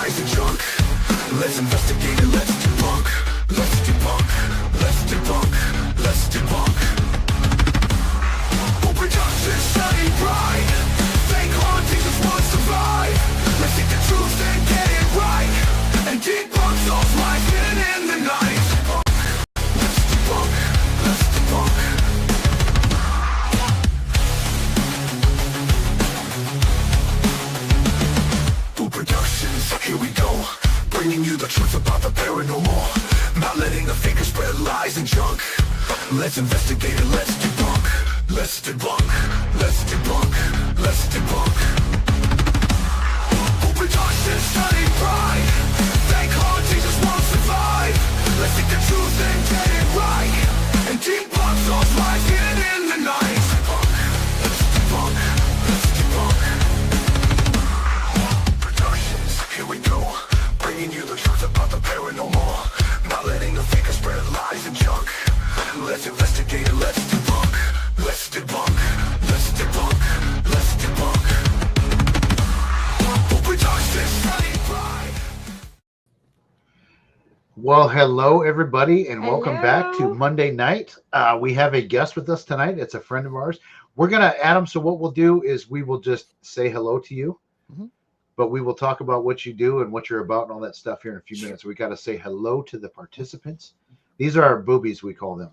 lies and junk. Let's investigate it, let's debunk. Let's debunk, let's debunk, let's debunk. Who production shining bright. Fake hauntings just won't survive. Let's seek the truth and get it right. And debunk those lies hidden in the night. Let's debunk, let's debunk. Who Productions, here we go. Bringing you the truth about the paranormal. Not letting the fakers spread lies and junk. Let's investigate it, let's debunk. Let's debunk, let's debunk, let's debunk. Who Productions shining bright. Fake hauntings just won't survive. Let's seek the truth and get it right. And debunk those lies hidden in the night. Let's debunk, let's debunk. Productions, here we go. Bringing you the truth about the paranormal. Not letting the fakers spread lies and junk. Let's investigate it, let's debunk. Let's debunk, let's debunk, let's debunk. Who Productions shining bright. Well, hello everybody, and welcome back to Hello. Monday night. We have a guest with us tonight. It's a friend of ours. We're gonna, Adam. So what we'll do is we will just say hello to you, but we will talk about what you do and what you're about and all that stuff here in a few minutes. We got to say hello to the participants. These are our boobies, we call them.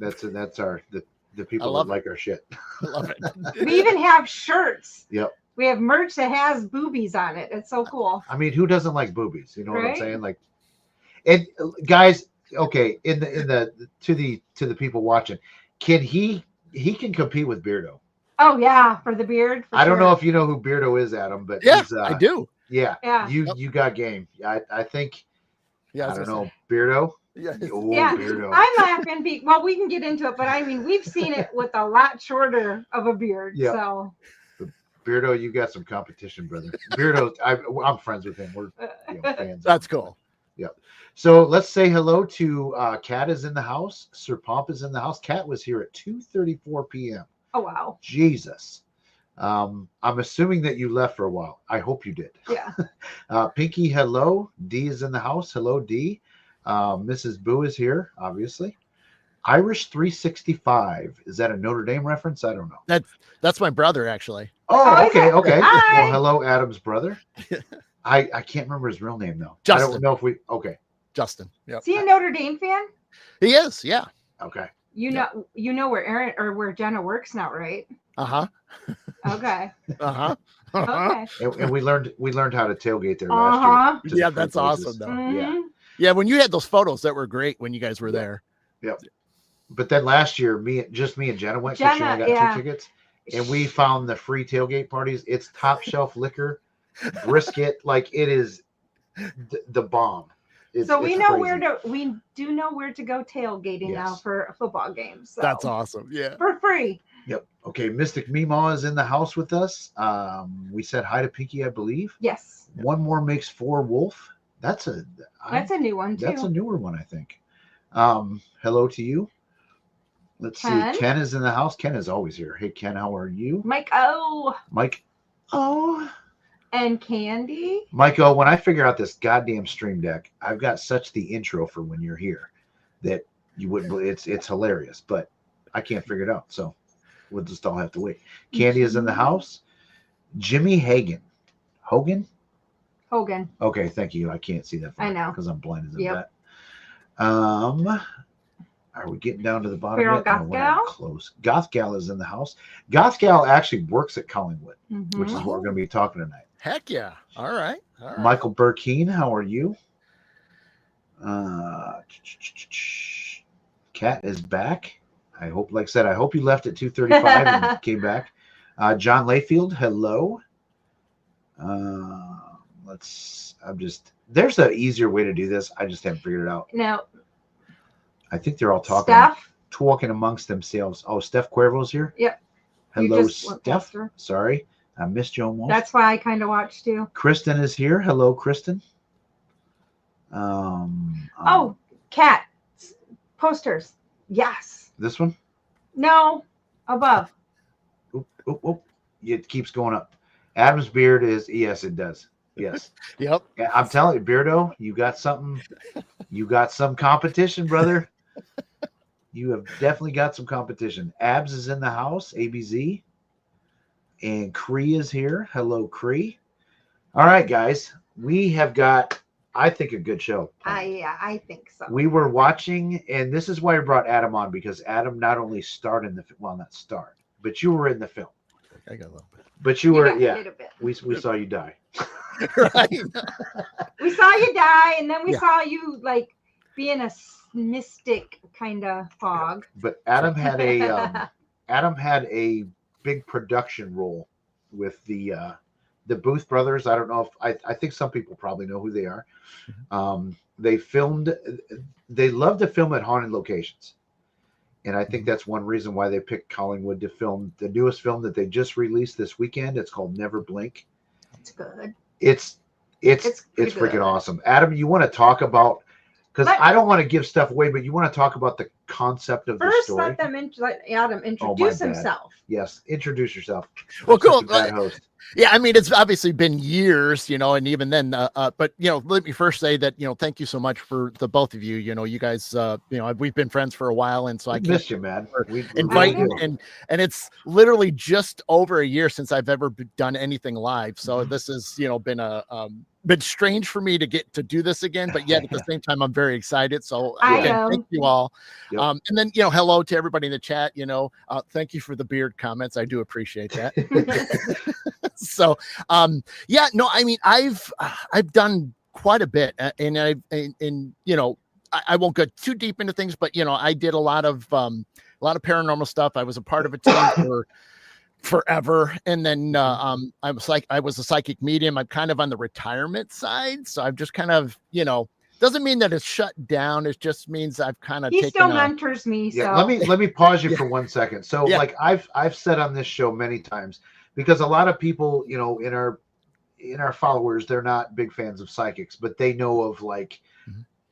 That's our the people that like our shit. I love it. We even have shirts. Yep. We have merch that has boobies on it. It's so cool. I mean, who doesn't like boobies? You know what I'm Right? saying? Like, and guys, okay, in the to the people watching, can he can compete with Beardo? Oh yeah, for the beard. For I don't sure. know if you know who Beardo is, Adam, but Yeah, he's, I do. Yeah, Yeah. you got game. I think Yeah, I don't know Beardo. Yeah. Oh, Yeah, Beardo. I'm laughing. Well, we can get into it, but I mean, we've seen it with a lot shorter of a beard. Yeah. So Beardo, you got some competition, brother. Beardo, I'm friends with him. We're fans. That's cool. So let's say hello to Kat is in the house. Sir Pomp is in the house. Kat was here at 2:34 p.m. oh wow. Jesus. I'm assuming that you left for a while. I hope you did. Yeah. Pinky, hello. D is in the house. Hello, D. Mrs. Boo is here, obviously. Irish 365. Is that a Notre Dame reference? I don't know. That's my brother, actually. Oh, Oh, okay, is it? okay. Hi. Well, hello, Adam's brother. I can't remember his real name though. I Justin. don't know if we. Okay, Justin. Yep. Is he a Notre Dame fan? He is. Yeah. okay. You know where Aaron or where Jenna works now, right? Uh-huh. Okay. Uh-huh. Uh-huh. Okay. And we learned how to tailgate there last year. Uh-huh. to Yeah, different that's places. awesome though. Mhm. Yeah, when you had those photos that were great when you guys were there. But then last year, me and Jenna went because she Jenna, only got yeah. 2 tickets, and we found the free tailgate parties. It's top shelf liquor, brisket, like it is the bomb. So we it's know crazy. we do know where to go tailgating now Yes. for a football game. So That's awesome. Yeah. for free. Yep. Okay, Mystic Meemaw is in the house with us. We said hi to Pinky, I believe. Yes. One more makes 4 Wolf. That's a New one too. that's a newer one, I think. Hello to you. Let's Ken? see. Ken is in the house. Ken is always here. Hey, Ken, how are you? Mike O Mike. Oh. and Candy. Mike O, when I figure out this goddamn stream deck, I've got such the intro for when you're here that you wouldn't believe. It's hilarious, but I can't figure it out. So we'll just all have to wait. Candy is in the house. Jimmy Hogan. Okay, thank you. I can't see that. I know. because I'm blind as a Yep. bat. Are we getting down to the bottom Feral yet? No, Goth we're not Gal? close. Goth Gal is in the house. Goth Gal actually works at Collingwood, Mhm. which is what we're going to be talking tonight. Heck yeah. All right. All right. Michael Burkeen, how are you? Kat is back. I hope, like I said, I hope you left at 2:35 and came back. John Layfield, hello. There's an easier way to do this. I just haven't figured it out. Now, I think they're all talking amongst themselves. Oh, Steph Cuervo's here. Yep. You Hello, just went past Steph. her. Sorry, I missed you almost. That's why I kind of watched too. Kristen is here. Hello, Kristen. Oh, cat posters. Yes. This one. No. Above. Oop. It keeps going up. Adam's beard is, yes, it does. Yes. Yep. Yeah, I'm telling you, Beardo, you got something. You got some competition, brother. You have definitely got some competition. Abs is in the house, ABZ. And Cree is here. Hello, Cree. All right, guys. We have got, I think, a good show. I think so. We were watching, and this is why I brought Adam on, because Adam not only starred in the, well, not starred, but you were in the film. I got a little bit. But you You were, got a yeah. little bit. We saw you die. Right. We saw you die, and then we Yeah. saw you like be in a mystic kind of fog. But Adam had a big production role with the Booth brothers. I don't know if I think some people probably know who they are. They filmed. They love to film at haunted locations, and I think that's one reason why they picked Collingwood to film the newest film that they just released this weekend. It's called Never Blink. It's good. It's pretty freaking good. awesome. Adam, you want to talk about, because I don't want to give stuff away, but you want to talk about the concept of the First, story. let Adam introduce bad. himself. Yes, introduce yourself. Well, Such cool. a bad host. Yeah, I mean, it's obviously been years, and even then, but let me first say that, thank you so much for the both of you. You guys, we've been friends for a while, and so I Missed you, man. We inviting, really do. and it's literally just over a year since I've ever done anything live. So this has, been strange for me to get to do this again, but yet at the same time, I'm very excited. So again, thank you all. Yep. And then, hello to everybody in the chat, thank you for the beard comments. I do appreciate that. So, I mean, I've done quite a bit, and I won't go too deep into things, but I did a lot of paranormal stuff. I was a part of a team for forever, and then I was a psychic medium. I'm kind of on the retirement side, so I've just kind of doesn't mean that it's shut down. It just means I've kind of He taken still mentors me. Yeah, So let me pause you for 1 second. So Yeah. like I've said on this show many times, because a lot of people, in our followers, they're not big fans of psychics, but they know of like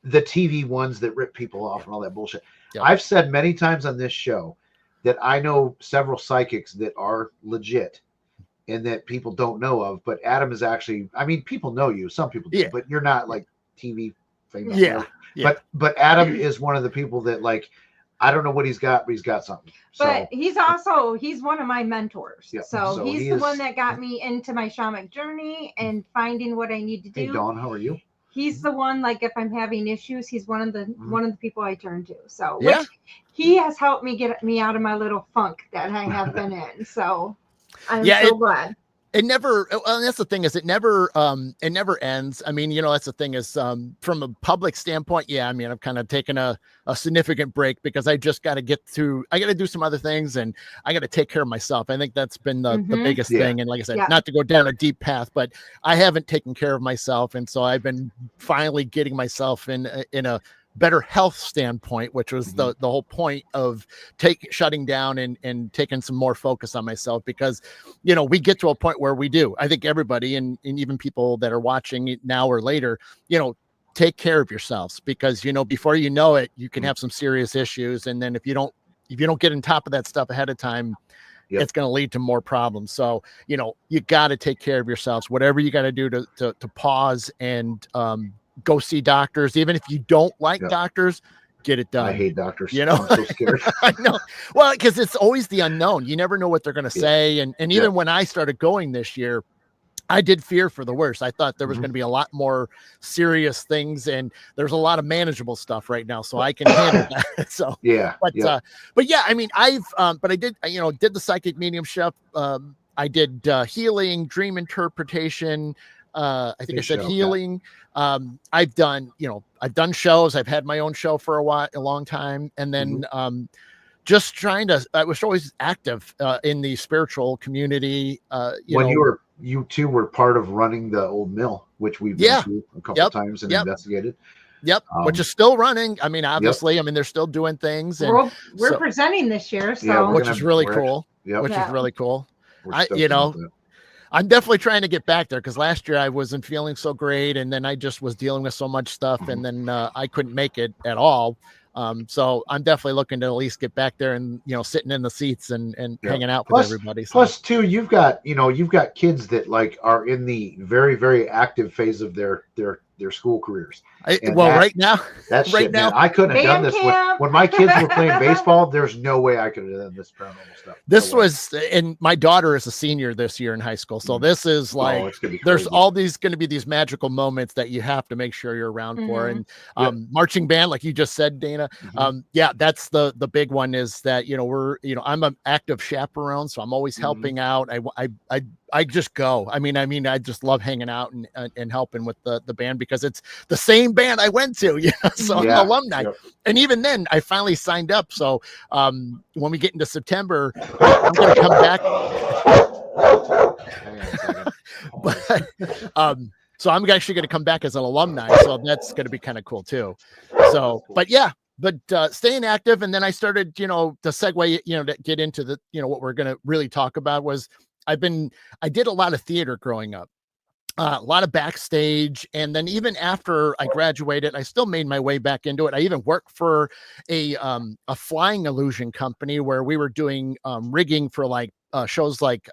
the TV ones that rip people off and all that bullshit. Yeah. I've said many times on this show that I know several psychics that are legit and that people don't know of, but Adam is actually, I mean, people know you, some people do, Yeah. but you're not like TV famous. Yeah. Yeah. But Adam is one of the people that, like, I don't know what he's got, but he's got something. But he's one of my mentors. Yeah, So, so he's he the is- one that got me into my shamanic journey and finding what I need to do. Hey, Dawn, how are you? He's the one, like, if I'm having issues, he's one of the people I turn to. So Yeah. which he has helped me get me out of my little funk that I have been in. So I'm so glad. It never, well, that's the thing, is it never ends. I mean, that's the thing, is from a public standpoint, yeah, I mean, I've kind of taken a significant break because I just got to I got to do some other things, and I got to take care of myself. I think that's been the biggest thing. And like I said, not to go down a deep path, but I haven't taken care of myself. And so I've been finally getting myself in a better health standpoint, which was the whole point of shutting down and taking some more focus on myself, because we get to a point where we do, I think everybody, and even people that are watching it now or later, take care of yourselves, because before you know it, you can have some serious issues, and then if you don't get on top of that stuff ahead of time, it's going to lead to more problems. So you got to take care of yourselves, whatever you got to do to pause and go see doctors. Even if you don't like doctors, get it done. I hate doctors. I'm so scared. I know. Well, because it's always the unknown. You never know what they're going to say. And even when I started going this year, I did fear for the worst. I thought there was going to be a lot more serious things, and there's a lot of manageable stuff right now, so I can handle that. So but yeah, I mean, I did the psychic mediumship. I did healing, dream interpretation. I think I said healing. I've done shows. I've had my own show for a long time. And then, just I was always active, in the spiritual community. You two were part of running the old mill, which we've been to a couple of times and investigated. Yep. Which is still running. I mean, obviously, I mean, they're still doing things, and we're presenting this year. So which is really cool. Which is really cool. I'm definitely trying to get back there, because last year I wasn't feeling so great, and then I just was dealing with so much stuff, and then I couldn't make it at all. So I'm definitely looking to at least get back there and, sitting in the seats and hanging out with everybody. So. Plus too, you've got kids that like are in the very, very active phase of their school careers. Right now, man, I couldn't have done this when my kids were playing baseball. There's no way I could have done this paranormal stuff. This was, and my daughter is a senior this year in high school, so this is like there's all these going to be these magical moments that you have to make sure you're around for. And marching band, like you just said, Dana, that's the big one. Is that I'm an active chaperone, so I'm always helping out. I just go. I mean, I just love hanging out and helping with the band because it's the same band I went to, so I'm an alumni. Yep. And even then I finally signed up. So when we get into September, I'm going to come back. But so I'm actually going to come back as an alumni. So that's going to be kind of cool too. So, but staying active. And then I started, to segue, to get into the, what we're going to really talk about was I did a lot of theater growing up, a lot of backstage. And then even after I graduated, I still made my way back into it. I even worked for a flying illusion company where we were doing rigging for like shows like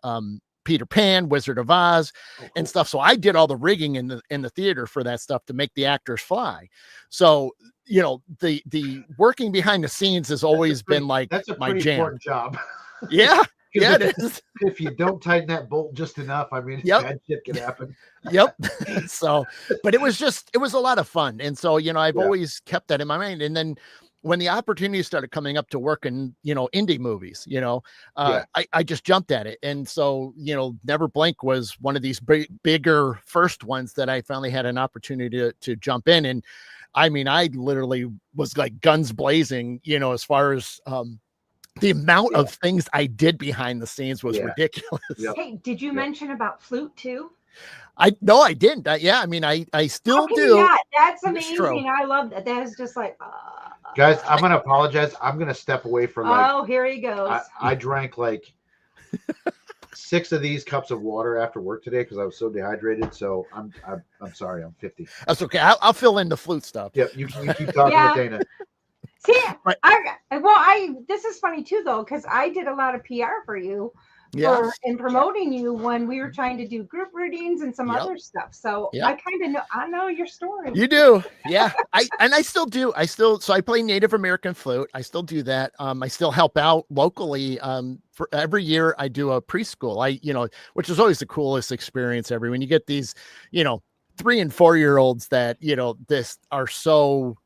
Peter Pan, Wizard of Oz, and stuff. So I did all the rigging in the theater for that stuff to make the actors fly. So, the working behind the scenes has always been like that's a my pretty jam. important job. Yeah. Yeah, it is. If you don't tighten that bolt just enough, I mean, bad shit can happen. Yep. So, but it was a lot of fun. And so, I've always kept that in my mind. And then when the opportunity started coming up to work in, indie movies, I just jumped at it. And so, Never Blink was one of these bigger first ones that I finally had an opportunity to jump in. And I mean, I literally was like guns blazing, as far as, the amount of things I did behind the scenes was ridiculous. Yep. Hey, did you mention about flute too? No, I didn't. I still do. Yeah, that's amazing. I love that. That is just like, guys, I'm going to apologize. I'm going to step away for here he goes. I drank like 6 of these cups of water after work today because I was so dehydrated. So I'm sorry. I'm 50. That's okay. I'll fill in the flute stuff. Yep. You keep talking with Dana. See, this is funny too, though, because I did a lot of PR for you in promoting you when we were trying to do group readings and some other stuff. So I know your story. You do. Yeah. I still do. So I play Native American flute. I still do that. I still help out locally. For every year I do a preschool, which is always the coolest experience ever. When you get these, 3 and 4 year olds that, this are so,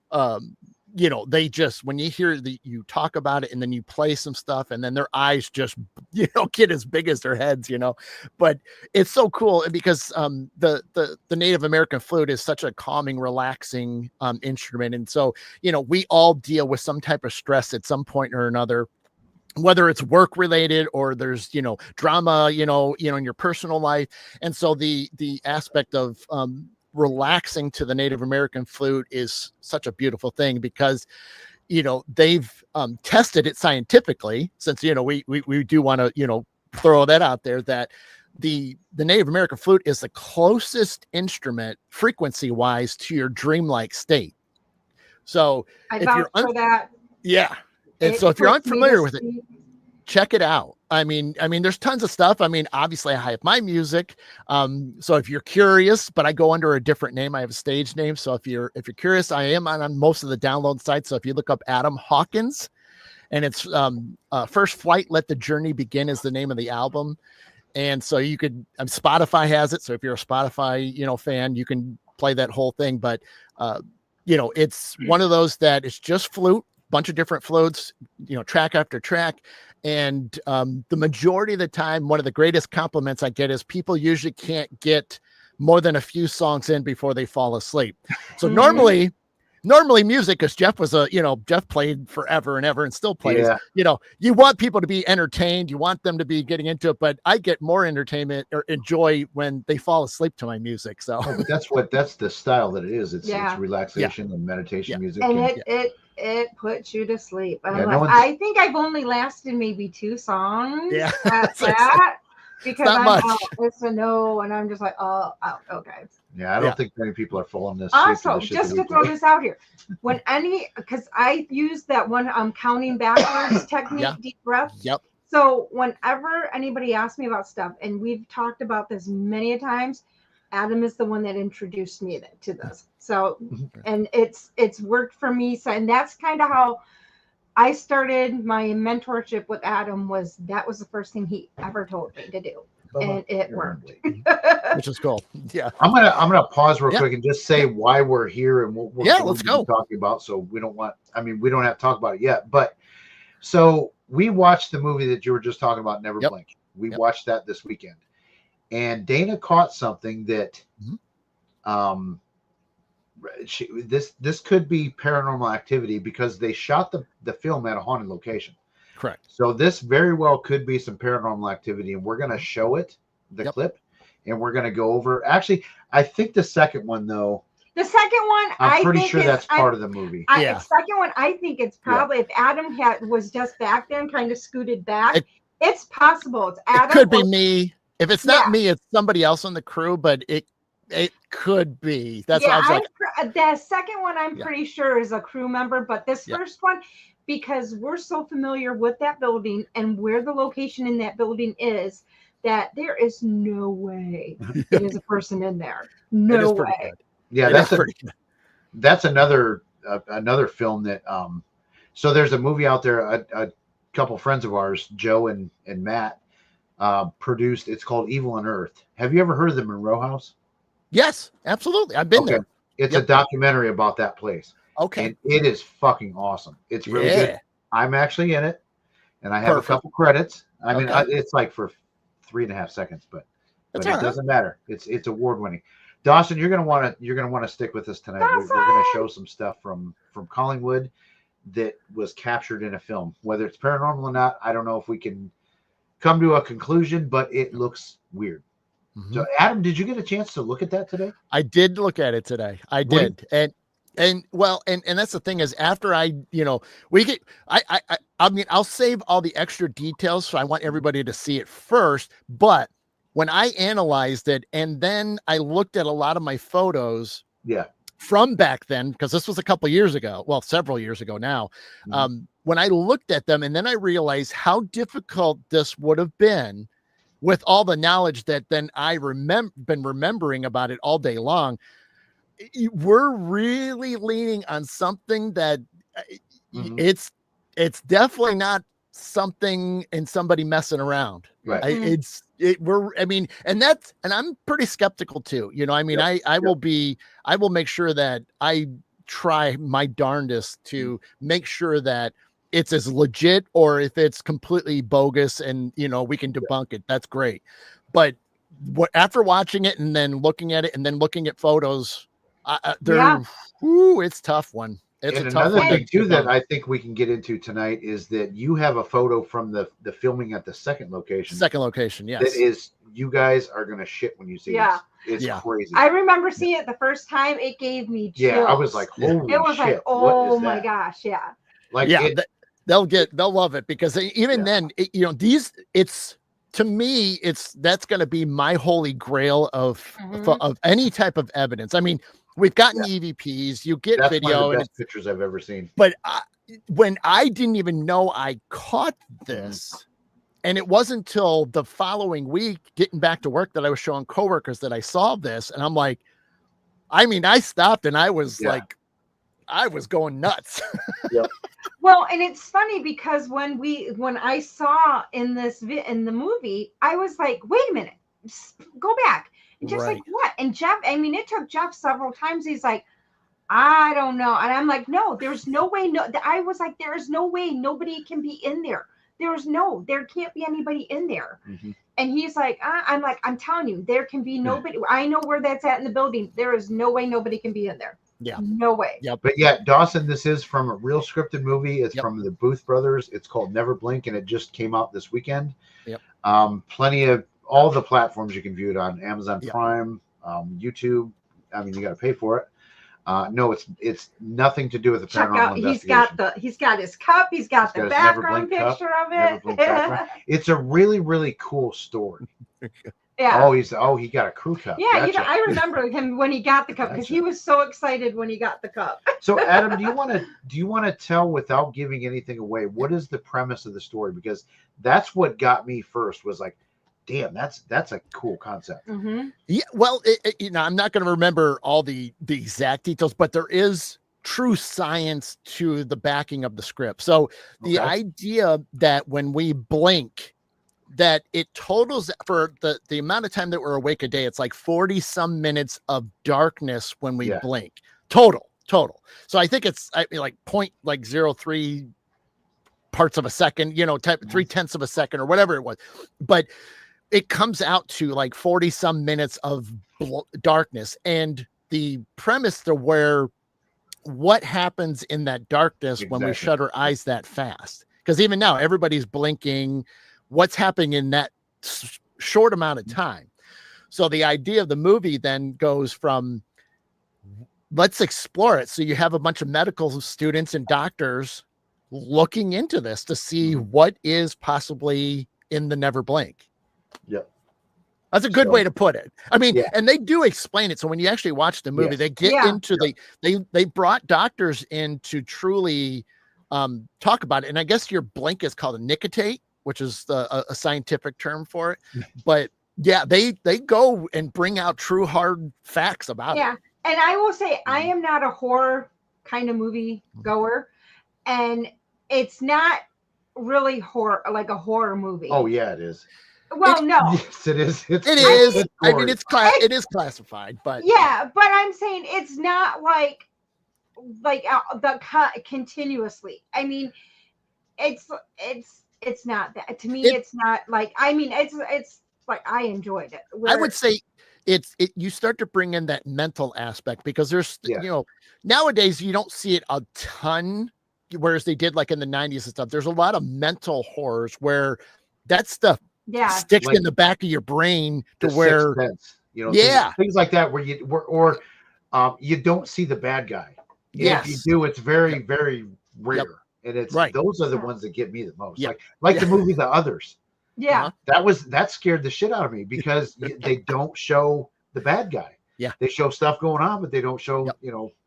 they just, when you hear you talk about it and then you play some stuff and then their eyes just, get as big as their heads, but it's so cool because the Native American flute is such a calming, relaxing instrument. And so, we all deal with some type of stress at some point or another, whether it's work related or there's, drama, in your personal life. And so the aspect of, relaxing to the Native American flute is such a beautiful thing because, they've tested it scientifically since, we do want to, throw that out there that the Native American flute is the closest instrument frequency wise to your dreamlike state. So if you're and so if you're unfamiliar with it, check it out. I mean, there's tons of stuff. I mean, obviously I have my music. So if you're curious, but I go under a different name, I have a stage name. So if you're curious, I am on most of the download sites. So if you look up Adam Hawkins and it's First Flight, Let the Journey Begin is the name of the album. And so you could, Spotify has it. So if you're a Spotify, fan, you can play that whole thing. But, it's one of those that it's just flute, bunch of different flutes, track after track. And the majority of the time, one of the greatest compliments I get is people usually can't get more than a few songs in before they fall asleep. So normally music, because Jeff was Jeff played forever and ever and still plays, you want people to be entertained. You want them to be getting into it, but I get more entertainment or enjoy when they fall asleep to my music. So that's the style that it is. It's relaxation and meditation music. And it puts you to sleep. I think I've only lasted maybe 2 songs. Yeah. At that. because not I'm much. out. It's a no, and I'm just like, oh, okay. Yeah, I don't think many people are full on this. Also, just to throw this out here, because I use that one counting backwards technique, deep breath. Yep. So whenever anybody asks me about stuff, and we've talked about this many times, Adam is the one that introduced me to this. So, and it's worked for me. So, and that's kind of how I started my mentorship with Adam. That was the first thing he ever told me to do, and it worked. Which is cool. Yeah. I'm gonna pause real quick and just say why we're here and what we're let's go talking about. So we don't have to talk about it yet, but so we watched the movie that you were just talking about, Never Blink. We watched that this weekend, and Dana caught something that, this could be Paranormal Activity because they shot the film at a haunted location. Correct. So this very well could be some Paranormal Activity, and we're gonna show it, the clip, and we're gonna go over. Actually, I think the second one though. The second one, I'm pretty sure that's part of the movie. The second one, I think it's probably if Adam was just back there and kind of scooted back. It's possible. It's Adam. It could be me. If it's not me, it's somebody else on the crew. But it could be. That's why I was like. The second one, I'm pretty sure is a crew member. But this first one, because we're so familiar with that building and where the location in that building is, that there is no way there's a person in there. No way. Yeah, that's another film that so there's a movie out there a couple friends of ours, Joe and Matt, produced. It's called Evil on Earth. Have you ever heard of the Monroe House? Yes, absolutely. I've been there. It's a documentary about that place. Okay. And it is fucking awesome. It's really good. I'm actually in it, and I have a couple credits. I mean, it's like for 3.5 seconds, but it doesn't matter. It's award winning. Dawson, you're gonna want to stick with us tonight. We're gonna show some stuff from Collingwood that was captured in a film. Whether it's paranormal or not, I don't know if we can come to a conclusion, but it looks weird. So, Adam, did you get a chance to look at that today? I did look at it today. I did, and that's the thing is after I mean I'll save all the extra details, so I want everybody to see it first, but. When I analyzed it and then I looked at a lot of my photos from back then, because this was a couple years ago, well, several years ago now, when I looked at them and then I realized how difficult this would have been with all the knowledge that then I been remembering about it all day long, we're really leaning on something that it's definitely not something and somebody messing around. Right. And I'm pretty skeptical too. I will make sure that I try my darndest to make sure that it's as legit, or if it's completely bogus and, we can debunk it, that's great. But after watching it and then looking at it and then looking at photos, it's a tough one. And another thing too that I think we can get into tonight is that you have a photo from the filming at the second location. Yes. That is, you guys are gonna shit when you see this. It's crazy. I remember seeing it the first time. It gave me chills. Yeah, I was like, holy shit. It was like, oh my gosh, they'll love it, because even then, to me, that's going to be my holy grail of any type of evidence. I mean, we've gotten EVPs, you get video, one of the best pictures I've ever seen. But when I didn't even know I caught this, and it wasn't until the following week, getting back to work, that I was showing coworkers that I saw this, and I'm like, I stopped and I was like, I was going nuts. Well, and it's funny because when I saw in the movie, I was like, wait a minute, go back. And Jeff's like, what? And Jeff, it took Jeff several times. He's like, I don't know. And I'm like, no, there's no way. No, I was like, there is no way nobody can be in there. There can't be anybody in there. And he's like, I'm like, I'm telling you, there can be nobody. I know where that's at in the building. There is no way nobody can be in there. Yeah. No way. Yeah. But Dawson, this is from a real scripted movie. It's from the Booth brothers. It's called Never Blink, and it just came out this weekend. Plenty of all the platforms you can view it on: Amazon Prime, YouTube. You got to pay for it. No, it's nothing to do with the Check paranormal out. investigation. He's got his cup. He's got the background picture of Never it. Blink background. It's a really, really cool story. Yeah. He got a crew cup. Yeah, Gotcha. I remember him when he got the cup because he was so excited when he got the cup. So, Adam, do you want to tell, without giving anything away, what is the premise of the story? Because that's what got me first. Was like, damn, that's a cool concept. Mm-hmm. Yeah, well, I'm not going to remember all the exact details, but there is true science to the backing of the script. So the idea that when we blink, that it totals for the amount of time that we're awake a day, it's like 40 some minutes of darkness when we blink. Total. So I think it's like 0.03 parts of a second, 0.3 of a second or whatever it was. But it comes out to like 40 some minutes of darkness. And the premise to where what happens in that darkness when we shut our eyes that fast. Because even now, everybody's blinking. What's happening in that short amount of time? So the idea of the movie then goes from, let's explore it. So you have a bunch of medical students and doctors looking into this to see what is possibly in the never blink. Yep. That's a good way to put it. I mean, and they do explain it. So when you actually watch the movie, they get into they brought doctors in to truly talk about it. And I guess your blink is called a nicotine, which is a scientific term for it. But yeah, they go and bring out true hard facts about it. Yeah. And I will say, I am not a horror kind of movie goer, and it's not really like a horror movie. Oh yeah, it is. Well, no. Yes, it is. It is. I mean, it is classified, but yeah, but I'm saying it's not like continuously. I mean, it's not that to me. It's not like, I mean, it's like, I enjoyed it. I would say you start to bring in that mental aspect, because there's nowadays you don't see it a ton, whereas they did like in the 90s and stuff. There's a lot of mental horrors where that stuff sticks in the back of your brain to where things like that, where you don't see the bad guy. Yes. If you do, it's very, very rare. And it's those are the ones that get me the most. Like the movie The Others. Yeah. That scared the shit out of me, because they don't show the bad guy. Yeah. They show stuff going on, but they don't show,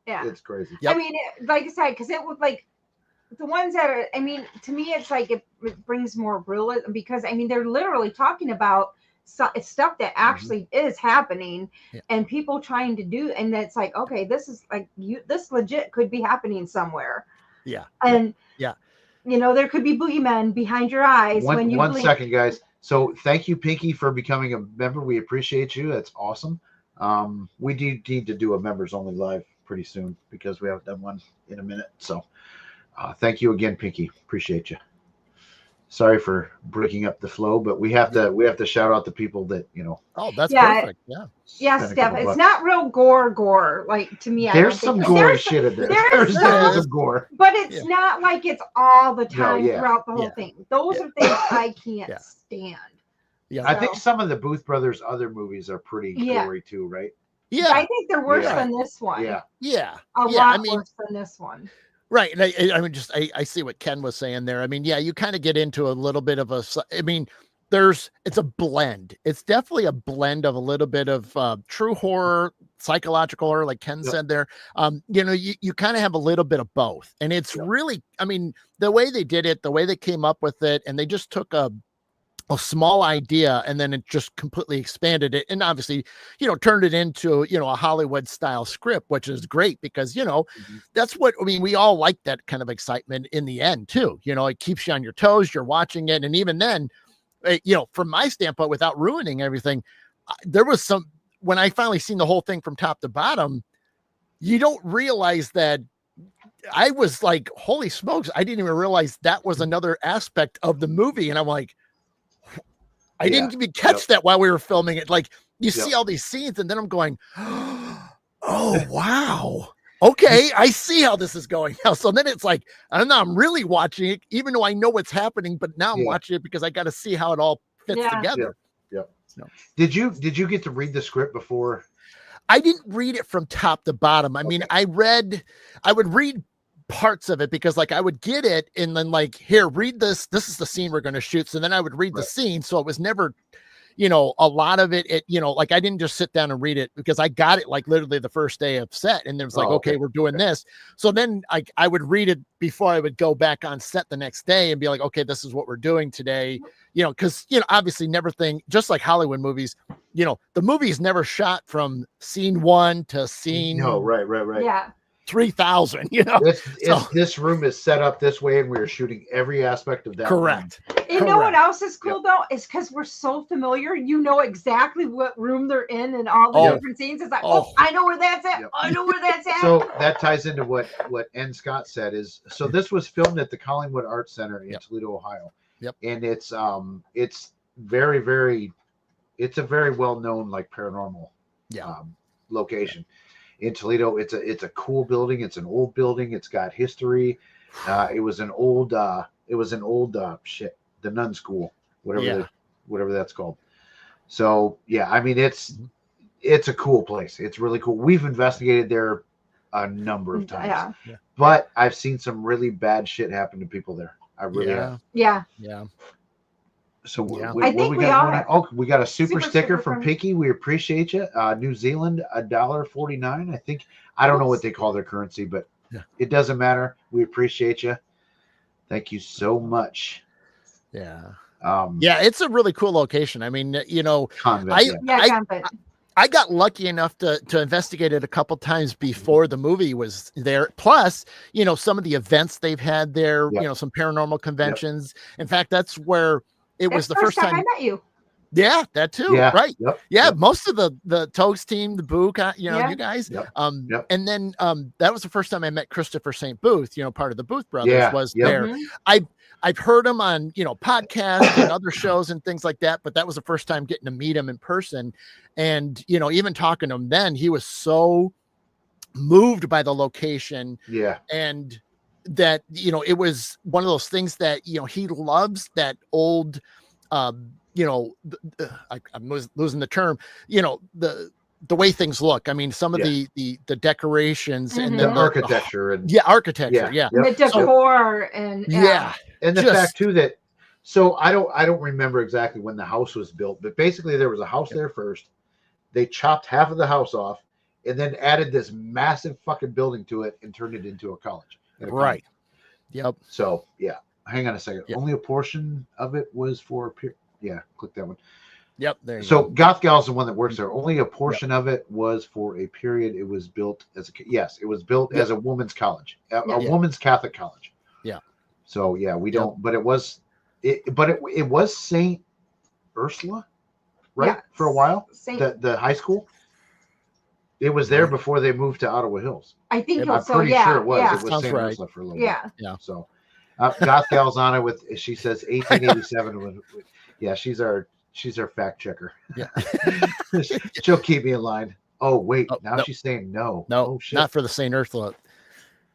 it's crazy. I mean, like I said, because it was like the ones that are, I mean, to me, it's like it brings more realism, because I mean, they're literally talking about stuff that actually is happening and people trying to do, and that's like, okay, this is like this legit could be happening somewhere. Yeah. And there could be boogeymen behind your eyes when you blink. Second, guys. So thank you, Pinky, for becoming a member. We appreciate you. That's awesome. We do need to do a members only live pretty soon, because we haven't done one in a minute. So thank you again, Pinky. Appreciate you. Sorry for breaking up the flow, but we have to shout out the people that Oh, that's perfect. Yeah, Steph. It's not real gore. Like, to me, there's some gory shit in there. There's some gore, but it's not like it's all the time throughout the whole thing. Those are things I can't stand. Yeah, so I think some of the Booth Brothers other movies are pretty gory too, right? Yeah, I think they're worse than this one. Yeah, a lot worse than this one. Right. And I mean, I see what Ken was saying there. I mean, you kind of get into a little bit of it's a blend. It's definitely a blend of a little bit of true horror, psychological horror, like Ken said there. You kind of have a little bit of both. And it's really, I mean, the way they did it, the way they came up with it, and they just took a small idea and then it just completely expanded it, and obviously turned it into a Hollywood style script, which is great, because that's what I mean, we all like that kind of excitement in the end too. It keeps you on your toes, you're watching it. And even then, from my standpoint, without ruining everything, there was some, when I finally seen the whole thing from top to bottom, you don't realize that I was like, holy smokes, I didn't even realize that was another aspect of the movie. And I'm like, I didn't even catch that while we were filming it. Like, you see all these scenes, and then I'm going, oh, wow. Okay, I see how this is going now. So then it's like, I don't know, I'm really watching it, even though I know what's happening, but now I'm watching it because I got to see how it all fits together. So. Did you get to read the script before? I didn't read it from top to bottom. I mean, I would read parts of it because like I would get it and then like, here, read this. This is the scene we're going to shoot. So then I would read the scene. So it was never, you know, a lot of it, you know, like I didn't just sit down and read it because I got it like literally the first day of set. And it was like, okay, we're doing this. So then I would read it before I would go back on set the next day and be like, okay, this is what we're doing today. You know, because, you know, obviously just like Hollywood movies, you know, the movie is never shot from scene 1 to scene. No, right. Yeah. 3,000, you know. This room is set up this way and we're shooting every aspect of that. Correct. You know what else is cool though? Is because we're so familiar, you know exactly what room they're in and all the different scenes. It's like, I know where that's at. I know where that's at. So that ties into what N. Scott said is, so this was filmed at the Collingwood Arts Center in Toledo, Ohio. Yep. And it's very, very, it's a very well-known like paranormal location in Toledo. It's a cool building. It's an old building. It's got history. It was an old the nun school, whatever that's called. So yeah, I mean it's a cool place. It's really cool. We've investigated there a number of times. Yeah. But I've seen some really bad shit happen to people there. I really have. Yeah. So I think we all have. Oh, we got a super sticker from Pinky. We appreciate you. New Zealand, $1.49. I think I don't know what they call their currency, but it doesn't matter. We appreciate you. Thank you so much. Yeah. It's a really cool location. I mean, you know, Convent, I got lucky enough to investigate it a couple times before the movie was there. Plus, you know, some of the events they've had there, you know, some paranormal conventions. In fact, that's where it was the first time I met you. Yeah, that too. Yeah. Right. Yep. Most of the Togs team, the Boo, you know, you guys. And then that was the first time I met Christopher St. Booth, you know, part of the Booth Brothers there. I've heard him on, you know, podcasts and other shows and things like that, but that was the first time getting to meet him in person. And, you know, even talking to him then, he was so moved by the location. Yeah. And that, you know, it was one of those things that, you know, he loves that old, you know, I'm losing the term, you know, the way things look. I mean, some of the decorations and the architecture and architecture. Yeah. The decor and the fact too that, so I don't remember exactly when the house was built, but basically there was a house there first. They chopped half of the house off and then added this massive fucking building to it and turned it into a college. Right. Yep. So yeah, hang on a second. Only a portion of it was for click that one. Yep. There you go. So Goth Gal's the one that works there. Only a portion of it was for a period. It was built as it was built as a woman's college, a woman's Catholic college. Yeah. So yeah, we don't, but it was Saint Ursula, right? For a while, the high school. It was there before they moved to Ottawa Hills. I think I'm pretty sure it was. Yeah. It was Saint Ursula for a little bit. Yeah. So Goth Gal's on it with. She says 1887. Yeah, she's our fact checker. Yeah. She'll keep me in line. Oh, wait. Now she's saying no. No, not for the St. Ursula.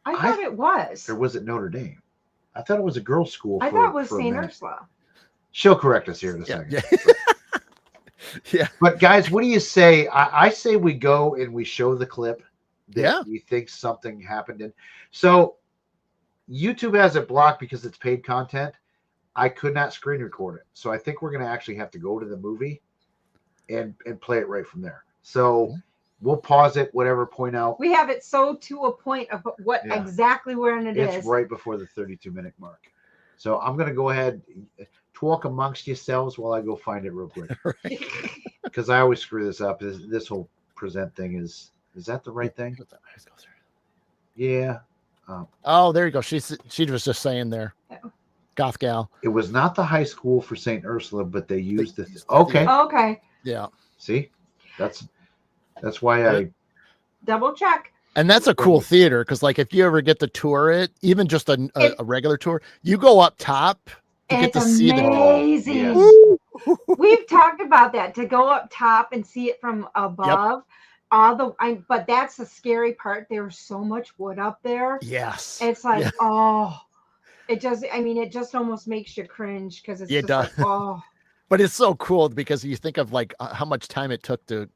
I thought it was. Or was it Notre Dame? I thought it was a girls' school. I thought it was St. Ursula. She'll correct us here in a second. Yeah. But guys, what do you say? I say we go and we show the clip that we think something happened in. So YouTube has it blocked because it's paid content. I could not screen record it. So I think we're going to actually have to go to the movie and play it right from there. So we'll pause it, whatever, point out. We have it so to a point of what exactly where it is. It's right before the 32-minute mark. So I'm going to go ahead, talk amongst yourselves while I go find it real quick. Because I always screw this up. This whole present thing is that the right thing? Yeah. Oh, there you go. She was just saying there. Goth Gal. It was not the high school for St. Ursula, but they used the okay. Okay. Yeah. See, that's why I double check. And that's a cool theater because, like, if you ever get to tour it, even just a regular tour, you go up top. You get to see the amazing. We've talked about that, to go up top and see it from above. But that's the scary part. There's so much wood up there. Yes. It's like it just almost makes you cringe because it's just like, But it's so cool because you think of like how much time it took to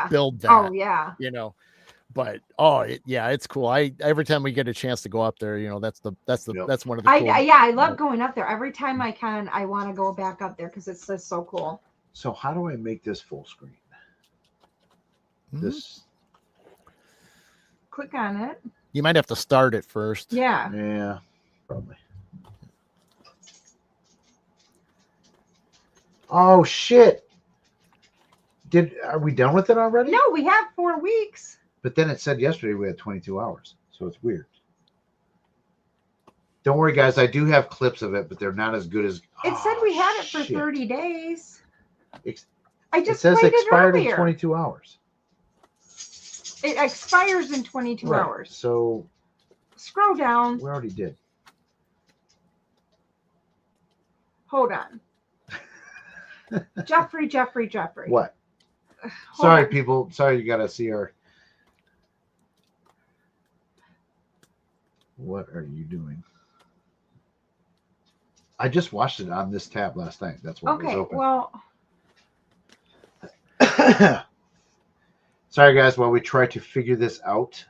build that. Oh yeah. You know, but it's cool. Every time we get a chance to go up there, you know, that's one of the cool. I love going up there. Every time I can, I want to go back up there because it's just so cool. So how do I make this full screen? This. Click on it. You might have to start it first. Yeah. Yeah, probably. Oh shit! Are we done with it already? No, we have 4 weeks. But then it said yesterday we had 22 hours, so it's weird. Don't worry, guys. I do have clips of it, but they're not as good as. It said we had it for 30 days. It says expired in 22 hours. It expires in 22 hours. So scroll down. We already did. Hold on. Jeffrey. What? Sorry, people. Sorry, you got to see our. What are you doing? I just watched it on this tab last night. That's what it was open. Well. Sorry, guys, while we try to figure this out.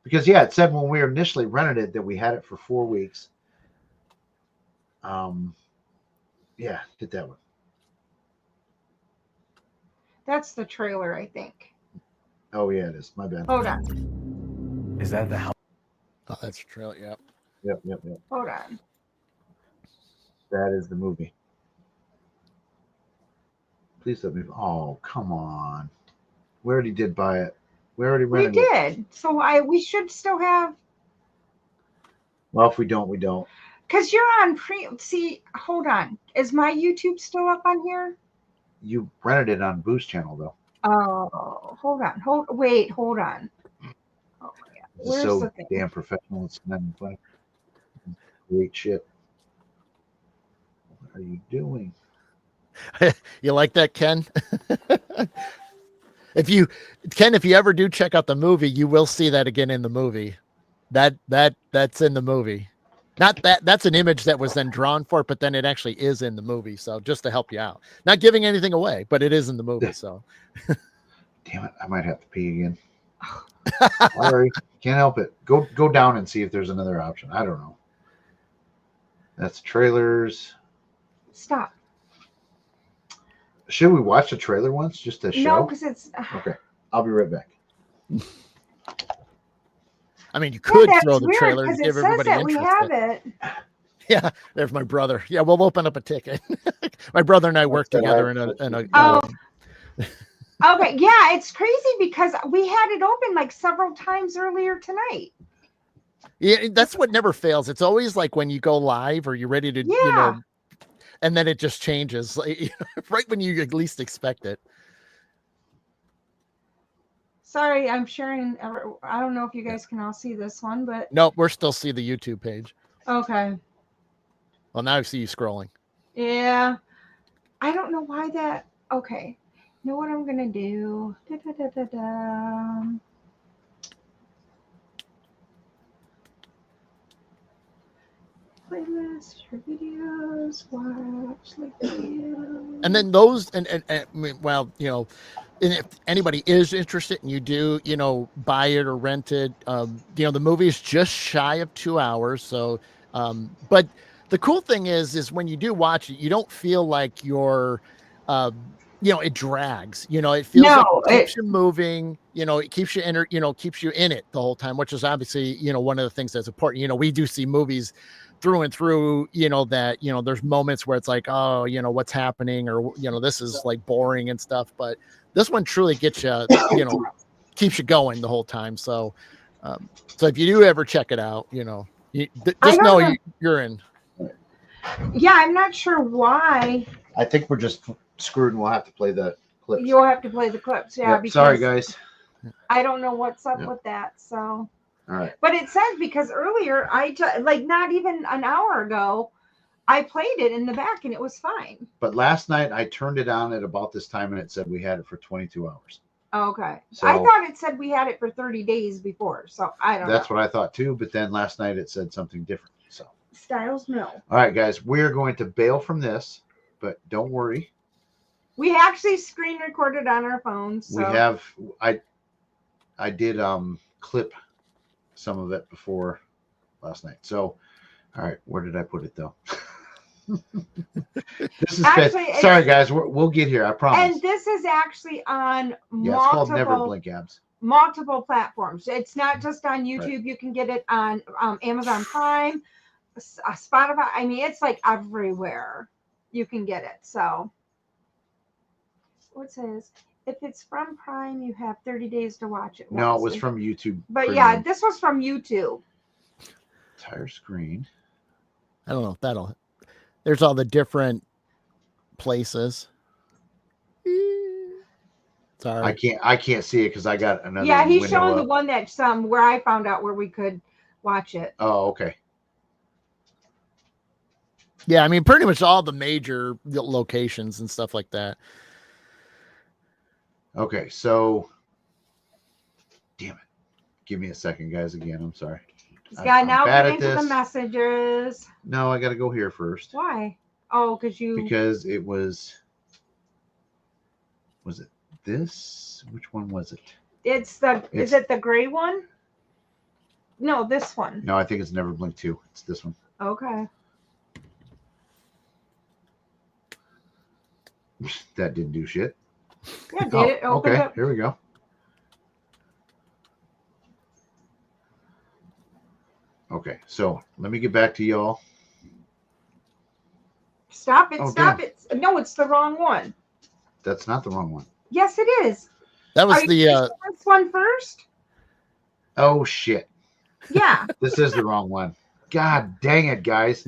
Because, it said when we initially rented it that we had it for 4 weeks. Did that one. That's the trailer, I think. Oh, yeah, it is. My bad. Hold on. Is that the house? Oh, that's a trailer, yeah. Yep. Hold on. That is the movie. Please let me. Oh, come on. We already did buy it. We already rented it. We did. So we should still have. Well, if we don't, we don't. Because you're on see, hold on. Is my YouTube still up on here? You rented it on Boost channel, though. Oh, hold on. Hold on. Oh, my God. Where's so the thing? Damn professional. It's not even funny. Great shit. What are you doing? You like that, Ken? If you ever do check out the movie, you will see that again in the movie. That's in the movie. Not that's an image that was then drawn for it, but then it actually is in the movie. So just to help you out, not giving anything away, but it is in the movie. So, damn it, I might have to pee again. Sorry, can't help it. Go down and see if there's another option. I don't know. That's trailers. Stop. Should we watch the trailer once just to show? No, because it's okay. I'll be right back. I mean, you could throw the weird, trailer to give everybody interest. We have it. Yeah, there's my brother. Yeah, we'll open up a ticket. My brother and I work together in a Okay, yeah, it's crazy because we had it open like several times earlier tonight. Yeah, that's what never fails. It's always like when you go live or you're ready to, and then it just changes right when you least expect it. Sorry, I'm sharing. I don't know if you guys can all see this one, but no, we're still see the YouTube page. Okay. Well, now I see you scrolling. Yeah, I don't know why that. Okay, you know what I'm gonna do? Playlist, your videos, watch like videos. And then those, and well, and if anybody is interested and you do, buy it or rent it, the movie is just shy of 2 hours. So, but the cool thing is when you do watch it, you don't feel like you're, it drags, it feels like it keeps you moving, it keeps you keeps you in it the whole time, which is obviously, one of the things that's important. We do see movies through and through, that, there's moments where it's like, oh, what's happening, or, this is like boring and stuff, but this one truly gets you, keeps you going the whole time. So, so if you do ever check it out, just know you're in. Yeah, I'm not sure why. I think we're just screwed and we'll have to play the clips. You'll have to play the clips. Yeah. Because sorry, guys. I don't know what's up with that. So. All right. But it says because earlier like not even an hour ago, I played it in the back and it was fine. But last night I turned it on at about this time and it said we had it for 22 hours. Okay. So, I thought it said we had it for 30 days before. So I don't know. That's what I thought too. But then last night it said something different. So Styles Mill. All right, guys, we're going to bail from this, but don't worry. We actually screen recorded on our phones. So. We have. I did clip some of it before last night. So, all right, where did I put it though? This is actually, sorry guys, we'll get here. I promise. And this is actually on it's called Never Blink Abs. Multiple platforms. It's not just on YouTube. Right. You can get it on Amazon Prime, Spotify. I mean, it's like everywhere you can get it. So, what says? If it's from Prime, you have 30 days to watch it. No, it was from YouTube. But Premium. Yeah, this was from YouTube. Entire screen. I don't know if that'll. There's all the different places. Sorry, I can't see it because I got another. Yeah, he's showing the one that's where I found out where we could watch it. Oh, okay. Yeah, I mean, pretty much all the major locations and stuff like that. Okay, so damn it. Give me a second, guys. Again, I'm sorry. He's got now get into the messages. No, I got to go here first. Why? Oh, because it was it this? Which one was it? Is it the gray one? No, this one. No, I think it's Never Blink 2. It's this one. Okay. That didn't do shit. Yeah, did it? Okay, here we go. Okay, so let me get back to y'all. Stop it! Stop it! No, it's the wrong one. That's not the wrong one. Yes, it is. That was the this one first. Oh shit! Yeah, this is the wrong one. God dang it, guys!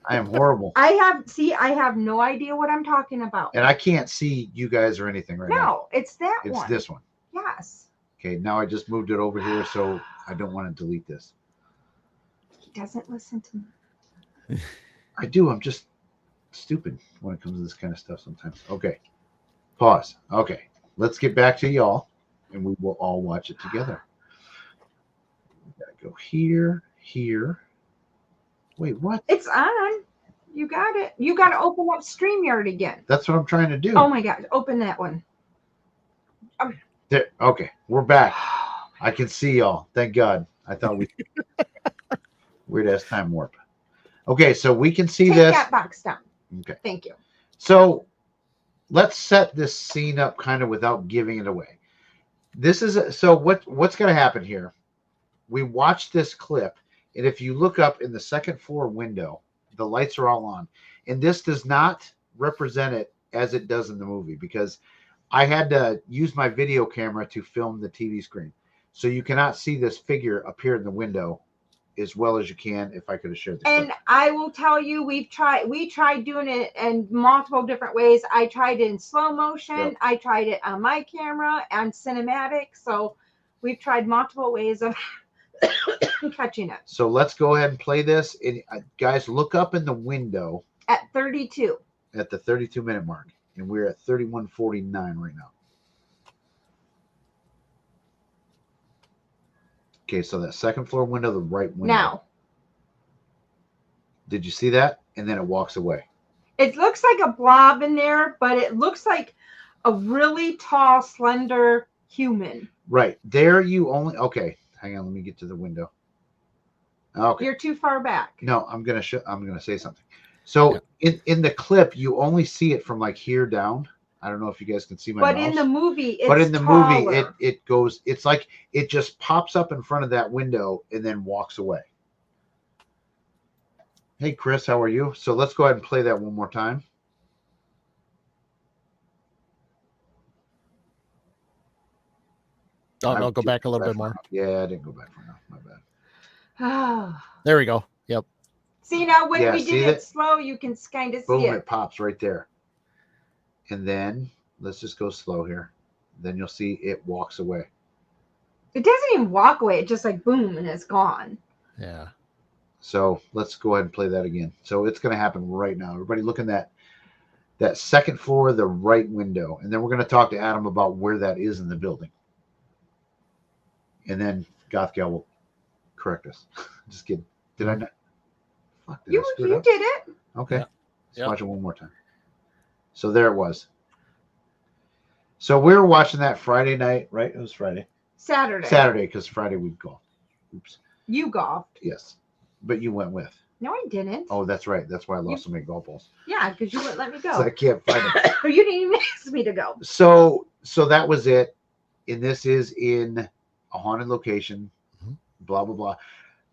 I am horrible. I have no idea what I'm talking about. And I can't see you guys or anything right now. No, it's that one. It's this one. Yes. Okay, now I just moved it over here, so I don't want to delete this. He doesn't listen to me. I do. I'm just stupid when it comes to this kind of stuff sometimes. Okay. Pause. Okay. Let's get back to y'all, and we will all watch it together. We gotta go here, here. Wait, what? It's on. You got it. You got to open up StreamYard again. That's what I'm trying to do. Oh my God. Open that one. There. Okay. We're back. I can see y'all. Thank God. I thought we weird ass time warp. Okay. So we can see this. Take that box down. Okay. Thank you. So let's set this scene up kind of without giving it away. This is so what's going to happen here. We watch this clip. And if you look up in the second floor window, the lights are all on. And this does not represent it as it does in the movie because I had to use my video camera to film the TV screen. So you cannot see this figure appear in the window as well as you can if I could have shared the And clip. I will tell you, we tried doing it in multiple different ways. I tried it in slow motion. Yep. I tried it on my camera and cinematic. So we've tried multiple ways of catching it. So let's go ahead and play this. And guys, look up in the window at 32. At the 32-minute mark, and we're at 31:49 right now. Okay, so that second floor window, the right window. Now. Did you see that? And then it walks away. It looks like a blob in there, but it looks like a really tall, slender human. Right there, you only okay. Hang on, let me get to the window. Okay. You're too far back. No, I'm gonna say something. So in the clip, you only see it from like here down. I don't know if you guys can see my mouse. But in the movie, movie, it goes. It's like it just pops up in front of that window and then walks away. Hey, Chris, how are you? So let's go ahead and play that one more time. I'll go back a little bit more. Yeah, I didn't go back for now. My bad. There we go. Yep. See, now when we did it slow, you can kind of see it. It pops right there. And then let's just go slow here. Then you'll see it walks away. It doesn't even walk away. It just like boom and it's gone. Yeah. So let's go ahead and play that again. So it's going to happen right now. Everybody look in that second floor, the right window. And then we're going to talk to Adam about where that is in the building. And then Goth Gal will correct us. Just kidding. Did I not? Fuck, you did it. Okay. Yeah. Let's watch it one more time. So there it was. So we were watching that Friday night, right? It was Friday. Saturday, because Friday we'd golf. Oops. You golfed. Yes, but you went with. No, I didn't. Oh, that's right. That's why I lost so many golf balls. Yeah, because you wouldn't let me go. So I can't find it. Or you didn't even ask me to go. So that was it. And this is in a haunted location. Blah blah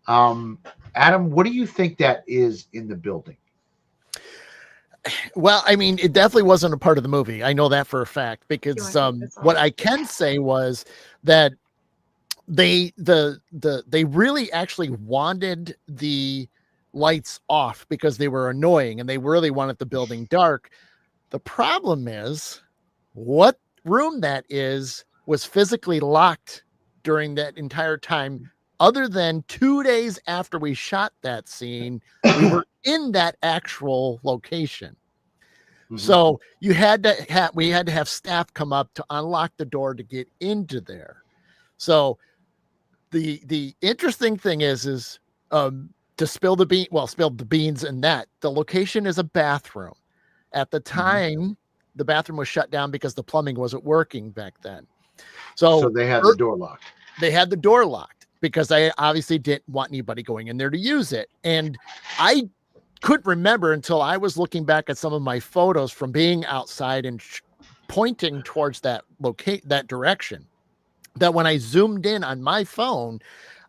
blah. Adam, what do you think that is in the building? Well, I mean, it definitely wasn't a part of the movie. I know that for a fact, because what I can say was that they really actually wanted the lights off because they were annoying and they really wanted the building dark. The problem is what room that is was physically locked during that entire time. Other than 2 days after we shot that scene, we were in that actual location. So we had to have staff come up to unlock the door to get into there. So the interesting thing is to spill the beans in that the location is a bathroom. At the time, the bathroom was shut down because the plumbing wasn't working back then. So they had the door locked. They had the door locked because I obviously didn't want anybody going in there to use it. And I couldn't remember until I was looking back at some of my photos from being outside and pointing towards that direction, that when I zoomed in on my phone,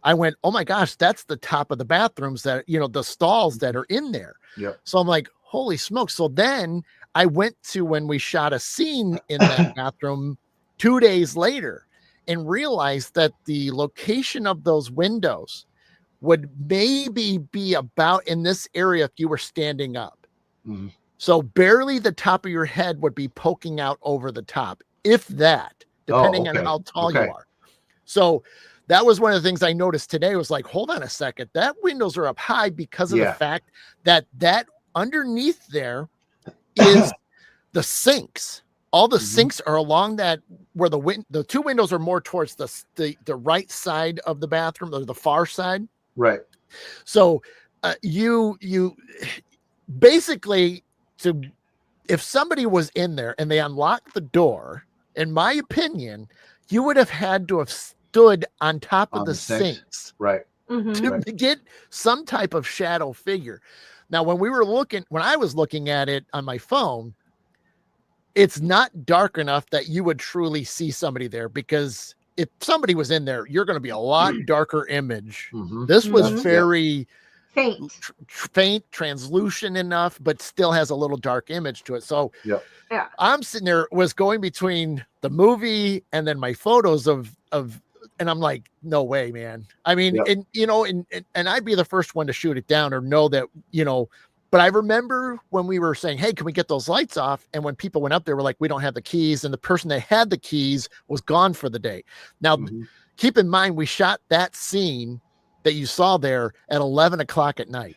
I went, oh my gosh, that's the top of the bathrooms that, the stalls that are in there. Yep. So I'm like, holy smokes. So then I went to when we shot a scene in that bathroom 2 days later and realized that the location of those windows would maybe be about in this area if you were standing up. So barely the top of your head would be poking out over the top, if that, depending on how tall you are. So that was one of the things I noticed today was like, hold on a second, that windows are up high because of the fact that underneath there is the sinks. All the sinks are along that where the two windows are more towards the right side of the bathroom or the far side. Right. So you basically, if somebody was in there and they unlocked the door, in my opinion, you would have had to have stood on top of the sinks. Right. To get some type of shadow figure. Now, when I was looking at it on my phone, it's not dark enough that you would truly see somebody there, because if somebody was in there, you're going to be a lot darker image. This was very faint, translucent enough, but still has a little dark image to it. So I'm sitting there, was going between the movie and then my photos of, and I'm like, no way, man. I mean, and I'd be the first one to shoot it down or know that, but I remember when we were saying, hey, can we get those lights off? And when people went up there, we're like, we don't have the keys. And the person that had the keys was gone for the day. Now, keep in mind, we shot that scene that you saw there at 11 o'clock at night.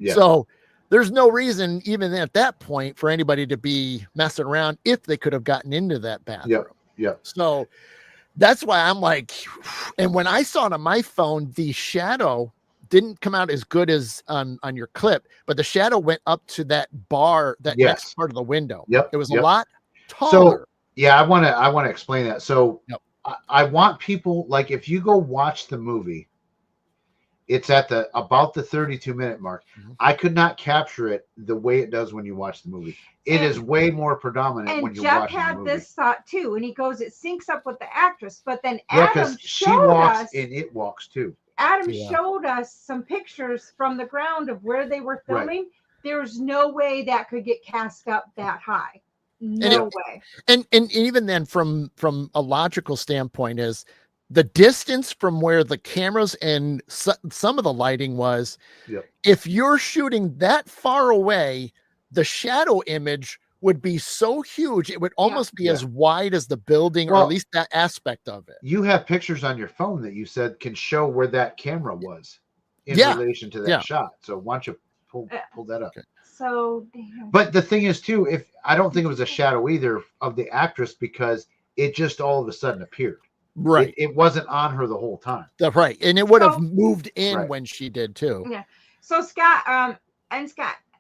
So there's no reason, even at that point, for anybody to be messing around if they could have gotten into that bathroom. So that's why I'm like, and when I saw it on my phone, the shadow didn't come out as good as on your clip, but the shadow went up to that bar, that next part of the window. It was a lot taller. So I want to explain that. So I want people, like, if you go watch the movie, it's at about the 32-minute mark. I could not capture it the way it does when you watch the movie. It is way more predominant when you watch the movie. And Jeff had this thought too, and he goes, it syncs up with the actress, but then Adam she walks and it walks too. Adam showed us some pictures from the ground of where they were filming. There's no way that could get cast up that high. No way. And even then, from a logical standpoint, is the distance from where the cameras and some of the lighting was. If you're shooting that far away, the shadow image would be so huge, it would almost be as wide as the building, or at least that aspect of it. You have pictures on your phone that you said can show where that camera was in relation to that shot. So why don't you pull that up? So, but the thing is too, if I don't think it was a shadow either of the actress, because it just all of a sudden appeared. Right. It wasn't on her the whole time. Right. And it would have moved in when she did too. Yeah. So Scott,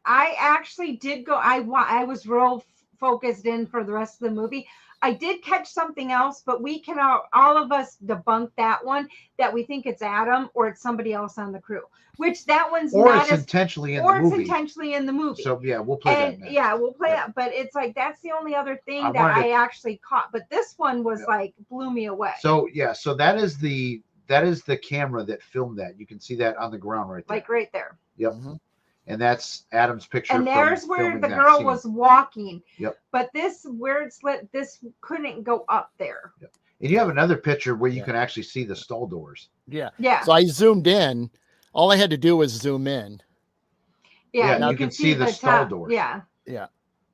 I actually did go. I was real focused in for the rest of the movie. I did catch something else, but we can all of us debunk that one, that we think it's Adam or it's somebody else on the crew, which that one's or not it's as, intentionally in or the it's movie. intentionally in the movie. So yeah, we'll play that next. Yeah, we'll play Yeah. it, but it's like that's the only other thing I that wanted I actually caught. But this one was like blew me away. So yeah, so that is the camera that filmed that. You can see that on the ground right there. Like right there. Yep. And that's Adam's picture. And there's where the girl was walking. Yep. But this, where it's lit, this couldn't go up there. Yep. And you have another picture where you can actually see the stall doors. Yeah. Yeah. So I zoomed in. All I had to do was zoom in. Yeah. You can see the stall doors. Yeah. Yeah.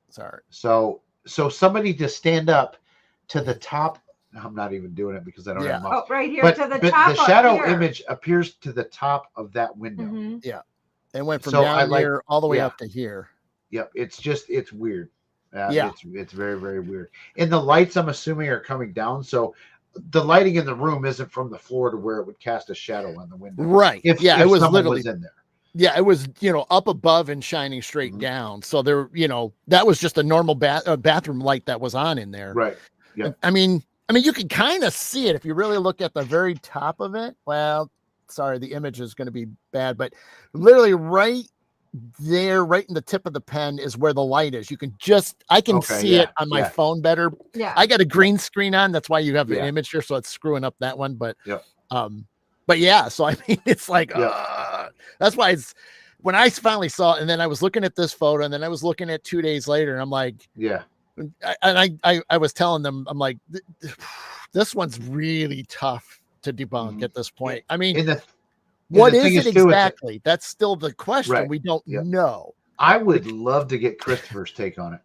Sorry. So somebody to stand up to the top. I'm not even doing it because I don't have much. Oh, right here but, to the but top. The shadow here. image appears to the top of that window. Mm-hmm. Yeah. It went from down here all the way up to here. Yep. It's weird. Yeah. It's very, very weird. And the lights, I'm assuming, are coming down. So the lighting in the room isn't from the floor to where it would cast a shadow on the window. Right. If it was literally in there. Yeah, it was, up above and shining straight down. So there, that was just a normal bathroom light that was on in there. Right. Yeah. I mean, you can kind of see it if you really look at the very top of it. Well, sorry, the image is going to be bad, but literally right there, right in the tip of the pen is where the light is. You can I can see it on my phone better. Yeah. I got a green screen on. That's why you have an image here. So it's screwing up that one. But, but yeah, so I mean, it's like, that's why when I finally saw it, and then I was looking at this photo, and then I was looking at 2 days later, and I'm like, I was telling them, I'm like, this one's really tough to debunk at this point. I mean, what is it exactly? That's still the question. Right. We don't know. I would love to get Christopher's take on it.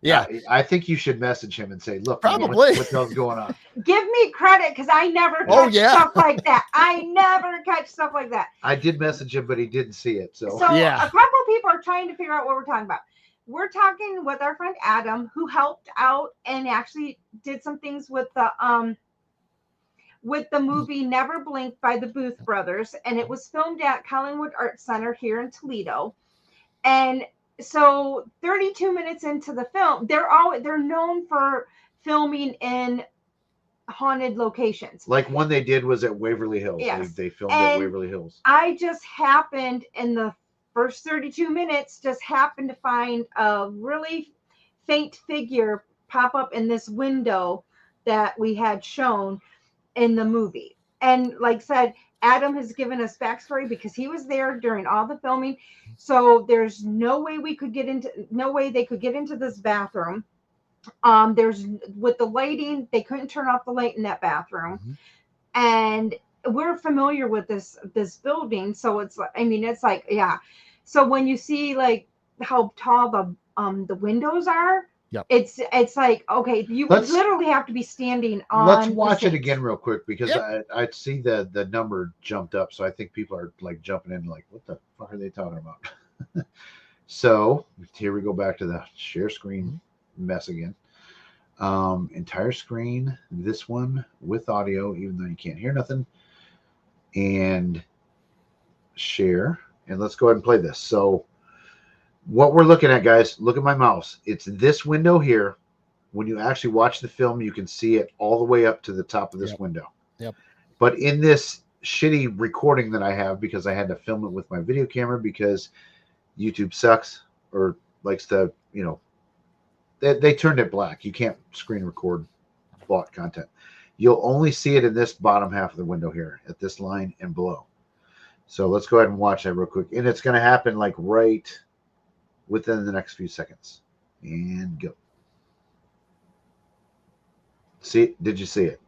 Yeah, I think you should message him and say, "Look, probably what the hell's going on?" Give me credit because I never catch stuff like that. I never catch stuff like that. I did message him, but he didn't see it. So a couple people are trying to figure out what we're talking about. We're talking with our friend Adam, who helped out and actually did some things with the movie Never Blink by the Booth Brothers, and it was filmed at Collingwood Arts Center here in Toledo. And so 32 minutes into the film, they're known for filming in haunted locations. Like one they did was at Waverly Hills. Yes. They filmed at Waverly Hills. I just happened in the first 32 minutes to find a really faint figure pop up in this window that we had shown in the movie. And like I said, Adam has given us backstory because he was there during all the filming. So there's no way they could get into this bathroom. There's with the lighting, they couldn't turn off the light in that bathroom. Mm-hmm. And we're familiar with this building. So it's like, yeah. So when you see like how tall the windows are, it's like, okay, you literally have to be standing on. Let's watch it again real quick because I see the number jumped up. So I think people are like jumping in like, what the fuck are they talking about? So here we go back to the share screen mess again. Entire screen, this one with audio, even though you can't hear nothing, and share. And let's go ahead and play this. So what we're looking at, guys, look at my mouse. It's this window here. When you actually watch the film, you can see it all the way up to the top of this window. Yep. But in this shitty recording that I have, because I had to film it with my video camera because YouTube sucks or likes to, they turned it black. You can't screen record bought content. You'll only see it in this bottom half of the window here at this line and below. So let's go ahead and watch that real quick. And it's going to happen like right within the next few seconds. And go. See, did you see it?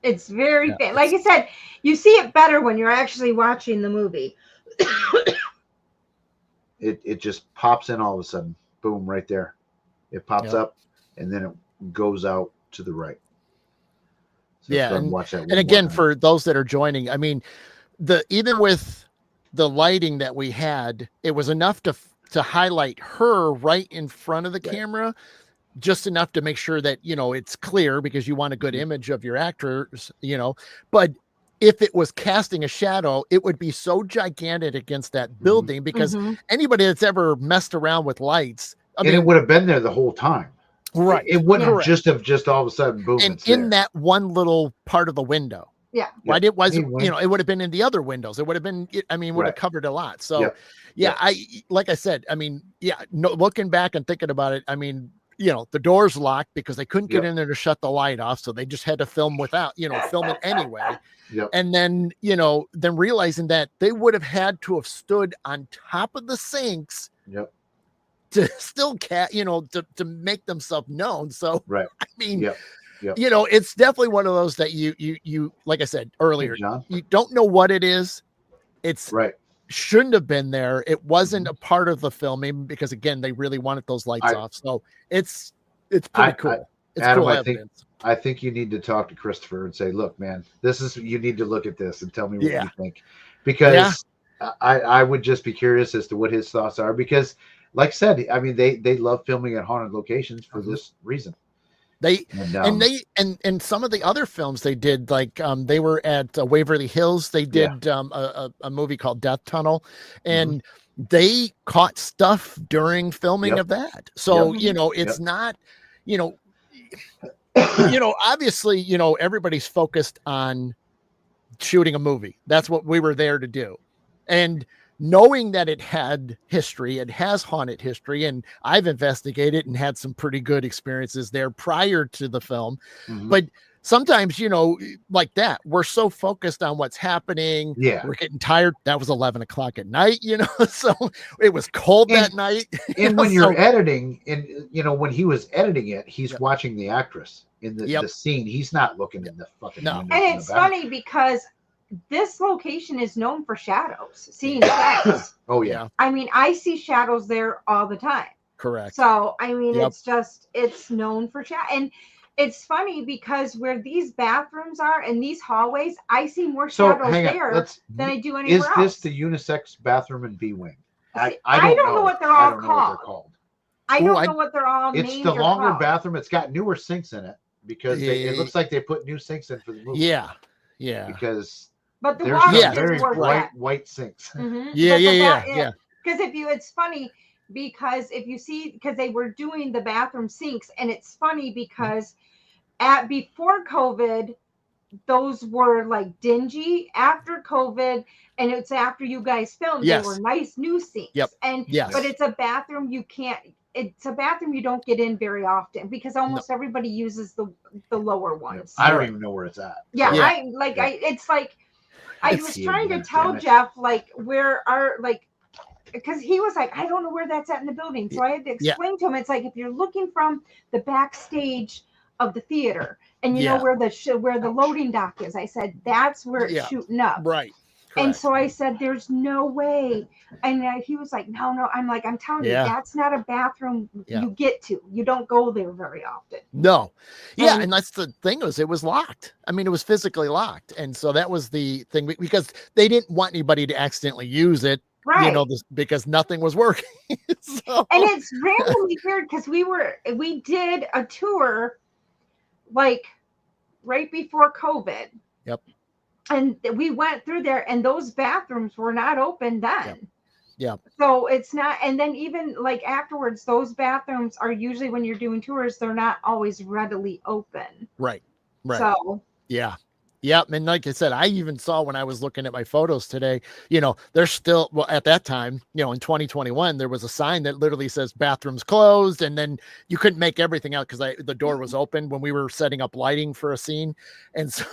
It's very faint. Like I said, you see it better when you're actually watching the movie. It just pops in all of a sudden. Boom, right there. It pops up and then it goes out to the right. So and watch that. And again, for those that are joining, I mean, even with the lighting that we had, it was enough to highlight her right in front of the camera, just enough to make sure that, it's clear because you want a good image of your actors, but if it was casting a shadow, it would be so gigantic against that building because anybody that's ever messed around with lights, it would have been there the whole time. Right. It wouldn't Yeah. just all of a sudden boom. And it's in there. that one little part of the window. Yeah. Why Yep. did was Hey, it, Wayne. it would have been in the other windows. It would have been, I mean, would have Right. covered a lot. So Yep. yeah, Yep. like I said, I mean, yeah, no, looking back and thinking about it, I mean, the door's locked because they couldn't get Yep. in there to shut the light off. So they just had to film without, film it anyway. Yep. And then, then realizing that they would have had to have stood on top of the sinks Yep. to still to make themselves known. So, Right. I mean, Yep. Yep. it's definitely one of those that you, like I said earlier, Hey, John. you don't know what it is. It's Right. shouldn't have been there. It wasn't a part of the filming because again, they really wanted those lights off. So it's pretty cool. It's Adam, cool I think evidence. I think you need to talk to Christopher and say, look, man, you need to look at this and tell me what you think. Because I would just be curious as to what his thoughts are. Because like I said, I mean, they love filming at haunted locations for this reason. And some of the other films they did, like they were at Waverly Hills. They did a movie called Death Tunnel, and they caught stuff during filming of that. So it's not, obviously, everybody's focused on shooting a movie. That's what we were there to do, and knowing that it had history, it has haunted history, and I've investigated and had some pretty good experiences there prior to the film. But sometimes, like that, we're so focused on what's happening. Yeah. We're getting tired. That was 11 o'clock at night, so it was cold that night. And when you're editing, and when he was editing it, he's watching the actress in the scene. He's not looking in the fucking windows. And it's funny because this location is known for shadows, seeing shadows. Oh yeah. I mean, I see shadows there all the time. Correct. So I mean, it's known for shadow. And it's funny because where these bathrooms are and these hallways, I see more shadows there than I do anywhere else. Is this the unisex bathroom in B wing? I don't know what they're all called. I don't know what they're all named. It's the longer bathroom. It's got newer sinks in it because it looks like they put new sinks in for the movie. Yeah. But the there's water very is white sinks. Yeah. Because it's funny because because they were doing the bathroom sinks, and it's funny because before COVID, those were like dingy. After COVID, and it's after you guys filmed, they were nice new sinks. But it's a bathroom it's a bathroom you don't get in very often because almost everybody uses the lower ones. I don't even know where it's at. It's like I was trying to tell Jeff where our because he was like, I don't know where that's at in the building. So I had to explain to him, it's like if you're looking from the backstage of the theater and you know where the loading dock is, I said that's where it's shooting up. Right. Correct. And so I said, there's no way. And he was like, no. I'm like, I'm telling you, that's not a bathroom you get to. You don't go there very often. No. Yeah. And that's the thing it was locked. I mean, it was physically locked. And so that was the thing because they didn't want anybody to accidentally use it. Right. Because nothing was working. So. And it's randomly weird because we did a tour right before COVID. Yep. And we went through there and those bathrooms were not open then. Yeah. So it's not, and then even afterwards, those bathrooms are usually when you're doing tours, they're not always readily open. Right. So. Yeah. And like I said, I even saw when I was looking at my photos today, there's still, at that time, in 2021, there was a sign that literally says bathrooms closed. And then you couldn't make everything out because the door was open when we were setting up lighting for a scene. And so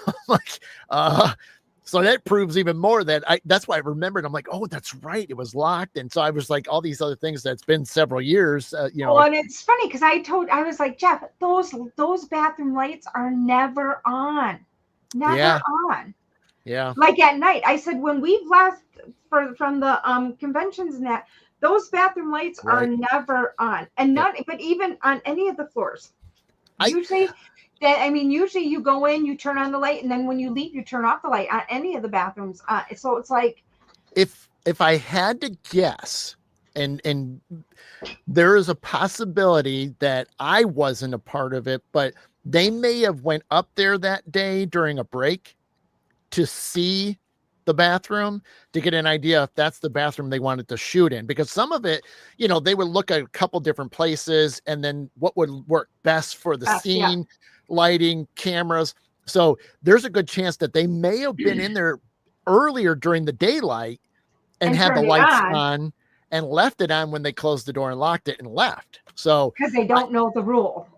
so that proves even more that that's why I remembered. I'm like, oh, that's right. It was locked. And so I was like, all these other things that's been several years, Well, and it's funny because I was like, Jeff, those bathroom lights are never on. Never on. Yeah. Like at night. I said when we've left from the conventions and that, those bathroom lights are never on. And but even on any of the floors. Usually you go in, you turn on the light, and then when you leave, you turn off the light on any of the bathrooms. So it's like if I had to guess, and there is a possibility that I wasn't a part of it, but they may have went up there that day during a break to see the bathroom to get an idea if that's the bathroom they wanted to shoot in, because some of it, they would look at a couple different places and then what would work best for the scene, lighting, cameras. So there's a good chance that they may have been in there earlier during the daylight and had the lights on and left it on when they closed the door and locked it and left. So because they don't know the rule.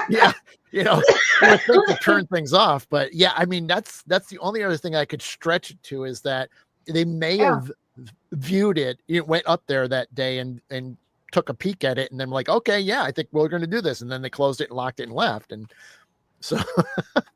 Yeah. You would think to turn things off, but yeah, I mean, that's the only other thing I could stretch it to, is that they may have viewed it. It went up there that day and took a peek at it, and then like, okay, yeah, I think we're going to do this, and then they closed it and locked it and left. And so,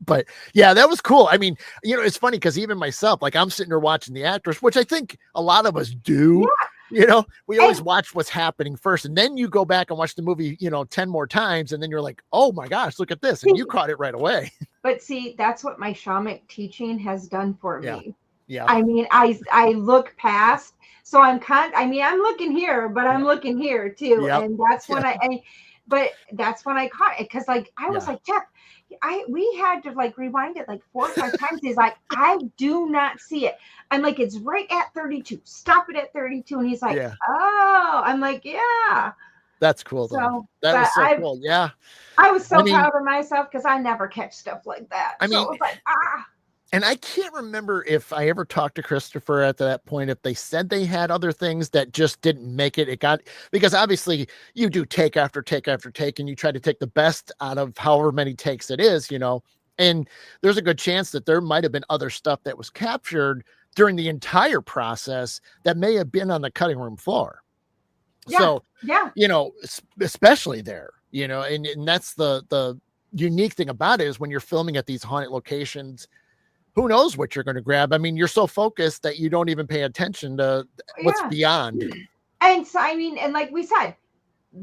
but yeah, that was cool. I mean, it's funny because even myself, like I'm sitting there watching the actors, which I think a lot of us do. Yeah. We always watch what's happening first, and then you go back and watch the movie, 10 more times, and then you're like, oh my gosh, look at this. And you caught it right away. But see, that's what my shamanic teaching has done for me. Yeah. I mean, I look past, so I'm looking here, but I'm looking here too. Yep. And that's when that's when I caught it. Cause like, I was like, Jeff, we had to like rewind it like 4 or 5 times. He's like, I do not see it. I'm like, it's right at 32. Stop it at 32. And he's like, oh, I'm like, yeah. That's cool. Though. That was so cool. Yeah. I was so proud of myself because I never catch stuff like that. I mean, it was like, and I can't remember if I ever talked to Christopher at that point, if they said they had other things that just didn't make it. Because obviously you do take after take after take, and you try to take the best out of however many takes it is, and there's a good chance that there might've been other stuff that was captured during the entire process that may have been on the cutting room floor. Yeah. So, yeah, especially there, and that's the unique thing about it, is when you're filming at these haunted locations, who knows what you're going to grab? I mean, you're so focused that you don't even pay attention to what's beyond. And so, I mean, and like we said,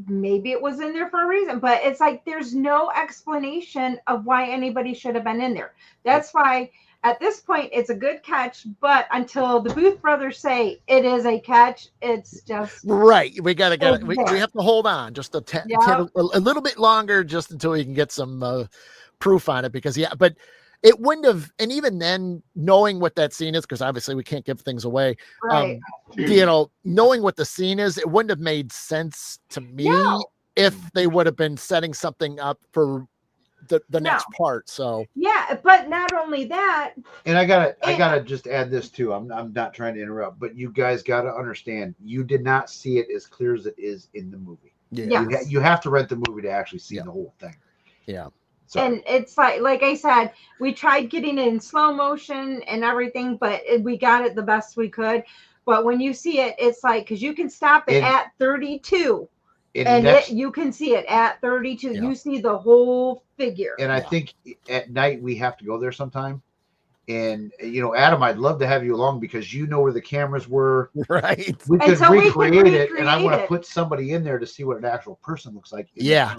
maybe it was in there for a reason, but it's like, there's no explanation of why anybody should have been in there. That's why at this point, it's a good catch, but until the Booth brothers say it is a catch, it's just right. We got to get it. We have to hold on just a little bit longer, just until we can get some proof on it, because but it wouldn't have, and even then, knowing what that scene is, because obviously we can't give things away, right. Knowing what the scene is, it wouldn't have made sense to me if they would have been setting something up for the next part. So yeah, but not only that, and I gotta just add this too. I'm not trying to interrupt, but you guys gotta understand, you did not see it as clear as it is in the movie. Yeah, you have to rent the movie to actually see the whole thing. Yeah. So. And it's like I said, we tried getting it in slow motion and everything, but we got it the best we could. But when you see it, it's like, because you can stop it at 32, and you can see it at 32. Yeah. You see the whole figure. And I think at night we have to go there sometime. And Adam, I'd love to have you along, because where the cameras were. Right. We could recreate it, and I want to put somebody in there to see what an actual person looks like. Yeah.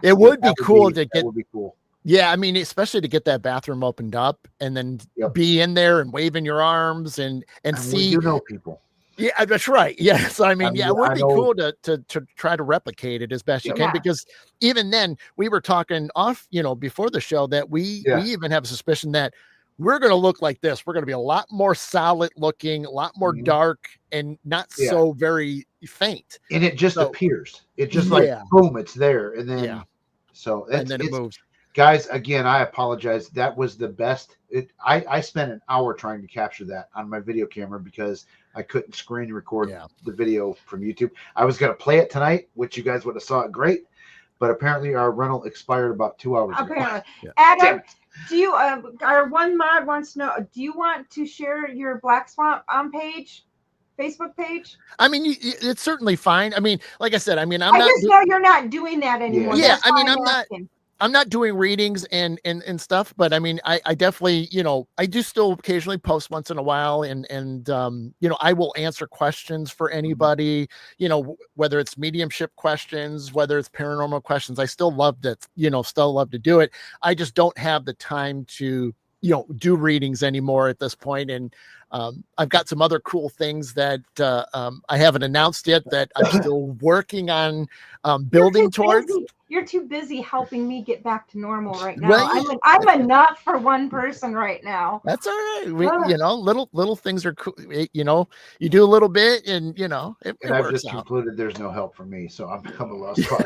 It would be cool to get. That would be cool. Yeah, I mean, especially to get that bathroom opened up and then be in there and waving your arms and see. You know people. Yeah, that's right. Yeah, so I mean, it would be cool to try to replicate it as best you can, because even then we were talking off, before the show, that we even have a suspicion that we're going to look like this. We're going to be a lot more solid looking, a lot more dark, and not so very faint. And it just appears. It just like boom, it's there, and then and then it moves. Guys, again, I apologize. That was the best. I spent an hour trying to capture that on my video camera because I couldn't screen record the video from YouTube. I was going to play it tonight, which you guys would have saw it great, but apparently our rental expired about 2 hours ago. Adam, do you? Our one mod wants to know: do you want to share your Black Swamp page? Facebook page? I mean, it's certainly fine. I mean, like I said, I mean, I just know you're not doing that anymore. Yeah, I mean, I'm not doing readings and stuff, but I mean, I definitely, I do still occasionally post once in a while, and I will answer questions for anybody, whether it's mediumship questions, whether it's paranormal questions. I still love to do it. I just don't have the time to do readings anymore at this point. And I've got some other cool things that I haven't announced yet that I'm still working on building towards. You're too busy helping me get back to normal right now. Right? I'm enough for one person right now. That's all right. Little things are cool. You do a little bit, and it I've works just out. concluded there's no help for me, so I'm a lost cause.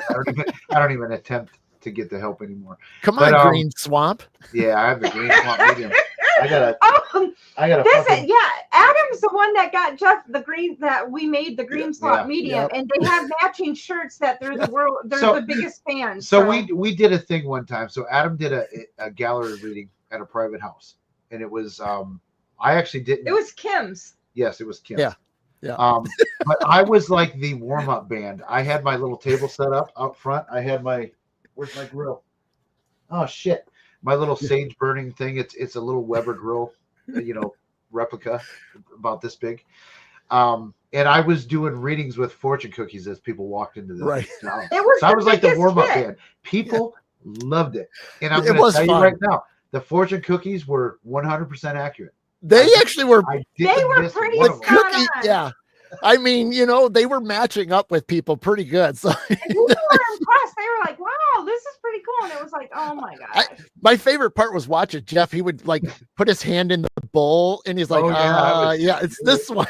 I don't even attempt to get the help anymore. Come on, Green Swamp. Yeah, I have the Green Swamp medium. I gotta. Adam's the one that got Jeff that we made the Green Swamp medium, and they have matching shirts that they're the biggest fans. So we did a thing one time. So Adam did a gallery reading at a private house, and it was I actually didn't. It was Kim's. Yes, it was Kim's. Yeah. But I was like the warm-up band. I had my little table set up out front. I had where's my grill? Oh shit. My little sage burning thing. It's a little Weber grill, replica about this big. And I was doing readings with fortune cookies as people walked into the right. house. So I was like the warm-up band. People loved it. And I'm going to tell you right now, the fortune cookies were 100% accurate. They actually were. They were pretty spot on. Yeah. I mean, they were matching up with people pretty good. So and people were impressed. They were like, wow, this is pretty cool. And it was like, oh my God. My favorite part was watching Jeff. He would put his hand in the bowl and he's like, it's this one.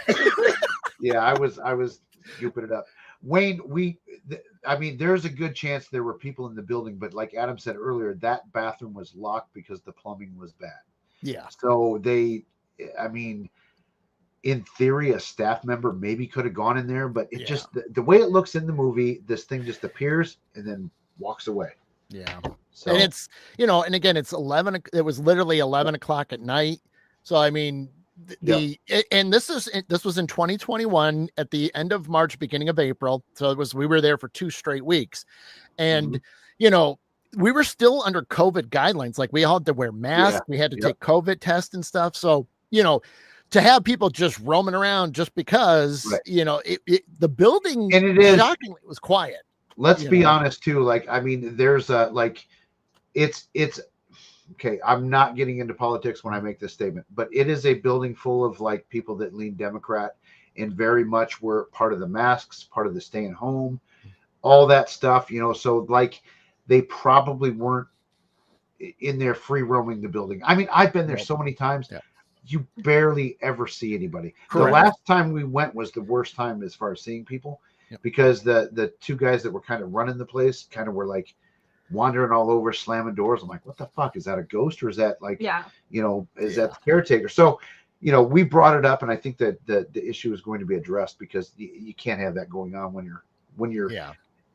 Yeah, I was scooping it up. Wayne, there's a good chance there were people in the building, but like Adam said earlier, that bathroom was locked because the plumbing was bad. Yeah. So in theory, a staff member maybe could have gone in there, but it just the way it looks in the movie, this thing just appears and then walks away. Yeah. So and it's and again, it's 11. It was literally 11 o'clock at night. So I mean, and this was in 2021 at the end of March, beginning of April. So we were there for 2 straight weeks, and we were still under COVID guidelines. Like we all had to wear masks, we had to take COVID tests and stuff. So to have people just roaming around just because, the building, and it is shockingly, it was quiet. Let's be honest too. There's it's okay. I'm not getting into politics when I make this statement, but it is a building full of people that lean Democrat and very much were part of the masks, part of the staying home, all that stuff, so they probably weren't in there free roaming the building. I mean, I've been there so many times. Yeah. You barely ever see anybody. Correct. The last time we went was the worst time as far as seeing people, because the 2 guys that were kind of running the place kind of were wandering all over, slamming doors. I'm like, what the fuck? Is that a ghost or is that that the caretaker? So, we brought it up, and I think that the issue is going to be addressed because you can't have that going on when you're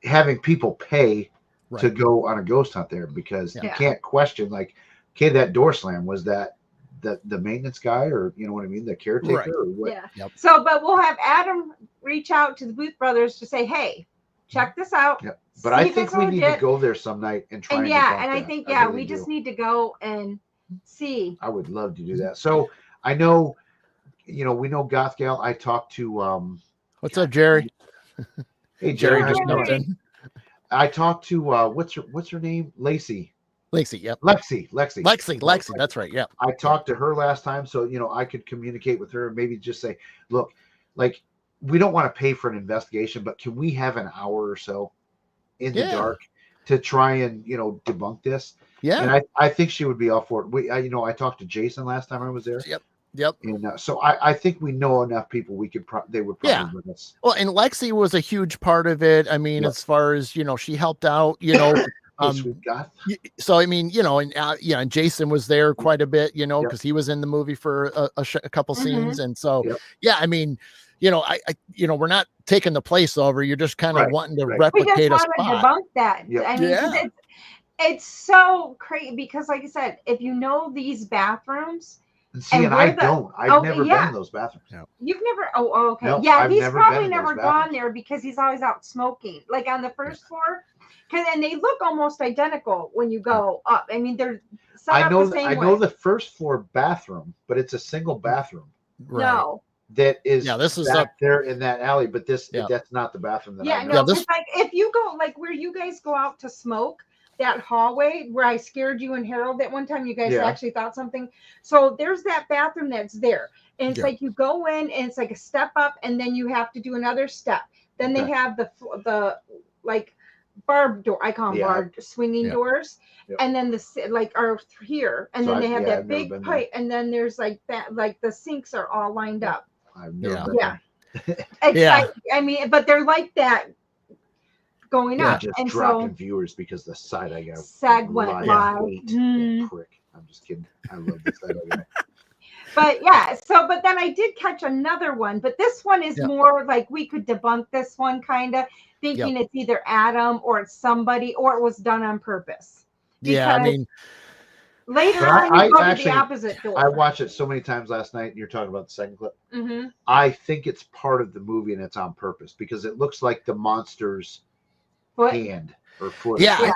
having people pay to go on a ghost hunt there, because you can't question that door slam, was that the maintenance guy, or what I mean, the caretaker, or what? Yeah. Yep. So, but we'll have Adam reach out to the Booth brothers to say, hey, check this out. Yeah. But I think we need to go there some night and try. And I think we just need to go and see. I would love to do that. So I know, we know Goth Gal. I talked to what's up, Jerry? Hey, Jerry, just jumped in. I talked to what's her name? Lacey. Yep. Lexi. That's right. Yeah. I talked to her last time, so I could communicate with her and maybe just say, look, we don't want to pay for an investigation, but can we have an hour or so in the dark to try and debunk this? Yeah. And I think she would be all for it. I talked to Jason last time I was there. Yep. And so I think we know enough people. They would probably with us. Well, and Lexi was a huge part of it. I mean, as far as she helped out. So I mean, and Jason was there quite a bit, because he was in the movie for a couple scenes, and so I mean, I we're not taking the place over. You're just kind of wanting to replicate a spot. We just want to debunk that. Yep. I mean, it's so crazy because, like I said, if these bathrooms. See, and I've never been in those bathrooms. No. You've never? Oh, okay. No, he's probably never gone there because he's always out smoking, on the first floor. And they look almost identical when you go up. I mean, they're set up the same way. I know the first floor bathroom, but it's a single bathroom. Right. No. That is this is back there in that alley, but that's not the bathroom that I know. No, if you go where you guys go out to smoke, that hallway where I scared you and Harold that one time. You guys actually thought something. So there's that bathroom that's there. And it's like you go in and it's like a step up and then you have to do another step. Then they have the like barb door. I call them barb swinging doors. And then the like are here. And then they have that big pipe. And then there's like that, like the sinks are all lined up. I've never been there. Like, I mean, but they're like that going up. Just and dropping viewers because the side eye guy sag went live. Prick. I'm just kidding. I love the side eye guy. But but then I did catch another one, but this one is more like we could debunk this one kind of thinking it's either Adam or it's somebody or it was done on purpose. Yeah, I mean, later on, you go to the opposite door. I watched it so many times last night, and you're talking about the second clip. I think it's part of the movie, and it's on purpose because it looks like the monster's hand or foot. Yeah.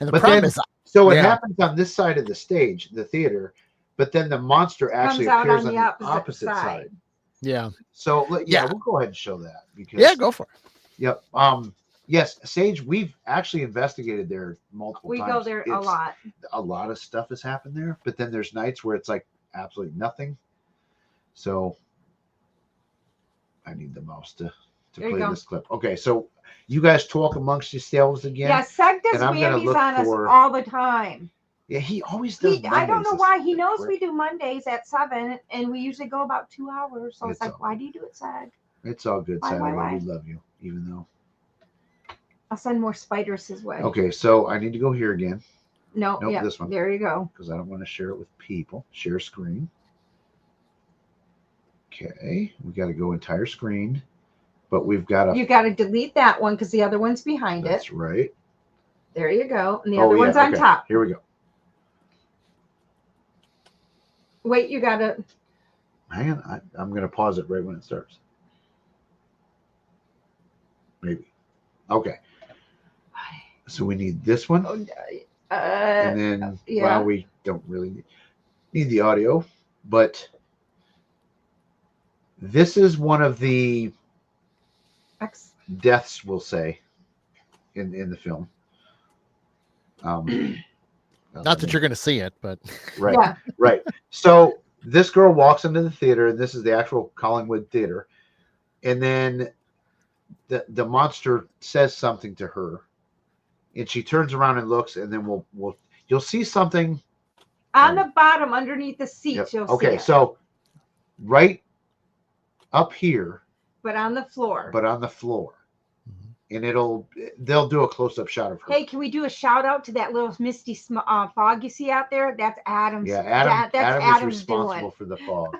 And the problem is, so it happens on this side of the stage, the theater, but then the monster actually appears on the opposite side. Yeah. So we'll go ahead and show that because go for it. Yep. Yes, Sage, we've actually investigated there multiple times. We go there a lot. A lot of stuff has happened there, but then there's nights where it's like absolutely nothing. So I need the mouse to play this clip. Okay, so you guys talk amongst yourselves again. Yeah, Seg does whammies on us all the time. Yeah, he always does. I don't know why. He knows we do Mondays at 7, and we usually go about 2 hours. So it's like, why do you do it, Seg? It's all good, Seg. Why? We love you, even though. I'll send more spiders his way. Okay, so I need to go here again. Nope, this one. There you go. Because I don't want to share it with people. Share screen. Okay, we got to go entire screen, but we've got to. You got to delete that one because the other one's behind it. That's right. There you go, and the other one's on top. Here we go. Wait, you got to. Hang on, I'm going to pause it right when it starts. Maybe. Okay. So we need this one. And then, well, we don't really need the audio, but this is one of the deaths, we'll say, in the film. Not that you're going to see it, but right. So this girl walks into the theater, and this is the actual Collingwood Theater, and then the monster says something to her. And she turns around and looks, and then you'll see something on the bottom underneath the seats. You'll see it. So right up here, but on the floor. And they'll do a close-up shot of her. Hey, can we do a shout out to that little misty fog you see out there? That's Adam's. Yeah, Adam is responsible for the fog.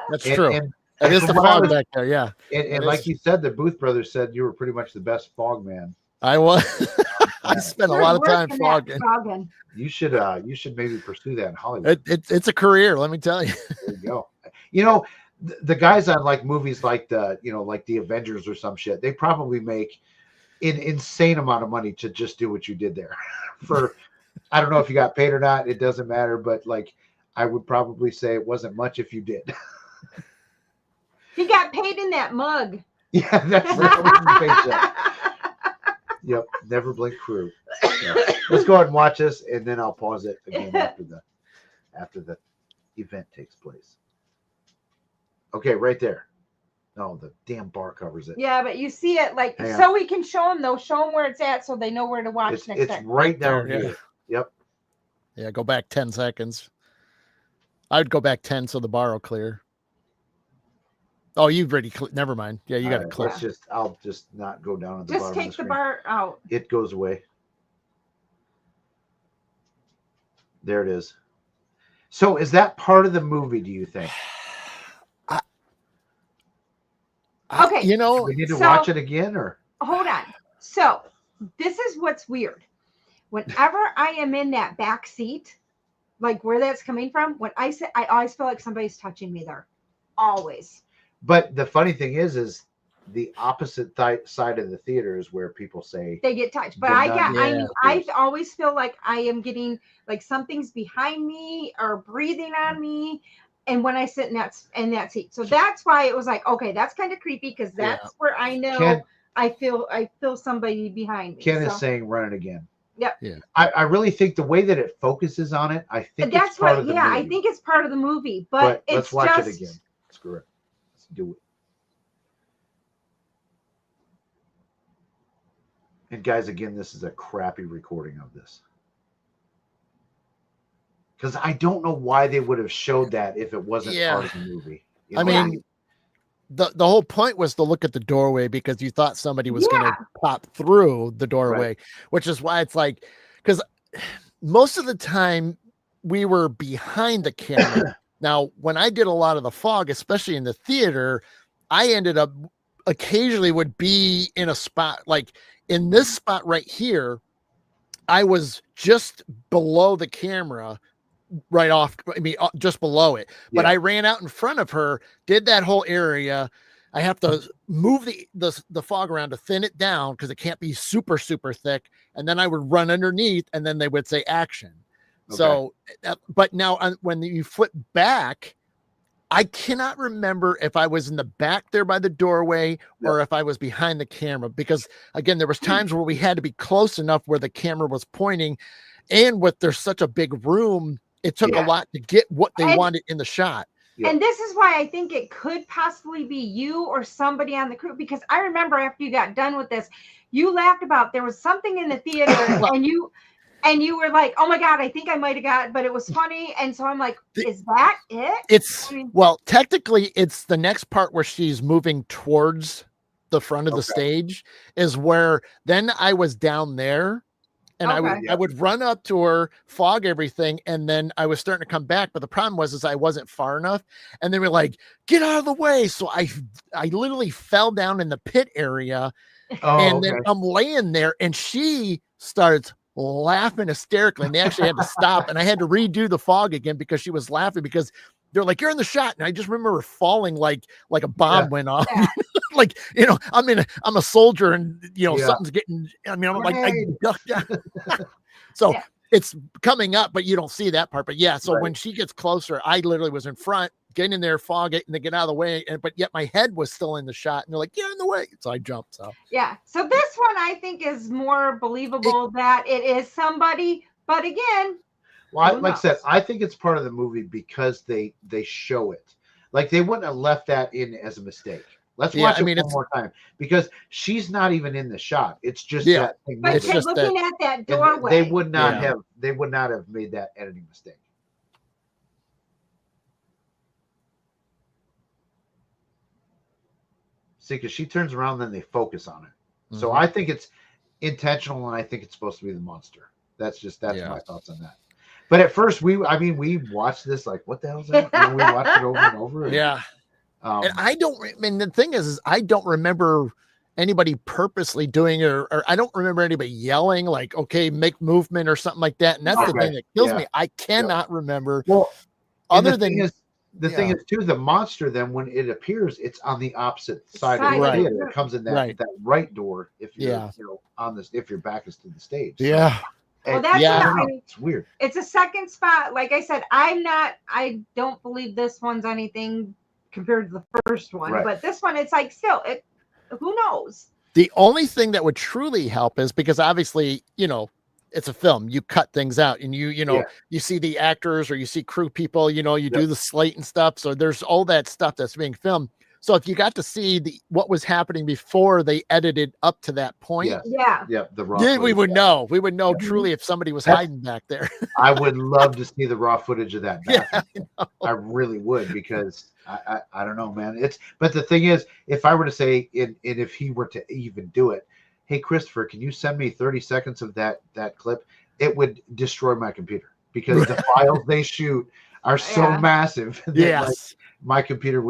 That's true. And it is the fog back there. Yeah. And like you said, the Booth brothers said you were pretty much the best fog man. I was. I spent a lot of time fogging. You should maybe pursue that in Hollywood. It's a career, let me tell you. There you go. You know, the guys on like movies like like the Avengers or some shit, they probably make an insane amount of money to just do what you did there. For I don't know if you got paid or not, it doesn't matter, but like I would probably say it wasn't much if you did. He got paid in that mug. Yeah, that's right. Yep, Never Blink crew. So, let's go ahead and watch this, and then I'll pause it again after the event takes place. Okay, right there. No, the damn bar covers it. Yeah, but you see it like so we can show them though. Show them where it's at so they know where to watch next time. It's right down here. Yep. Yeah, go back 10 seconds. I would go back 10 so the bar will clear. Oh, you've already never mind. Yeah, you got to clear. I'll just not go down at the bottom. Just take the bar out. It goes away. There it is. So is that part of the movie, do you think? Okay. You know, we need to watch it again or hold on. So this is what's weird. Whenever I am in that back seat, like where that's coming from, when I sit, I always feel like somebody's touching me there. Always. But the funny thing is the opposite side of the theater is where people say they get touched. But I always feel like I am getting like something's behind me or breathing on me. And when I sit in that seat, so that's why it was like, okay, that's kind of creepy because that's where I know I feel somebody behind me. Ken is saying run it again. Yep. Yeah. I really think the way that it focuses on it, I think That's it's part what. of the Yeah, movie. I think it's part of the movie, but it's let's watch just, it again. Screw it. Let's do it. And guys, again, this is a crappy recording of this. Because I don't know why they would have showed that if it wasn't part of the movie. I mean, the whole point was to look at the doorway because you thought somebody was going to pop through the doorway, which is why it's like, because most of the time we were behind the camera. Now, when I did a lot of the fog, especially in the theater, I ended up occasionally would be in a spot like in this spot right here. I was just below the camera, right off, I mean, just below it, but I ran out in front of her, did that whole area. I have to move the fog around to thin it down because it can't be super, super thick. And then I would run underneath and then they would say action. Okay. So, but now when you flip back, I cannot remember if I was in the back there by the doorway or if I was behind the camera, because again, there was times where we had to be close enough where the camera was pointing, and with there's such a big room, it took a lot to get what they wanted in the shot. And this is why I think it could possibly be you or somebody on the crew, because I remember after you got done with this, you laughed about there was something in the theater and you were like, oh my God, I think I might have got it, but it was funny. And so I'm like, is that it? Well, technically it's the next part where she's moving towards the front of the stage is where then I was down there. And I would run up to her, fog everything, and then I was starting to come back. But the problem was I wasn't far enough. And they were like, get out of the way. So I literally fell down in the pit area. Then I'm laying there and she starts laughing hysterically. And they actually had to stop. And I had to redo the fog again because she was laughing because they're like, you're in the shot. And I just remember falling like a bomb went off. Yeah. Like, you know, I'm a soldier and, you know, something's getting, I mean, I'm like, I ducked down. So it's coming up, but you don't see that part. But so when she gets closer, I literally was in front, getting in there, fog it, and to get out of the way. But yet my head was still in the shot. And they're like, get in the way. So I jumped. So, So this one I think is more believable that it is somebody. But again, well, like I said, I think it's part of the movie because they show it. Like they wouldn't have left that in as a mistake. Let's watch it one more time because she's not even in the shot. It's just that thing. But it's just looking at that doorway. They would not have made that editing mistake. See, because she turns around, then they focus on it. Mm-hmm. So I think it's intentional, and I think it's supposed to be the monster. That's my thoughts on that. But at first, we watched this like, what the hell is that? And we watched it over and over. And, and the thing is I don't remember anybody purposely doing it, or I don't remember anybody yelling like, okay, make movement or something like that. And that's the thing that kills me. I cannot remember. Well, other than the thing is too, the monster then when it appears, it's on the opposite side of the theater. It comes in that right door if you're if your back is to the stage. So. Well, that's it's weird. It's a second spot. Like I said, I don't believe this one's anything compared to the first one, but this one, it's like still, who knows? The only thing that would truly help is because obviously, you know, it's a film, you cut things out and you see the actors or you see crew people, you know, you do the slate and stuff. So there's all that stuff that's being filmed. So if you got to see what was happening before they edited up to that point, then we would know. We would know truly if somebody was hiding back there. I would love to see the raw footage of that. I really would because I don't know, man. But the thing is, if I were to say, and if he were to even do it, hey Christopher, can you send me 30 seconds of that clip? It would destroy my computer because the files they shoot are so massive that my computer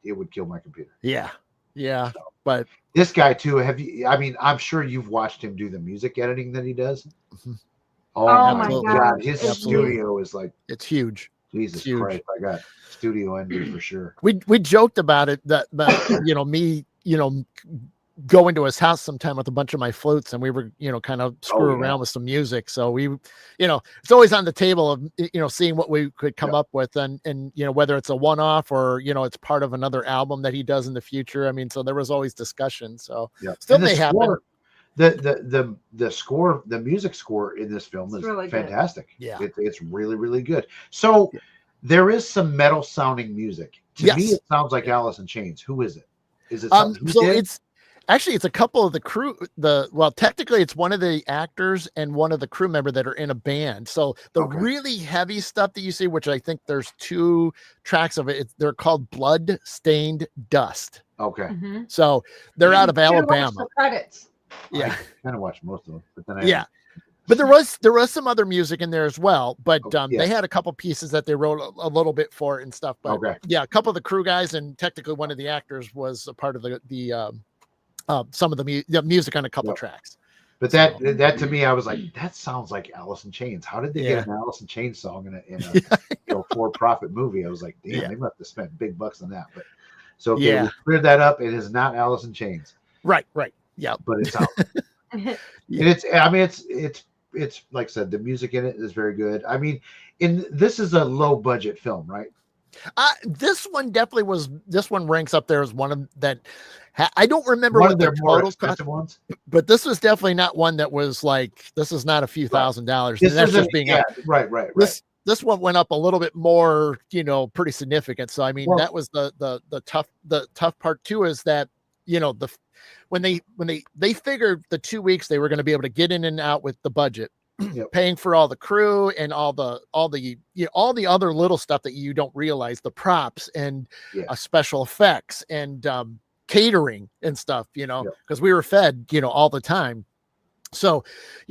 it would kill my computer. So, but this guy too, I'm sure you've watched him do the music editing that he does. Mm-hmm. Oh my God. His studio is like, it's huge. Jesus Christ. I got studio envy for sure. We joked about it that you know, me, you know, go into his house sometime with a bunch of my flutes and we were, you know, kind of screw around with some music. So we, you know, it's always on the table of, you know, seeing what we could come up with and, you know, whether it's a one-off or, you know, it's part of another album that he does in the future. I mean, so there was always discussion. So still may happen. the score, the music score in this film is really fantastic. Good. Yeah, it's really, really good. So there is some metal sounding music. To me, it sounds like Alice in Chains. Who is it? Is it something so it's actually, it's a couple of the crew, well, technically it's one of the actors and one of the crew member that are in a band. So the really heavy stuff that you see, which I think there's 2 tracks of it, they're called Blood Stained Dust. Okay. So they're out of Alabama. The credits. Yeah. I kind of watched most of them, but then but there was some other music in there as well, but they had a couple pieces that they wrote a little bit for it and stuff. But a couple of the crew guys and technically one of the actors was a part of the some of the music on a couple tracks. But that to me, I was like, that sounds like Alice in Chains. How did they get an Alice in Chains song in a for-profit movie? I was like, damn, they must have spent big bucks on that. But so we cleared that up. It is not Alice in Chains. Right. Yeah. But it's out. And it's like I said, the music in it is very good. I mean, this is a low budget film, right? This one definitely was. This one ranks up there as one of that. I don't remember one what of their more expensive ones, but this was definitely not one that was like. This is not a few $1,000s. This that's just being right. This one went up a little bit more, pretty significant. So I mean, that was the tough part too, is that when they figured the 2 weeks they were going to be able to get in and out with the budget, paying for all the crew and all the other little stuff that you don't realize, the props and special effects and catering and stuff, because we were fed, all the time. So,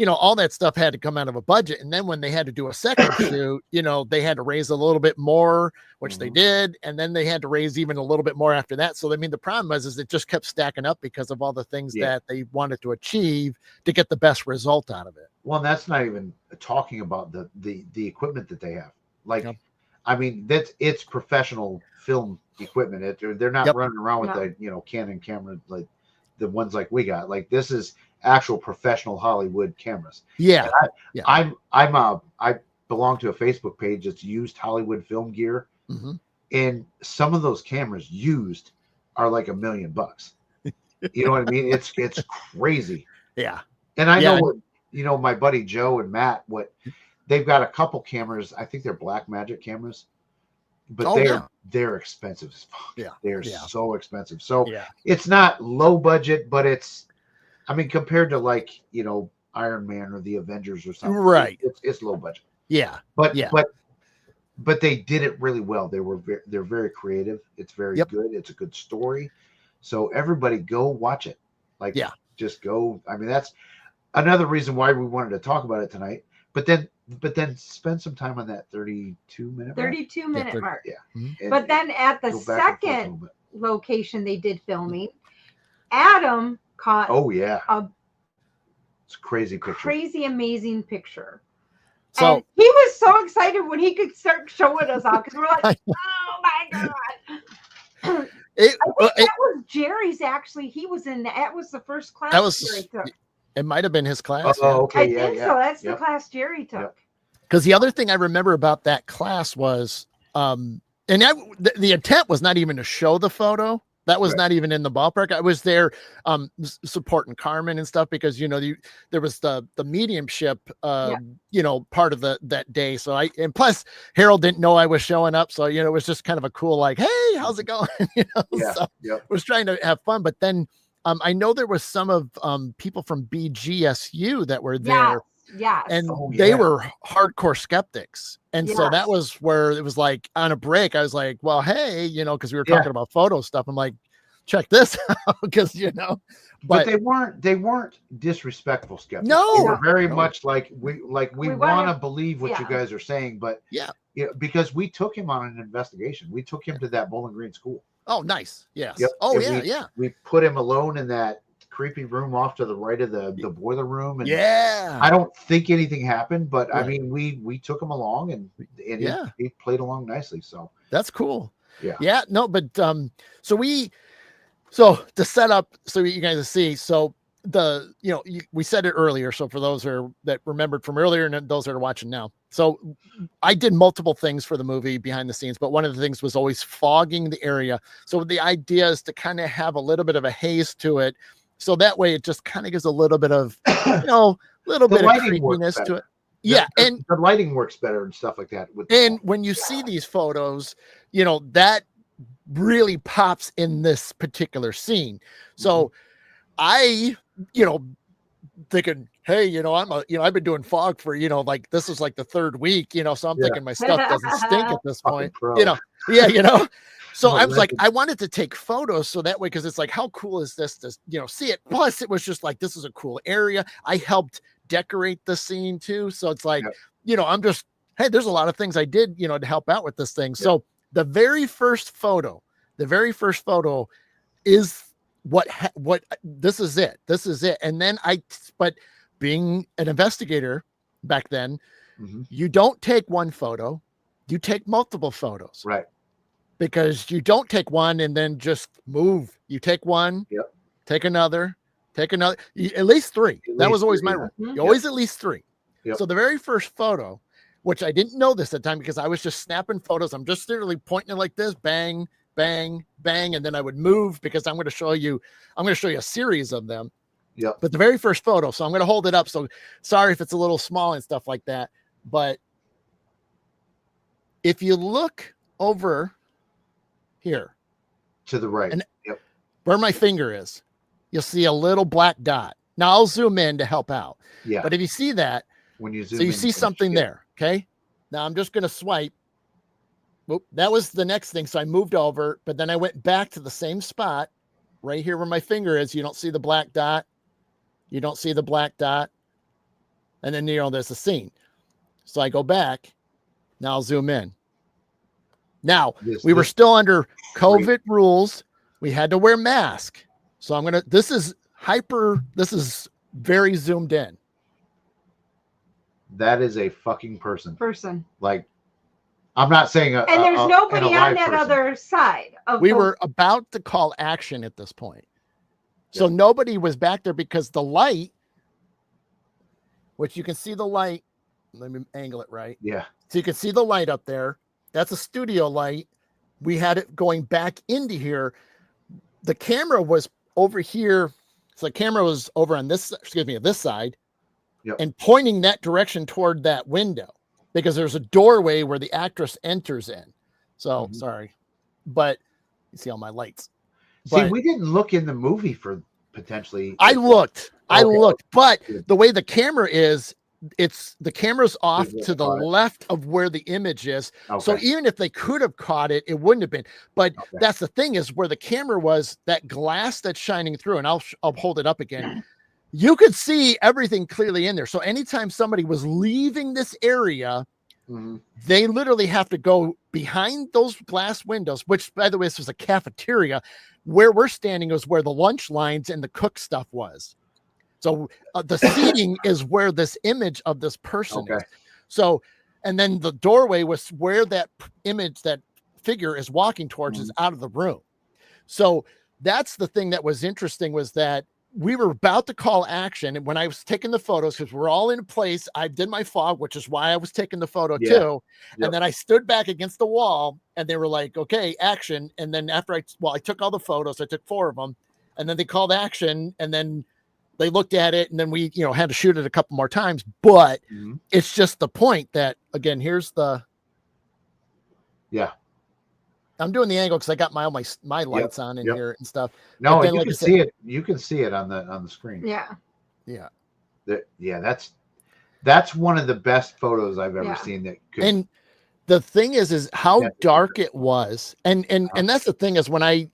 all that stuff had to come out of a budget. And then when they had to do a second shoot, they had to raise a little bit more, which they did. And then they had to raise even a little bit more after that. So, I mean, the problem is it just kept stacking up because of all the things that they wanted to achieve to get the best result out of it. Well, that's not even talking about the equipment that they have. Like, I mean, it's professional film equipment. They're not running around with the, Canon camera, like the ones like we got. Like, this is actual professional Hollywood cameras. I belong to a Facebook page that's used Hollywood film gear, and some of those cameras used are like $1 million. You know what I mean? It's crazy. Yeah. And I know what, my buddy Joe and Matt, what they've got a couple cameras. I think they're Black Magic cameras, but they're expensive as fuck. Yeah. They're so expensive. So it's not low budget, but it's, I mean, compared to like, Iron Man or the Avengers or something, right? It's low budget. Yeah. But they did it really well. They're very creative. It's very good. It's a good story. So everybody go watch it. Like, just go. I mean, that's another reason why we wanted to talk about it tonight. But then spend some time on that 32-minute mark. Yeah. But then at the second location they did filming, Adam caught it's a crazy amazing picture. So and he was so excited when he could start showing us off, because we're like, oh my god. I think that was Jerry's. Actually, he was in that was the first class Jerry took. It might have been his class. Oh, okay. I think so. That's the class Jerry took. Because the other thing I remember about that class was and the intent was not even to show the photo. That was not even in the ballpark. I was there supporting Carmen and stuff, because there was the mediumship part of that day. So and plus Harold didn't know I was showing up, so it was just kind of a cool, like, hey, how's it going? Was trying to have fun. But then I know there was some of people from BGSU that were there. Yes. And they were hardcore skeptics. And so that was where it was like on a break, I was like, well, hey, because we were talking about photo stuff. I'm like, check this out, because but they weren't disrespectful skeptics. No, they were very much like we want to believe what you guys are saying, but because we took him on an investigation. We took him to that Bowling Green school. Oh, nice. Yes. Yep. Oh, and we put him alone in that creepy room off to the right of the boiler room, and I don't think anything happened, but I mean, we took him along, and he played along nicely, so that's cool. No, but so to set up so you guys see, so we said it earlier, so for those that remembered from earlier and those that are watching now, so I did multiple things for the movie behind the scenes, but one of the things was always fogging the area. So the idea is to kind of have a little bit of a haze to it, So that way it just kind of gives a little bit of, little bit of creepiness to it. Yeah. And the lighting works better and stuff like that. And when you see these photos, that really pops in this particular scene. So I, thinking, hey, I've been doing fog for, this is like the third week, so I'm thinking my stuff doesn't stink at this point, So I was like, I wanted to take photos so that way, because it's like, how cool is this to, see it? Plus, it was just like, this is a cool area. I helped decorate the scene too. So it's like, I'm just, hey, there's a lot of things I did, to help out with this thing. So the very first photo is what this is it. And then but being an investigator back then, you don't take one photo, you take multiple photos. Right. Because you don't take one and then just move. You take one, take another, at least three. That was always my rule. You always at least three. So the very first photo, which I didn't know this at the time because I was just snapping photos. I'm just literally pointing it like this, bang, bang, bang. And then I would move because I'm going to show you a series of them. Yeah. But the very first photo, so I'm going to hold it up. So sorry if it's a little small and stuff like that. But if you look over here to the right, and where my finger is, you'll see a little black dot. Now I'll zoom in to help out. Yeah. But if you see that, when you zoom so you see something there. Okay. Now I'm just going to swipe. Whoop, that was the next thing. So I moved over, but then I went back to the same spot right here where my finger is. You don't see the black dot. You don't see the black dot. And then, there's a scene. So I go back. Now I'll zoom in. Now, we were still under COVID rules. We had to wear masks. So this is very zoomed in. That is a fucking person. Like, I'm not saying and there's nobody on that other side. We were about to call action at this point. So nobody was back there because the light, which you can see the light. Let me angle it right. Yeah. So you can see the light up there. That's a studio light. We had it going back into here. The camera was over here. So the camera was over on this side and pointing that direction toward that window because there's a doorway where the actress enters in. So sorry, but you see all my lights. See, we didn't look in the movie for potentially. I looked, but the way the camera is, the camera's off to the left of where the image is. So even if they could have caught it, it wouldn't have been. But that's the thing is where the camera was, that glass that's shining through, and I'll hold it up again. You could see everything clearly in there. So anytime somebody was leaving this area, they literally have to go behind those glass windows, which, by the way, this was a cafeteria. Where we're standing is where the lunch lines and the cook stuff was. So the seating is where this image of this person is. So, and then the doorway was where that image, that figure is walking towards is out of the room. So that's the thing that was interesting, was that we were about to call action. And when I was taking the photos, because we're all in place, I did my fog, which is why I was taking the photo too. And then I stood back against the wall and they were like, okay, action. And then after I took all the photos, I took 4 of them, and then they called action, and then they looked at it, and then we, had to shoot it a couple more times. But it's just the point that, again, here's the. Yeah. I'm doing the angle because I got my lights on in here and stuff. No, you can see it. You can see it on the screen. Yeah. Yeah. That's one of the best photos I've ever seen. And the thing is how dark it was. And that's the thing is when I,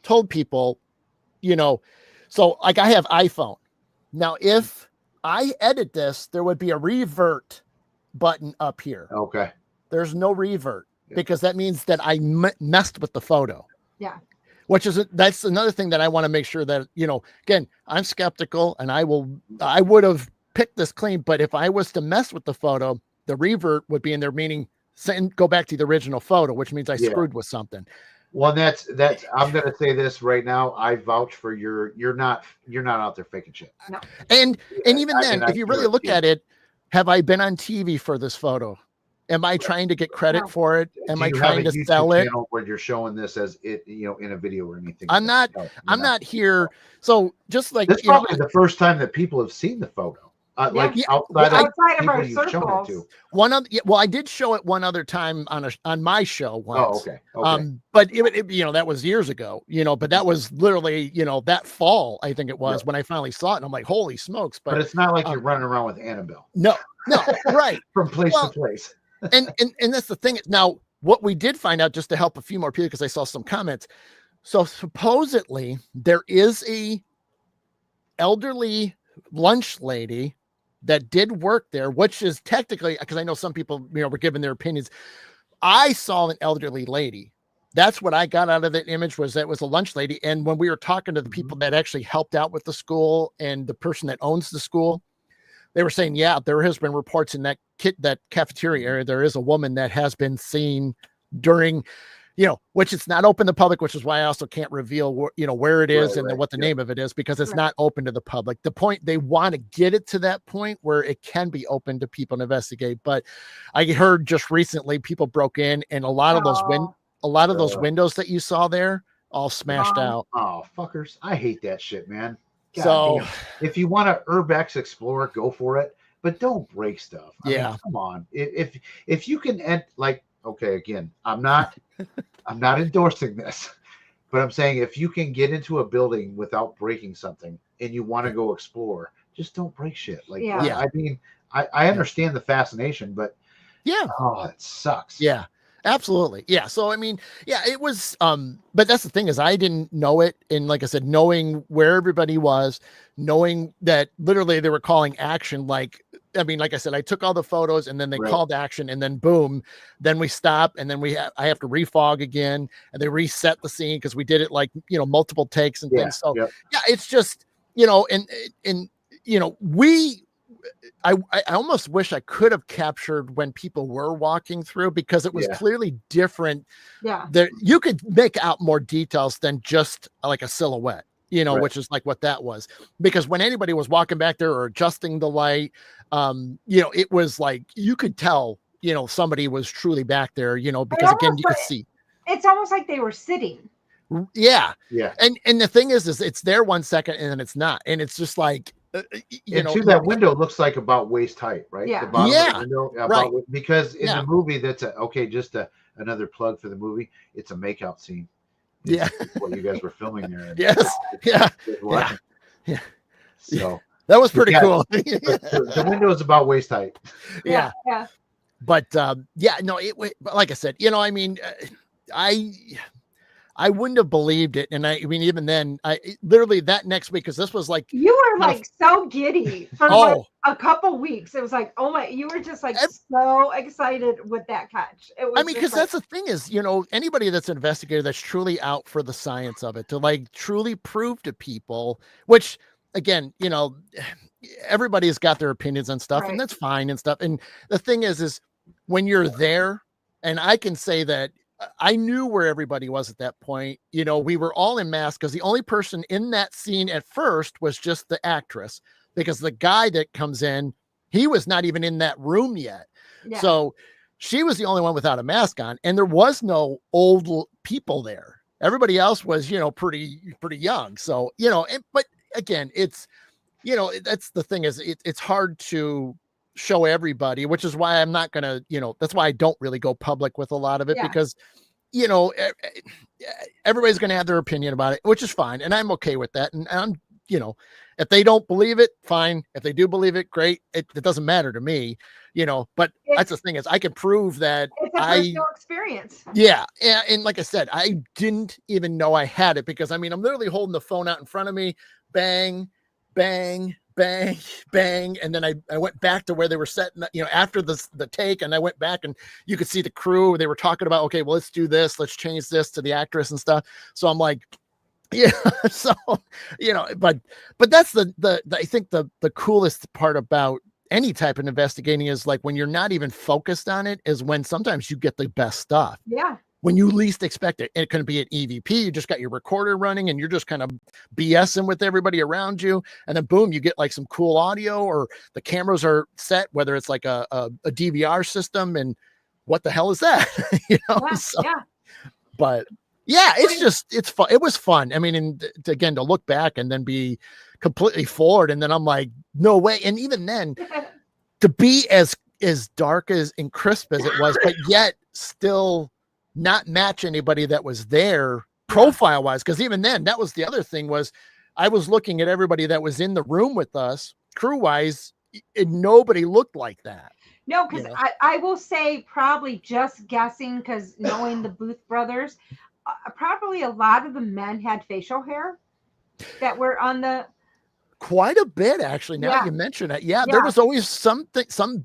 told people, so like I have iPhone. Now, if I edit this, there would be a revert button up here. Okay. There's no revert because that means that I messed with the photo. Yeah. That's another thing that I want to make sure that, again, I'm skeptical and I would have picked this clean, but if I was to mess with the photo, the revert would be in there, meaning go back to the original photo, which means I screwed with something. Well, that's I'm going to say this right now. I vouch for you're not out there faking shit. No. And even then, if you really look at it, have I been on TV for this photo? Am I trying to get credit for it? Am I you trying have to a YouTube sell it? channel where you're showing this as it, in a video or anything? I'm not. No, I'm not here. So just like this is probably the first time that people have seen the photo. Like outside of our you've shown it circles. to. Well, I did show it one other time on my show once. Oh, okay. But that was years ago, but that was literally, that fall, I think it was, when I finally saw it, and I'm like, holy smokes. But it's not like you're running around with Annabelle. No, right. From place to place. and that's the thing. Now, what we did find out, just to help a few more people, because I saw some comments. So supposedly there is a elderly lunch lady that did work there, which is technically, because I know some people, were giving their opinions. I saw an elderly lady. That's what I got out of that image, was that was a lunch lady. And when we were talking to the people that actually helped out with the school and the person that owns the school, they were saying, yeah, there has been reports in that cafeteria area. There is a woman that has been seen during, which it's not open to the public, which is why I also can't reveal where it is and what the name of it is, because it's not open to the public. The point, they want to get it to that point where it can be open to people to investigate. But I heard just recently people broke in, and a lot of those windows that you saw there all smashed out. Oh, fuckers. I hate that shit, man. God so damn. If you want to urbex explore, go for it, but don't break stuff. I mean, come on. If you can okay, again, I'm not endorsing this, but I'm saying if you can get into a building without breaking something and you want to go explore, just don't break shit. I mean, I understand the fascination, but it sucks. Yeah. Absolutely. Yeah. So, I mean, it was, but that's the thing, is I didn't know it. And like I said, knowing where everybody was, knowing that literally they were calling action. Like I said, I took all the photos, and then they called action, and then boom, then we stop. And then I have to refog again, and they reset the scene, because we did it multiple takes and things. So it's just, I almost wish I could have captured when people were walking through, because it was clearly different. Yeah. There, you could make out more details than just like a silhouette, which is like what that was. Because when anybody was walking back there or adjusting the light, it was like, you could tell, somebody was truly back there, because again, you could see. It's almost like they were sitting. Yeah. Yeah. And the thing is it's there 1 second, and then it's not. And it's just like, that window looks like about waist height, right? Yeah. The bottom of the window, because in the movie, that's another plug for the movie. It's a makeout scene. It's what you guys were filming there. Yes. Yeah. So that was pretty cool. The window is about waist height. Yeah. Yeah. But like I said, I wouldn't have believed it. And I mean, even then, I literally that next week, because this was like, you were like so giddy for like a couple weeks. It was like, oh my, you were just like so excited with that catch. It was because that's the thing is, anybody that's an investigator that's truly out for the science of it, to like truly prove to people, which again, everybody's got their opinions on stuff, and that's fine and stuff. And the thing is when you're there, and I can say that I knew where everybody was at that point. We were all in masks, because the only person in that scene at first was just the actress, because the guy that comes in, he was not even in that room yet. Yeah. So she was the only one without a mask on, and there was no old people there. Everybody else was, pretty young. So, but again, it's, that's the thing is it's hard to show everybody, which is why I'm not going to, that's why I don't really go public with a lot of it, because, everybody's going to have their opinion about it, which is fine. And I'm okay with that. And I'm, if they don't believe it, fine. If they do believe it, great. It doesn't matter to me, but that's the thing is I can prove that it's a personal experience. Yeah. And like I said, I didn't even know I had it, because I'm literally holding the phone out in front of me, bang, bang, bang, bang. And then I went back to where they were setting, after the take, and I went back, and you could see the crew, they were talking about, okay, well, let's do this. Let's change this to the actress and stuff. So I'm like, so, but that's the I think the coolest part about any type of investigating is like when you're not even focused on it is when sometimes you get the best stuff. Yeah. When you least expect it. It can be an EVP. You just got your recorder running and you're just kind of BSing with everybody around you. And then boom, you get like some cool audio, or the cameras are set, whether it's like a DVR system, and what the hell is that? You know, Yeah, so, yeah. But yeah, it's fun. It was fun. I mean, and again, to look back and then be completely floored. And then I'm like, no way. And even then to be as dark and crisp as it was, but yet still not match anybody that was there profile wise. Cause even then that was the other thing was I was looking at everybody that was in the room with us crew wise, and nobody looked like that. No, because I will say probably just guessing, because knowing the Booth brothers, probably a lot of the men had facial hair that were on the. Quite a bit, actually. Now you mention it. Yeah, there was always some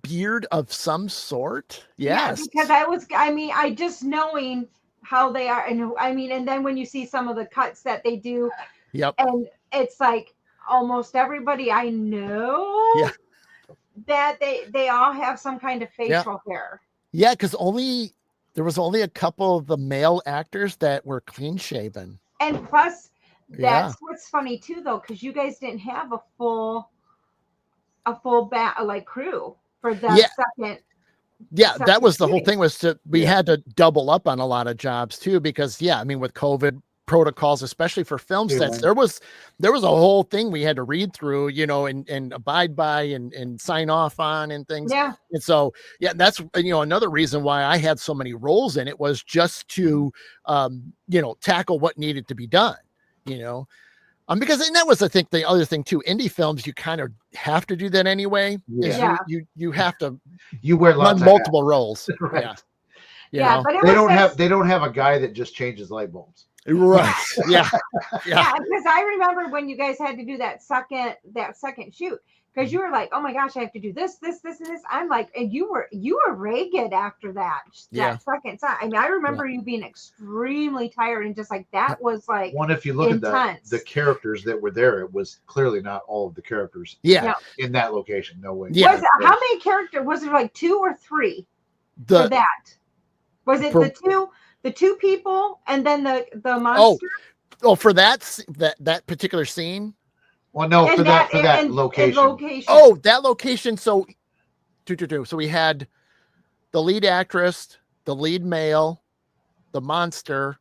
beard of some sort. Yes. Yeah, because I just knowing how they are. And I mean, and then when you see some of the cuts that they do, and it's like almost everybody I know that they all have some kind of facial hair. Yeah, because there was only a couple of the male actors that were clean shaven. And plus, that's what's funny too, though, because you guys didn't have a full crew for the second. Yeah, that was the whole thing was we had to double up on a lot of jobs too, because I mean, with COVID protocols, especially for film sets, there was a whole thing we had to read through, you know, and abide by and sign off on and things. Yeah. And so, that's, another reason why I had so many roles in it was just to, tackle what needed to be done, because, and that was, I think, the other thing too, indie films, you kind of have to do that anyway. Yeah. You have to, wear run multiple roles. Right. Yeah. But they don't have a guy that just changes light bulbs. Right. Yeah. Because I remember when you guys had to do that second shoot, because you were like, oh my gosh, I have to do this, and this. I'm like, and you were ragged after that second time. I mean, I remember you being extremely tired, and just like that was like if you look intense. at the characters that were there, it was clearly not all of the characters in that location. No way. How many characters was it, like 2 or 3 for that? Was it the two people and then the monster? Oh, for that particular scene. Well, no, for that location. Oh, that location. So we had the lead actress, the lead male, the monster,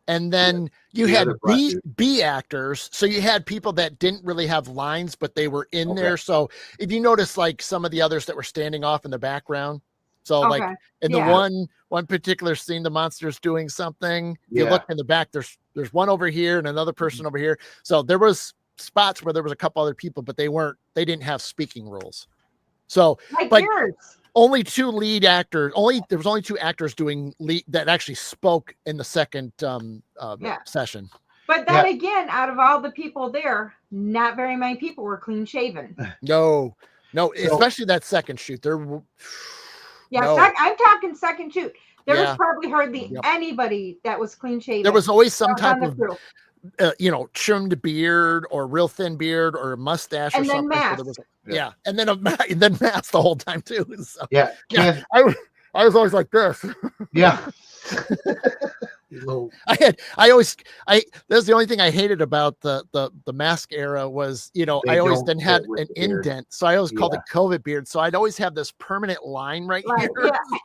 and then you had B actors. So you had people that didn't really have lines, but they were in there. So if you notice, like some of the others that were standing off in the background. So like in the one particular scene, the monster's doing something. You look in the back, there's one over here and another person over here. So there was spots where there was a couple other people, but they didn't have speaking roles. So only 2 lead actors, there was only 2 actors doing lead that actually spoke in the second session. But then again, out of all the people there, not very many people were clean shaven. No, especially that second shoot. I'm talking second shoot. There was probably hardly anybody that was clean shaven. There was always some type of trimmed beard or real thin beard or a mustache and or then something. Mask. So and then mask the whole time too. So, I was always like this. That's the only thing I hated about the mask era was, I always then had an indent. So I always called it COVID beard. So I'd always have this permanent line right here.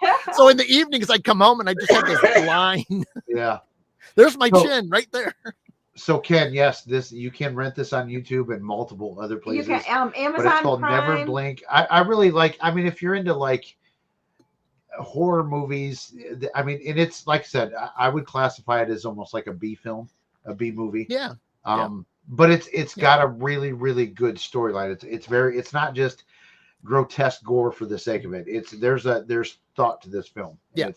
Yeah. So in the evenings I'd come home and I just had this line. Yeah. There's my chin right there. So Ken, yes, you can rent this on YouTube and multiple other places. You can Amazon but it's called Prime. Never Blink. I really like, if you're into like horror movies, and it's like I said, I would classify it as almost like a B film, a B movie. Yeah. But it's got a really, really good storyline. It's not just grotesque gore for the sake of it. There's thought to this film. Yeah.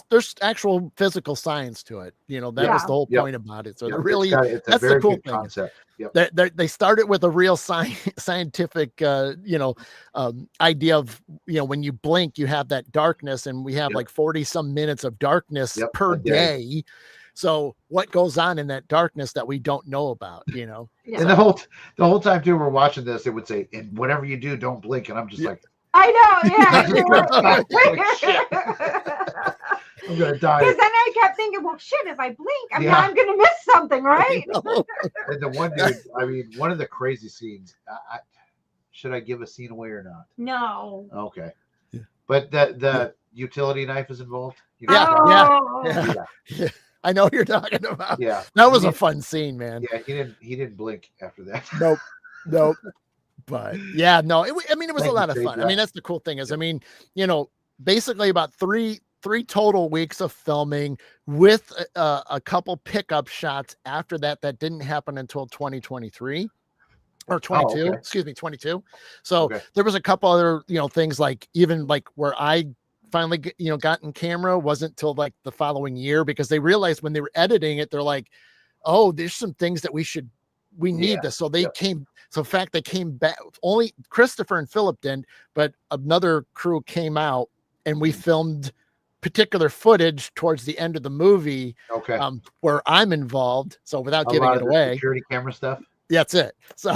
There's actual physical science to it. That was the whole point about it. So really, that's the cool thing. Concept. Yep. They started with a real scientific, idea of, when you blink, you have that darkness, and we have like 40 some minutes of darkness per day. So what goes on in that darkness that we don't know about, And the whole time too, we're watching this, it would say, and whatever you do, don't blink. And I'm just like, I know. I'm gonna die. Because then I kept thinking, well, shit, if I blink, I'm gonna miss something, right? And the one dude, one of the crazy scenes. Should I give a scene away or not? No. Okay. But the utility knife is involved. Yeah. I know what you're talking about. Yeah, that was a fun scene, man. Yeah, he didn't blink after that. Nope. But yeah, no, it was a lot of fun. I mean, that's the cool thing is, I mean, basically about three total weeks of filming with a couple pickup shots after that didn't happen until 2023 or 22. Excuse me, 22. So there was a couple other things, like even like where I finally got in camera wasn't till like the following year, because they realized when they were editing it, they're like, oh, there's some things that we need this. So they came. So in fact, they came back. Only Christopher and Philip didn't, but another crew came out and we filmed particular footage towards the end of the movie. Where I'm involved. So without giving it away, security camera stuff. That's it. So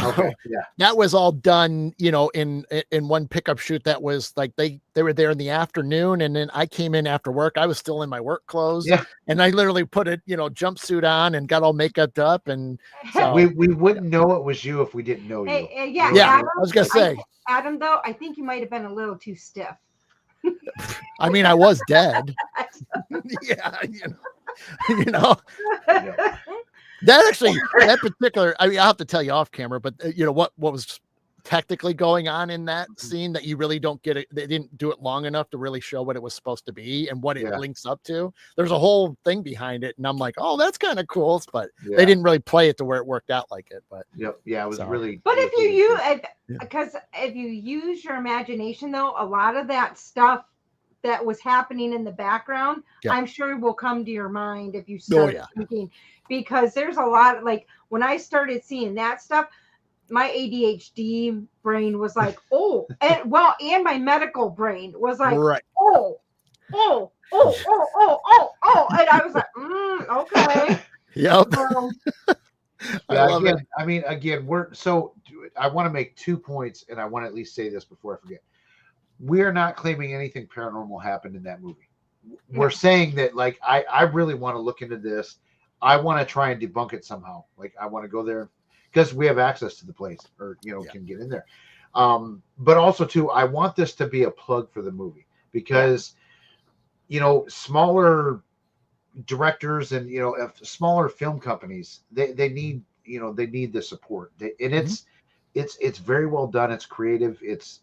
that was all done, in one pickup shoot. That was like they were there in the afternoon, and then I came in after work. I was still in my work clothes, and I literally put a jumpsuit on and got all makeuped up, and so we wouldn't know it was you if we didn't know you. Adam, I was gonna say, Adam, though, I think you might have been a little too stiff. I mean, I was dead. That particular, I mean, I'll have to tell you off camera, but what was technically going on in that scene that you really don't get it. They didn't do it long enough to really show what it was supposed to be and what it links up to. There's a whole thing behind it. And I'm like, oh, that's kind of cool. But they didn't really play it to where it worked out like it. But it was really. But if you use your imagination, though, a lot of that stuff that was happening in the background, I'm sure will come to your mind if you start thinking, because there's a lot, like when I started seeing that stuff, my ADHD brain was like, and my medical brain was like, and I was like, okay. Yep. I want to make 2 points, and I want to at least say this before I forget. We are not claiming anything paranormal happened in that movie. We're saying that, like, I really want to look into this. I want to try and debunk it somehow. Like, I want to go there because we have access to the place, or can get in there. But also too, I want this to be a plug for the movie, because smaller directors and smaller film companies, they need the support. It's very well done. It's creative. It's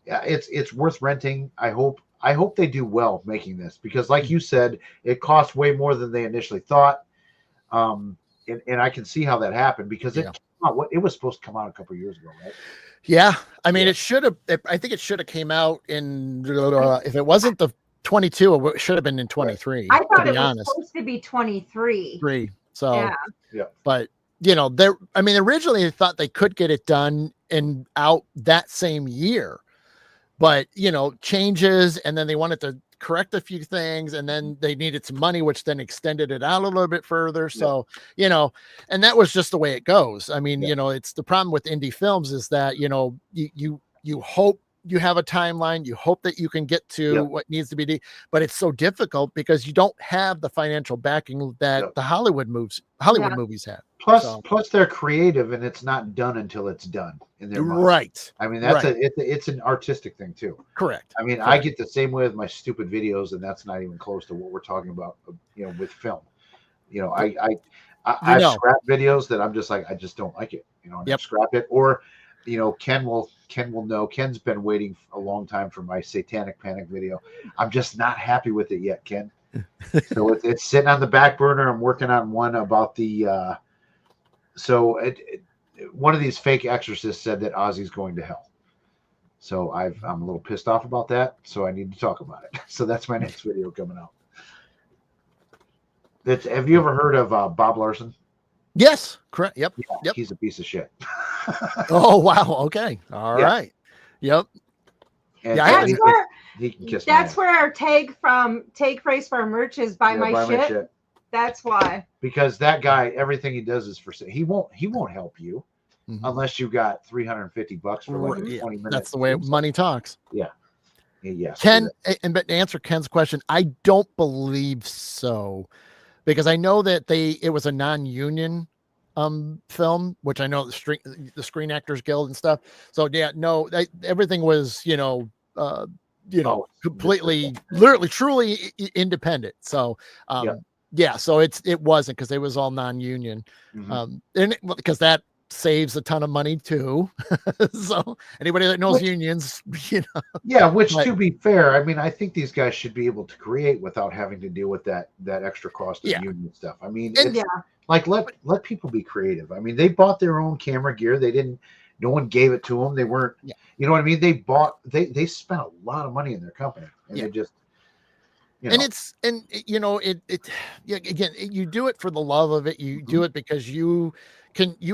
it's worth renting. I hope they do well making this, because like you said, it cost way more than they initially thought. And I can see how that happened, because it was supposed to come out a couple of years ago, right? Yeah. I mean, it should have, I think it should have came out in, if it wasn't the 22, it should have been in 23. I thought it was supposed to be 23. So, but originally they thought they could get it done and out that same year, but changes, and then they wanted to correct a few things, and then they needed some money, which then extended it out a little bit further. So, and that was just the way it goes. I mean, it's the problem with indie films is that, you hope you have a timeline, you hope that you can get to what needs to be, but it's so difficult because you don't have the financial backing that the Hollywood movies have. Plus they're creative, and it's not done until it's done in their mind. Right. I mean, that's it's an artistic thing too. Correct. I mean, I get the same way with my stupid videos, and that's not even close to what we're talking about, with film. I scrap videos that I'm just like, I just don't like it. I scrap it. Or, Ken will know. Ken's been waiting a long time for my Satanic Panic video. I'm just not happy with it yet, Ken. So it's sitting on the back burner. I'm working on one about the. One of these fake exorcists said that Ozzy's going to hell. So I'm a little pissed off about that. So I need to talk about it. So that's my next video coming out. Have you ever heard of Bob Larson? Yes, correct. Yep. He's a piece of shit. Oh wow. Okay. All right. Yep. And that's where our tag phrase for our merch is buy my shit. That's why. Because that guy, everything he does is for sale. He won't help you unless you got $350 for like 20 minutes. That's the way money talks. Yeah. Yes. Ken, but to answer Ken's question, I don't believe so, because I know that it was a non-union film, which I know the Screen Actors Guild and stuff. So everything was completely, literally, truly independent. So, yeah, so it wasn't, because it was all non-union, because that saves a ton of money too. So anybody that knows unions, Yeah, which to be fair, I mean, I think these guys should be able to create without having to deal with that extra cost of union stuff. I mean, it's like let people be creative. I mean, they bought their own camera gear. No one gave it to them. They weren't, you know what I mean? They spent a lot of money in their company, and they just, again, you do it for the love of it. You do it because you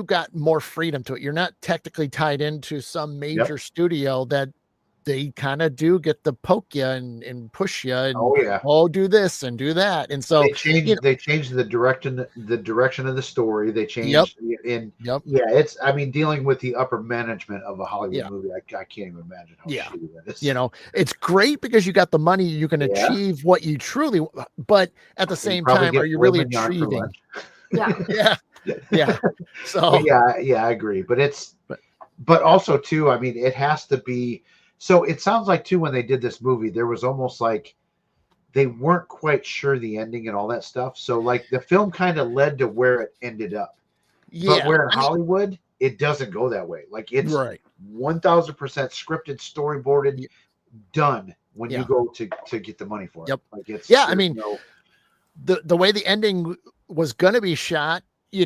got more freedom to it. You're not technically tied into some major studio that they kind of do get to poke you and push you and do this and do that. And so they changed the direction of the story. They changed it's, I mean, dealing with the upper management of a Hollywood movie, I can't even imagine how shitty that is. It's great because you got the money, you can achieve what you truly, but at the same time, are you really achieving? So I agree. But also too, I mean, it has to be. So it sounds like too, when they did this movie, there was almost like they weren't quite sure the ending and all that stuff. So like the film kind of led to where it ended up. But where in Hollywood, it doesn't go that way. Like it's 1000% scripted, storyboarded, done when you go to get the money for it. Like it's I mean, the way the ending was going to be shot, we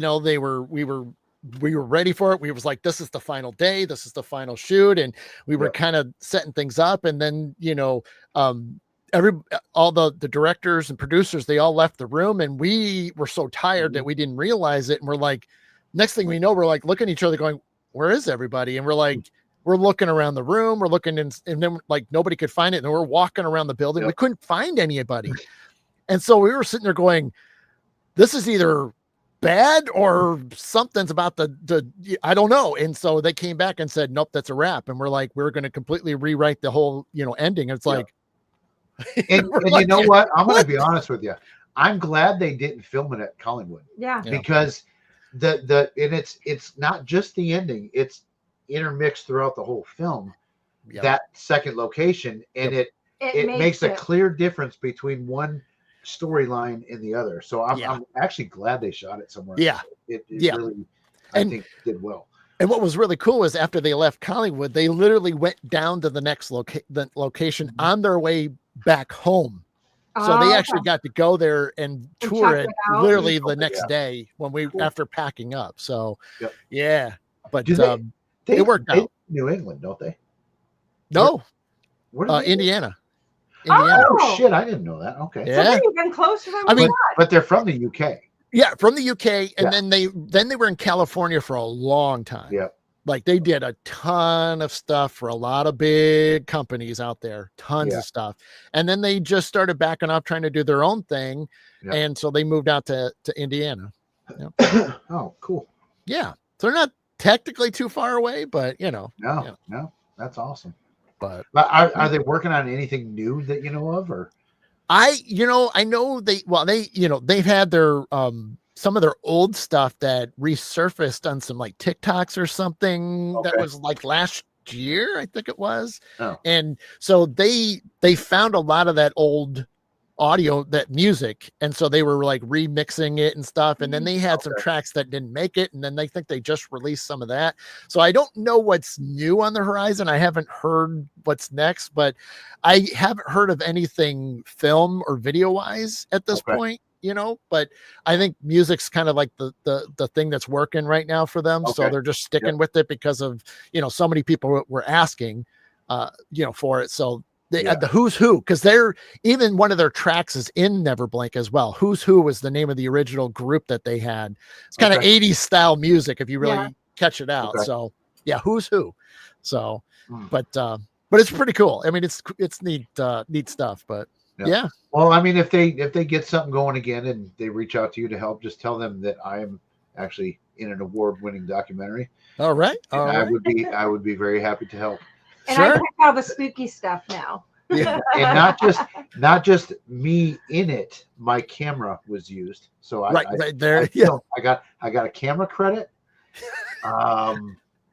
were ready for it. We was like, this is the final day. This is the final shoot. And we were kind of setting things up. And then, all the directors and producers, they all left the room, and we were so tired that we didn't realize it. And we're like, next thing we know, we're like looking at each other going, where is everybody? And we're like, we're looking around the room, we're looking and then like nobody could find it. And we're walking around the building. We couldn't find anybody. And so we were sitting there going, this is either bad or something's about the I don't know. And so they came back and said, nope, that's a wrap. And we're like, we're going to completely rewrite the whole, ending. It's like, and you know what? I'm going to be honest with you. I'm glad they didn't film it at Collingwood. Because it's not just the ending, it's intermixed throughout the whole film. That second location, and it makes a clear difference between one storyline in the other. So I'm actually glad they shot it somewhere. It really, I think, did well. And what was really cool is after they left Collingwood, they literally went down to the next location on their way back home. So they actually got to go there and tour it literally the next day after packing up. So but it worked out. New England, don't they? No, Indiana. Oh shit! I didn't know that. Okay. So they've been close to them. I mean, but they're from the UK. Yeah, from the UK, and then they were in California for a long time. Like they did a ton of stuff for a lot of big companies out there, tons of stuff, and then they just started backing off, trying to do their own thing, and so they moved out to Indiana. Oh, cool. Yeah, so they're not technically too far away, but no, that's awesome. But are they working on anything new that you know of, or? I know they've had their some of their old stuff that resurfaced on some like TikToks or something that was like last year, I think it was. And so they found a lot of that old audio, that music, and so they were like remixing it and stuff, and then they had some tracks that didn't make it, and then they think they just released some of that. So I don't know what's new on the horizon. I haven't heard what's next, but I haven't heard of anything film or video wise at this point, but I think music's kind of like the thing that's working right now for them. So they're just sticking with it because of so many people were asking for it. So they had the Who's Who, because they're even one of their tracks is in Never Blink as well. Who's Who was the name of the original group that they had. It's kind of 80s style music if you really catch it out. So Who's Who. So, but it's pretty cool. I mean, it's neat stuff, but Well, I mean, if they get something going again and they reach out to you to help, just tell them that I am actually in an award-winning documentary. All right. I would be very happy to help. And I pick all the spooky stuff now. And not just me in it. My camera was used, so I got a camera credit. I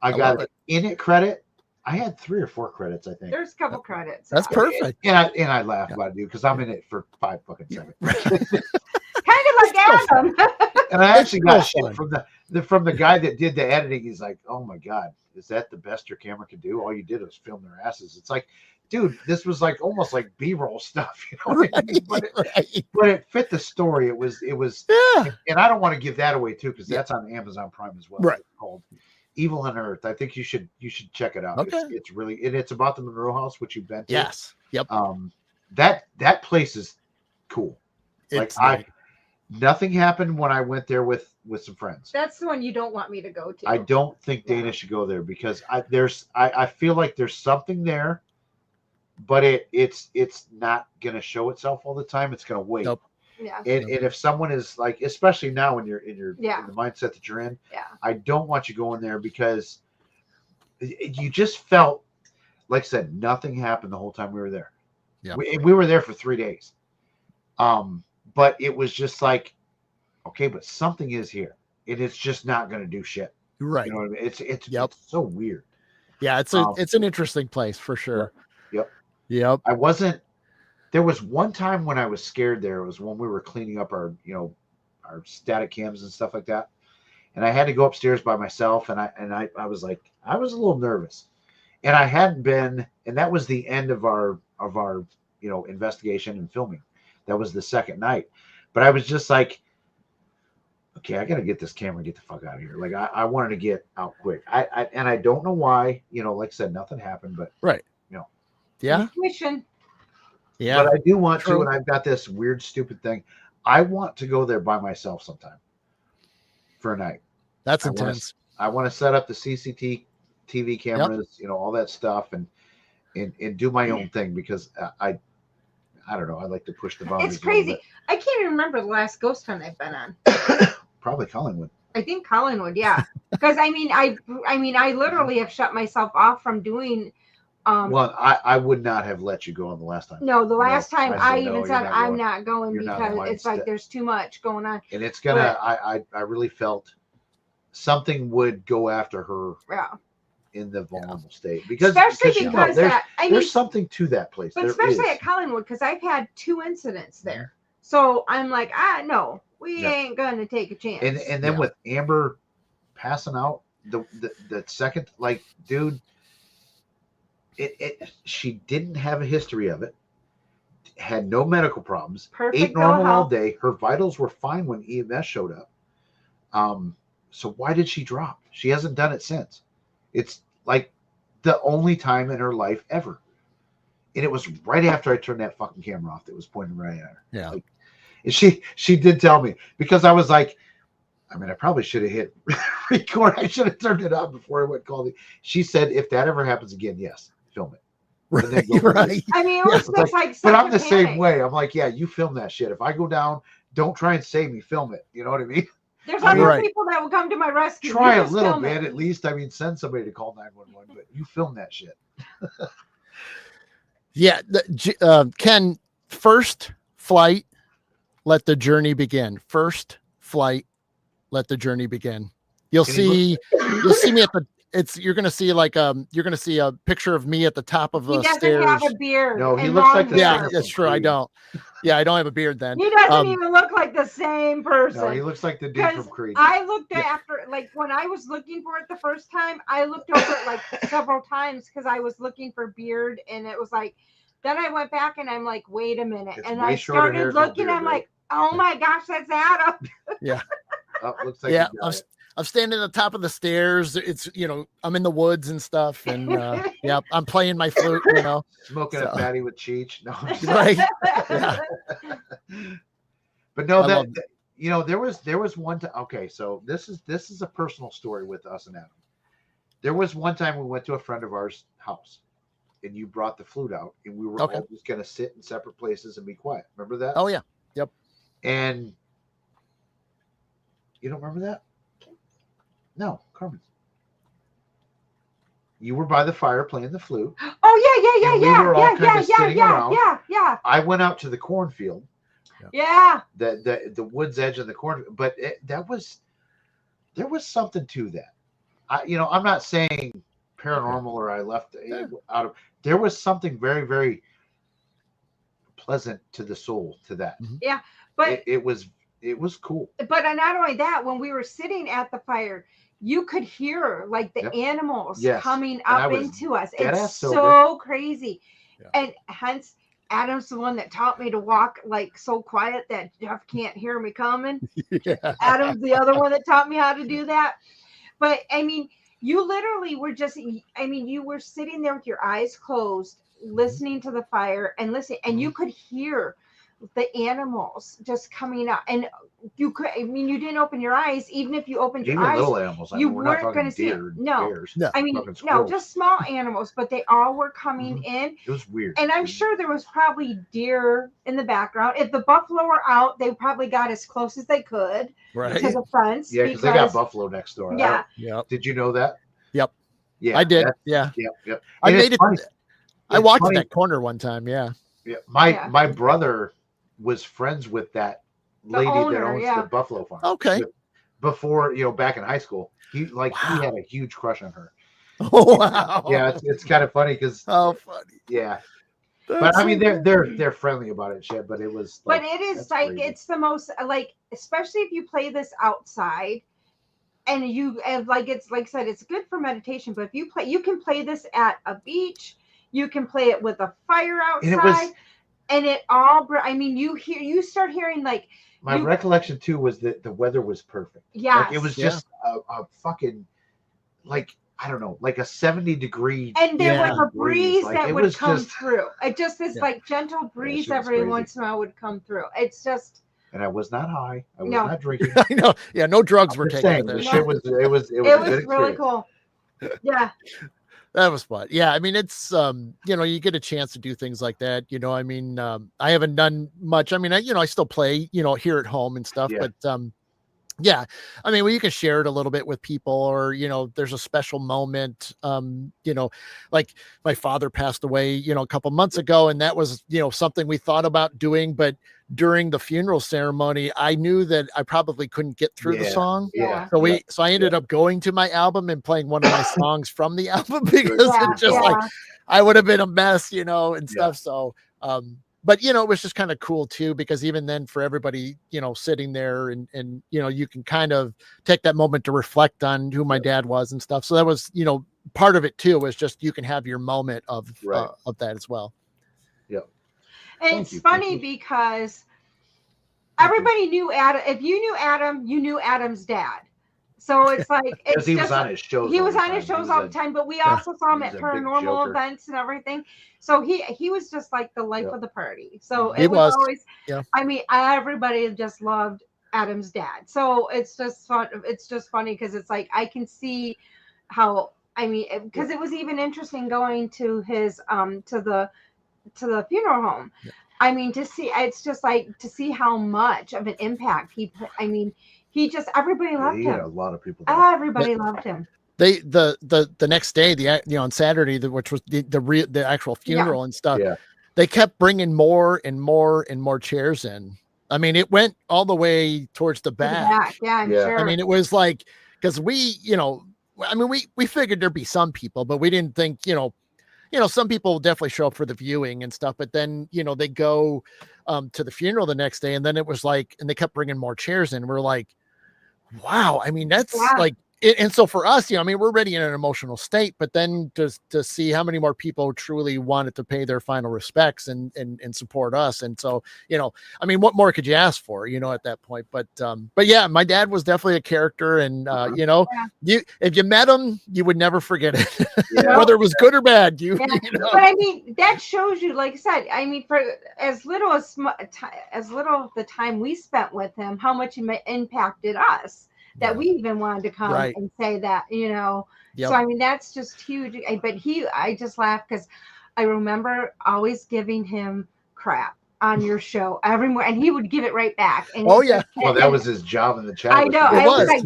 got an in it credit, I had 3 or 4 credits, I think. There's a couple credits. That's perfect. And I laugh about it, dude, because I'm in it for 5 fucking seconds. Kind of like Adam. And I actually got shit from the guy that did the editing. He's like, "Oh my god, is that the best your camera could do? All you did was film their asses." It's like, dude, this was like almost like B-roll stuff, you know? But it fit the story. It was, and I don't want to give that away too, because that's on Amazon Prime as well. Right. It's called Evil on Earth. I think you should check it out. Okay. It's really, it's about the Monroe House, which you've been to. Yes. Yep. That place is cool. It's nothing happened when I went there with some friends. That's the one you don't want me to go to. I don't think Dana should go there because I feel like there's something there, but it's not gonna show itself all the time. It's gonna wait. Nope. Yeah. And if someone is like, especially now when you're in the mindset that you're in, I don't want you going there because you just felt, like I said, nothing happened the whole time we were there. Yeah. We were there for 3 days. But it was just like, okay, but something is here, and it's just not going to do shit. Right. You know what I mean? It's so weird. Yeah, it's an interesting place for sure. Yep. There was one time when I was scared there. It was when we were cleaning up our static cams and stuff like that. And I had to go upstairs by myself, and I was like, I was a little nervous. And I hadn't been, and that was the end of our investigation and filming. That was the second night. But I was just like, okay, I got to get this camera and get the fuck out of here. Like I wanted to get out quick. I don't know why, like I said, nothing happened, but yeah. Mission. Yeah. But I do want to, and I've got this weird, stupid thing. I want to go there by myself sometime for a night. That's intense. I want to set up the CCTV cameras, all that stuff, and do my own thing because I don't know. I like to push the boundaries. It's crazy. I can't even remember the last ghost hunt I've been on. Probably Collingwood. I think Collingwood, yeah. Because I literally have shut myself off from doing. Well, I would not have let you go on the last time. No, the last time I said, even said I'm not going because it's like there's too much going on. And it's gonna. I really felt something would go after her. Yeah. In the vulnerable state, because there's something to that place. But especially at Collingwood, because I've had 2 incidents there, so I'm like, no, we ain't gonna take a chance. And then with Amber passing out, the second, like, dude, she didn't have a history of it, had no medical problems, ate normal all day, her vitals were fine when EMS showed up. So why did she drop? She hasn't done it since. It's like the only time in her life ever. And it was right after I turned that fucking camera off that was pointing right at her. Yeah. Like, she did tell me, because I was like, I probably should have hit record. I should have turned it off before I went call the. She said, if that ever happens again, yes, film it. Right. It was just like but I'm the same way. I'm like, yeah, you film that shit. If I go down, don't try and save me. Film it. You know what I mean? There's other people that will come to my rescue. Try a little bit, at least. Send somebody to call 911, but you film that shit. Yeah. Ken, first flight, let the journey begin. First flight, let the journey begin. You'll see me at the. You're gonna see a picture of me at the top of the stairs. He doesn't have a beard. No, he looks like the yeah, that's true. I don't. Yeah, I don't have a beard then. He doesn't even look like the same person. No, he looks like the dude from Creed. I looked after, like when I was looking for it the first time, I looked over it like several times because I was looking for beard, and it was like. Then I went back and I'm like, wait a minute, and I started looking. I'm like, oh my gosh, that's Adam. Yeah. Looks like I'm standing at the top of the stairs. It's, I'm in the woods and stuff. And I'm playing my flute, Smoking a fatty with Cheech. No. Right. Yeah. But no, there was one time. Okay. So this is a personal story with us and Adam. There was one time we went to a friend of ours' house and you brought the flute out and we were all just going to sit in separate places and be quiet. Remember that? Oh yeah. Yep. And you don't remember that? No, Carmen. You were by the fire playing the flute. Oh yeah. We were all kind of sitting around. Yeah. I went out to the cornfield. Yeah. The woods edge of the corn, but there was something to that. I'm not saying paranormal or I left out of. There was something very, very pleasant to the soul to that. Yeah, but it was cool. But not only that, when we were sitting at the fire, you could hear like the animals coming up into us. It's so crazy. Yeah. And hence Adam's the one that taught me to walk like so quiet that Jeff can't hear me coming. Adam's the other one that taught me how to do that. But I mean, you literally were just, you were sitting there with your eyes closed, listening to the fire and listening, and you could hear the animals just coming up. And you could, you didn't open your eyes. Even if you opened your eyes, little animals. You weren't going to see it. No, bears, no, just small animals, but they all were coming in. It was weird. And I'm sure there was probably deer in the background. If the buffalo were out, they probably got as close as they could to the fence. Yeah, because they got buffalo next door. Yeah. Did you know that? Yep. Yeah, I did. Yep. I made it. I walked in that corner one time. Yeah. Yeah. My brother was friends with that lady that owns the buffalo farm. Okay. Before, back in high school, he had a huge crush on her. Oh wow. Yeah, it's kind of funny because. Oh, funny. Yeah. But I mean, they're friendly about it, shit. But it was. But it is like crazy. It's the most especially if you play this outside, and it's like I said, it's good for meditation. But if you can play this at a beach, you can play it with a fire outside. And it all, you start hearing like. My recollection too was that the weather was perfect. Yeah. Like, it was just a fucking, I don't know, like a 70-degree. And there was a breeze that would come through. It just this gentle breeze every once in a while would come through. It's just. And I was not high. I was not drinking. I know. Yeah, no drugs were taken. It was really cool. Yeah. That was fun. Yeah. I mean, it's, you get a chance to do things like that. I haven't done much. I mean, I still play, here at home and stuff, but, yeah. I mean, you can share it a little bit with people or, there's a special moment, like my father passed away, a couple months ago. And that was, something we thought about doing, but during the funeral ceremony, I knew that I probably couldn't get through the song. Yeah. So I ended up going to my album and playing one of my songs from the album because it just like, I would have been a mess, and stuff. So, but, it was just kind of cool too, because even then for everybody, sitting there and, you can kind of take that moment to reflect on who my dad was and stuff. So that was, part of it too, was just, you can have your moment of that as well. Yep. And it's funny because everybody knew Adam. If you knew Adam, you knew Adam's dad. So it's like he was on his shows. He was on his shows all the time, but we also saw him at paranormal events and everything. So he was just like the life of the party. So it was always. Yeah. I mean, everybody just loved Adam's dad. So it's just fun. It's just funny because it's like I can see how. I mean, because it was even interesting going to his to the funeral home. Yeah. I mean, it's just like to see how much of an impact everybody loved him. A lot of people. Everybody loved him. The next day, on Saturday, which was the actual funeral and stuff, they kept bringing more and more and more chairs in. I mean, it went all the way towards the back. Yeah, I'm sure. I mean, it was like, because we figured there'd be some people, but we didn't think, some people will definitely show up for the viewing and stuff, but then, they go to the funeral the next day, and then it was like, and they kept bringing more chairs in. We're like, wow. I mean, that's like, and so for us, we're already in an emotional state, but then to see how many more people truly wanted to pay their final respects and support us. And so, what more could you ask for, at that point? But yeah, my dad was definitely a character, and if you met him, you would never forget it, whether it was good or bad. But I mean, that shows you, like I said, I mean, for as little of the time we spent with him, how much he impacted us. That we even wanted to come and say that, So, I mean, that's just huge. But I just laughed because I remember always giving him crap on your show every morning, and he would give it right back. And well, that was his job in the chat. I know. It was like,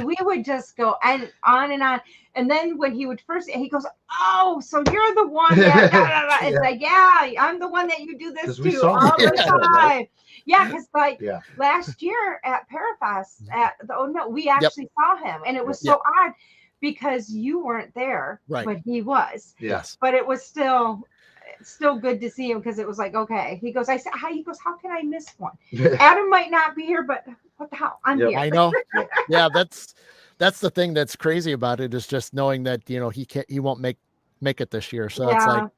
we would just go and on and on. And then when he goes, oh, so you're the one that, it's like, I'm the one that you do this to all the time. Yeah, because last year at Parafest, we actually saw him, and it was so odd because you weren't there, right? But he was. Yes. But it was still good to see him because it was like, okay. He goes, how can I miss one? Adam might not be here, but what the hell? I'm here. I know. Yeah, that's the thing that's crazy about it is just knowing that, he won't make it this year. So it's like,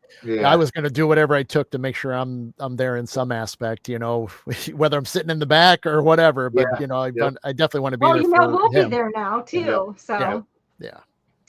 I was going to do whatever I took to make sure I'm there in some aspect, whether I'm sitting in the back or whatever, but I definitely want to be there. Well, we'll be there now too. So yeah.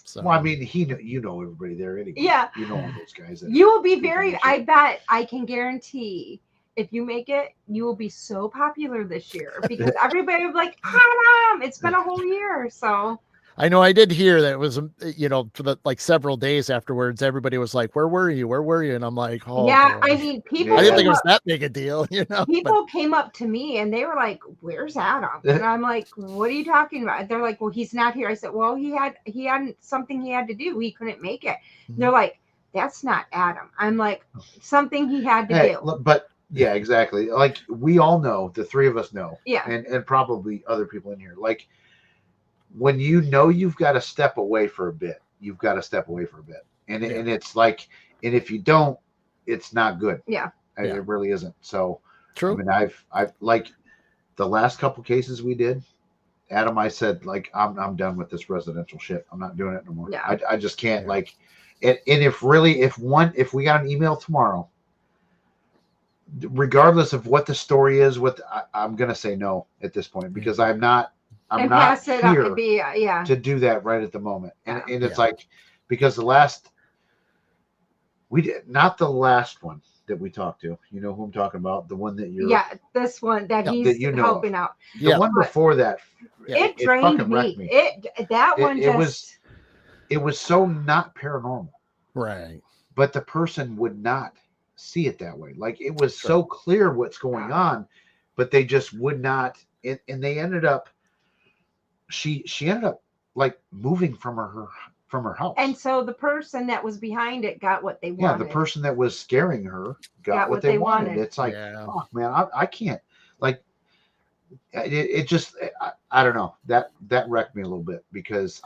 So, well, I mean, everybody there anyway. Yeah. You know all those guys. You will be I bet I can guarantee if you make it, you will be so popular this year because everybody will be like, Adam, it's been a whole year. So I know I did hear that it was, for the several days afterwards, everybody was like, where were you? Where were you? And I'm like, oh, yeah, boy. I mean, people, I didn't think it was that big a deal, People came up to me and they were like, where's Adam? And I'm like, what are you talking about? They're like, well, he's not here. I said, well, he had something he had to do. He couldn't make it. Mm-hmm. They're like, that's not Adam. I'm like, something he had to do. But yeah, exactly. Like we all know, the three of us know. Yeah. And probably other people in here. Like, when you've got to step away for a bit, you've got to step away for a bit. And it's like, and if you don't, it's not good. Yeah. It really isn't. So, true. I mean, I've like the last couple cases we did, Adam, I said, like, I'm done with this residential shit. I'm not doing it no more. Yeah. I just can't and if we got an email tomorrow, regardless of what the story is, I'm going to say no at this point because I'm not here to do that right at the moment. And it's like, because we did not the last one that we talked to, you know who I'm talking about, the one that you're, this one that he's helping out. The one before that, it drained me. It was so not paranormal. Right. But the person would not see it that way. Like it was so clear what's going on, but they just would not. And they ended up, she ended up like moving from her house. And so the person that was behind it got what they wanted. Yeah, the person that was scaring her got what they wanted. It's like, fuck, man, I can't. Like, it just, I don't know. That wrecked me a little bit because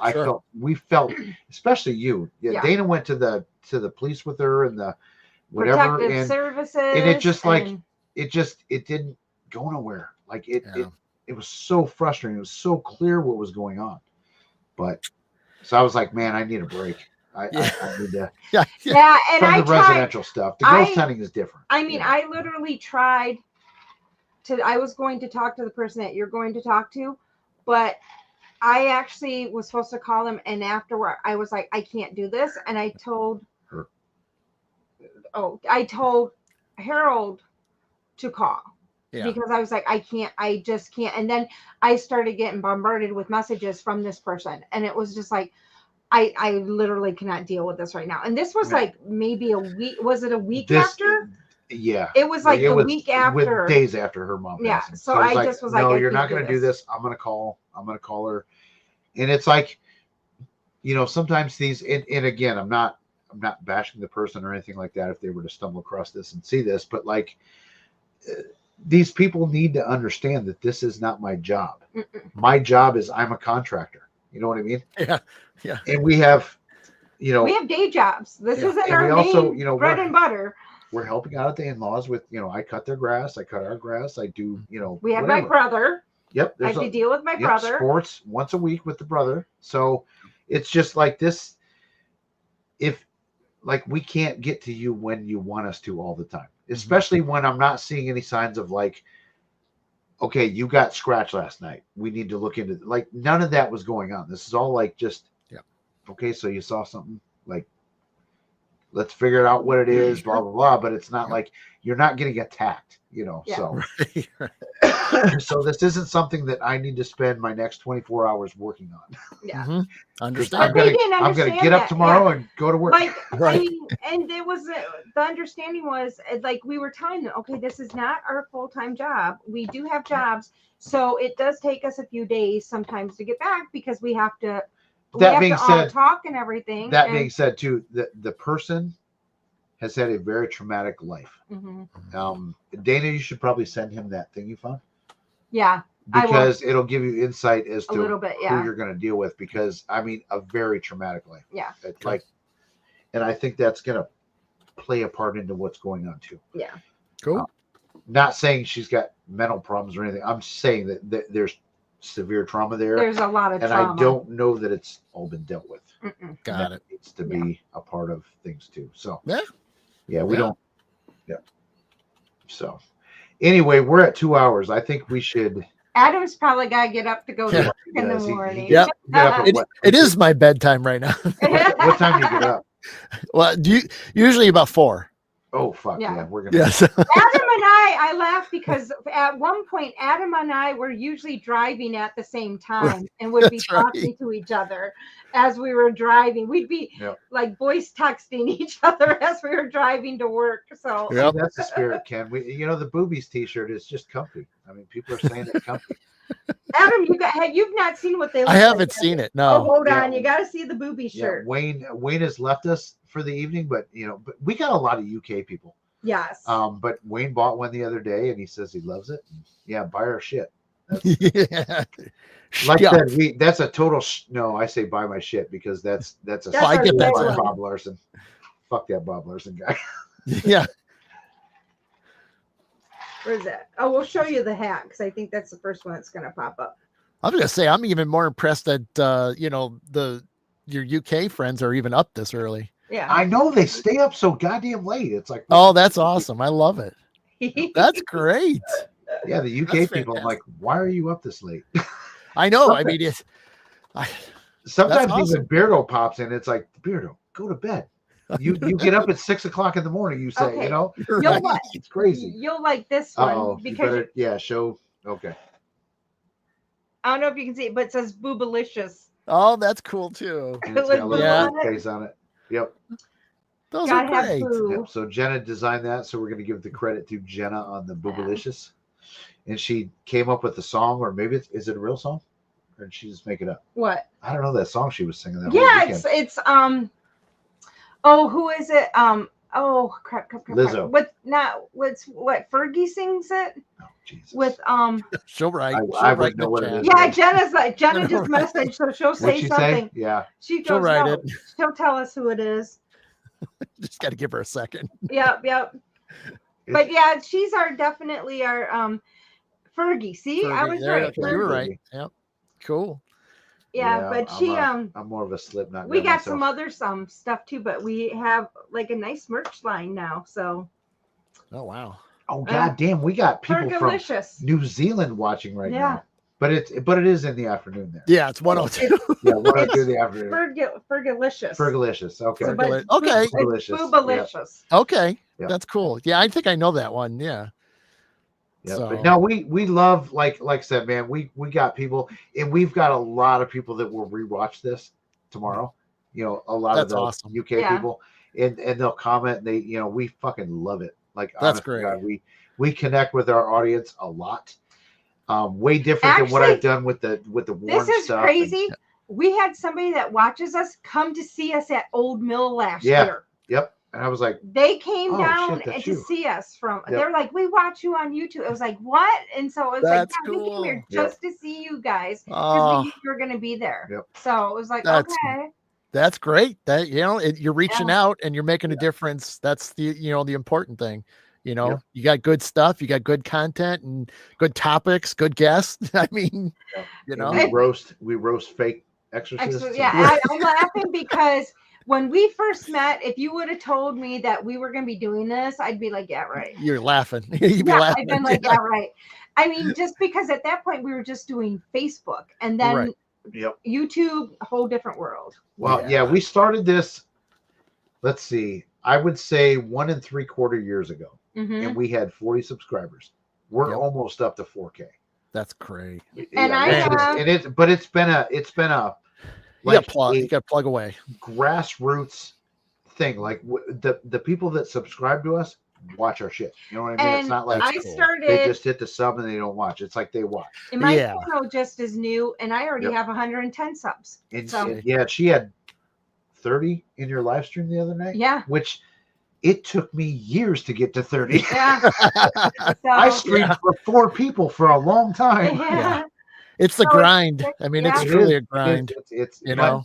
we felt, especially you. Yeah, Dana went to the police with her and the whatever protective services, and it just it didn't go nowhere. Like it was so frustrating. It was so clear what was going on. But so I was like, man, I need a break. I need to. And from the residential stuff. The ghost hunting is different. I mean, I literally tried I was going to talk to the person that you're going to talk to, but I actually was supposed to call him, and afterward I was like, I can't do this. And I told her. I told Harold to call. Yeah. Because I was like, I just can't. And then I started getting bombarded with messages from this person. And it was just like, I literally cannot deal with this right now. And this was like maybe a week. Was it a week after? Yeah. It was like the week after. With days after her mom. Yeah. Passing. So I just was like, no, you're not going to do this. I'm going to call her. And it's like, sometimes these, and again, I'm not bashing the person or anything like that if they were to stumble across this and see this, but like, these people need to understand that this is not my job. Mm-mm. My job is I'm a contractor. You know what I mean? Yeah. Yeah. And we have, we have day jobs. This isn't our main bread and butter. We're helping out at the in-laws with, I cut their grass. I cut our grass. I do, we have my brother. Yep. I have to deal with my brother. Sports once a week with the brother. So it's just like this. We can't get to you when you want us to all the time. Especially when I'm not seeing any signs of like, okay, you got scratched last night. We need to look into none of that was going on. This is all like just, okay, so you saw something, like, let's figure out what it is, blah, blah, blah. But it's not like you're not getting attacked, so. So this isn't something that I need to spend my next 24 hours working on. Yeah. Mm-hmm. Understand. I'm going to get up tomorrow and go to work. I mean, and it was, the understanding was like, we were telling them, okay, this is not our full-time job. We do have jobs. So it does take us a few days sometimes to get back because we have to, talk and everything. Being said too, the person has had a very traumatic life. Mm-hmm. Dana, you should probably send him that thing you found. Yeah. because it'll give you insight as a to little bit, who you're going to deal with. Because I mean, a very traumatic life. Yeah. It's like, and I think that's going to play a part into what's going on too. Yeah. Cool. Not saying she's got mental problems or anything. I'm saying that there's severe trauma there. There's a lot of and trauma. I don't know that it's all been dealt with. Got it. Needs to be a part of things too. So yeah, we don't. Yeah. So anyway, we're at 2 hours. I think we should. Adam's probably got to get up to go to work in the morning. Yeah. It, it is my bedtime right now. what time do you get up? Well, usually about 4. Oh fuck Yeah. We're gonna. Yes. Adam and I laugh because at one point Adam and I were usually driving at the same time and would be talking to each other as we were driving. We'd be like voice texting each other as we were driving to work. So that's the spirit, Ken. The boobies T-shirt is just comfy. I mean, people are saying it's comfy. Adam, you've not seen what they look I haven't like, seen it. Oh, No. hold on. You got to see the booby shirt. Wayne has left us for the evening, but but we got a lot of UK people. Yes. But Wayne bought one the other day, and he says he loves it. Yeah, buy our shit. Yeah. Like that, that's a total. No, I say buy my shit because that's a. I get that too. Bob Larson. Fuck that Bob Larson guy. Yeah. Where's that? Oh, we'll show you the hat because I think that's the first one that's going to pop up. I was gonna say I'm even more impressed that your UK friends are even up this early. Yeah. I know they stay up so goddamn late. It's like, oh, that's awesome. I love it. That's great. Yeah, the UK people. I'm like, why are you up this late? I know. I mean, sometimes awesome. even Beardo pops in. It's like, Beardo, go to bed. You get up at 6 o'clock in the morning. You say, Okay. it's crazy. You'll like this one because show. Okay. I don't know if you can see it, but it says Boobalicious. Oh, that's cool too. And it's got a little face on it. Yep. Those are great. Yep. So Jenna designed that, so we're going to give the credit to Jenna on the Boobalicious, and she came up with the song, or maybe is it a real song, or did she just make it up? What? I don't know that song she was singing. That it's Oh, who is it? Oh crap. Lizzo. What Fergie sings it? Oh, Jesus. With She'll write. I would know what it is. Yeah, Jenna just messaged, so she'll say something. Yeah. She'll write it. She'll tell us who it is. Just got to give her a second. Yep. But yeah, she's definitely our Fergie. See, Fergie. I was right. You were right. Yep. Cool. Yeah, but I'm more of a Slipknot. We got some other stuff too, but we have like a nice merch line now. So. Oh wow. Oh god damn, we got people from New Zealand watching right now. But it is in the afternoon there. Yeah, it's 1:02. Yeah, 1:02 in the afternoon. Fergalicious. Fergalicious. Okay. Okay. Boobalicious. Okay. Yep. That's cool. Yeah, I think I know that one. Yeah. Yeah, So. but no, we love like I said, man, we got people, and we've got a lot of people that will rewatch this tomorrow. A lot of the awesome. UK people, and they'll comment. And we fucking love it. Like that's great. God, we connect with our audience a lot. Way different than what I've done with the Warren stuff. This is stuff crazy. We had somebody that watches us come to see us at Old Mill last year. Yep. And I was like, they came down to see us they're like, we watch you on YouTube. I was like, what? And so it was like, we came here just to see you guys because we knew you were going to be there. Yep. So it was like, okay. That's great. That you're reaching out and you're making a difference. That's the the important thing. You got good stuff, you got good content and good topics, good guests. I mean, we roast fake exorcists. Yeah, I'm laughing because when we first met, if you would have told me that we were going to be doing this, I'd be like, yeah, right. You're laughing. You'd be laughing. I've been like, yeah, right. I mean, just because at that point we were just doing Facebook and then YouTube, a whole different world. Well, we started this, let's see, I would say 1 3/4 years ago. Mm-hmm. And we had 40 subscribers. We're almost up to 4K. That's great. And it's been a like you got to plug away grassroots thing. Like the people that subscribe to us watch our shit. You know what I mean? It's not like they just hit the sub and they don't watch. It's like they watch. And my channel just is new, and I already have 110 subs. And she had 30 in your live stream the other night. Yeah. Which It took me years to get to 30. Yeah. I streamed for 4 people for a long time. Yeah. It's the grind. I mean, it's truly a grind. It's you know.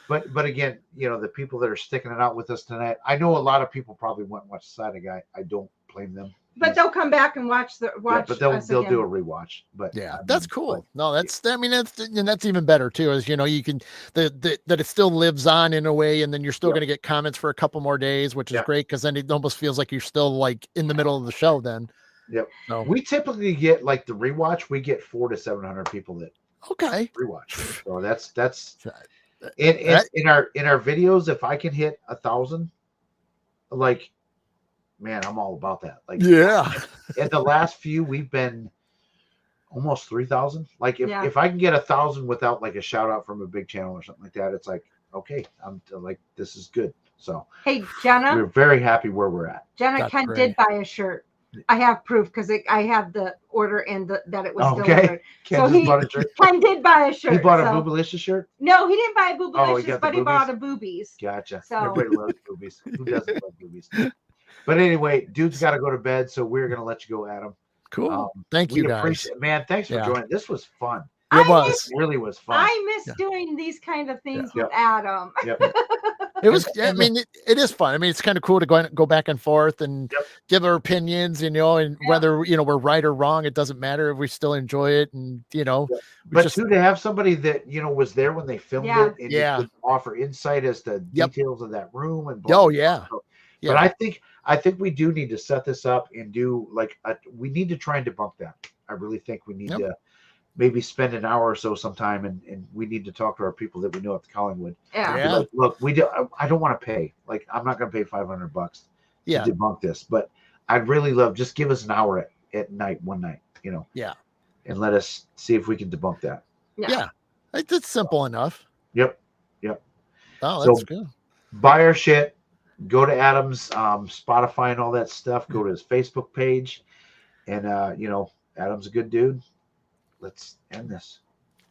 But again, you know, the people that are sticking it out with us tonight, I know a lot of people probably went and watched Side Guy. I don't blame them. But they'll come back and watch. But they'll do a rewatch. But yeah, that's cool. No, that's that's even better too. Is you can that it still lives on in a way, and then you're still going to get comments for a couple more days, which is great because then it almost feels like you're still like in the middle of the show. Then. Yep. So. We typically get like the rewatch. We get 400 to 700 people that rewatch. So that's in our videos. If I can hit 1,000, like. Man, I'm all about that. Like, at the last few, we've been almost 3,000. Like, if I can get 1,000 without like a shout out from a big channel or something like that, it's like, okay, I'm like, this is good. So, hey, Jenna, we're very happy where we're at. Jenna, Ken did buy a shirt. I have proof because I have the order and that it was delivered. So Ken did buy a shirt. He bought a Boobalicious shirt? No, he didn't buy a Boobalicious, but he bought a Boobies. Gotcha. So. Everybody loves boobies. Who doesn't love boobies? But anyway, dude's got to go to bed, so we're going to let you go, Adam. Cool. Thank you, guys. Man, thanks for joining. This was fun. It really was fun. I miss doing these kind of things with Adam. It was. I mean, it is fun. I mean, it's kind of cool to go back and forth and give our opinions. And whether we're right or wrong, it doesn't matter. We still enjoy it, and But to have somebody that was there when they filmed it, and could offer insight as to details of that room and blah, blah. But I think we do need to set this up and do we need to try and debunk that. I really think we need to maybe spend an hour or so sometime and we need to talk to our people that we know at the Collingwood. Yeah. Look, I don't want to pay. Like, I'm not going to pay $500 to debunk this, but I'd really love, just give us an hour at night, one night, and let us see if we can debunk that. Yeah. It's simple enough. Yep. Oh, that's good. Buy our shit. Go to Adam's Spotify and all that stuff. Go to his Facebook page. And, Adam's a good dude. Let's end this.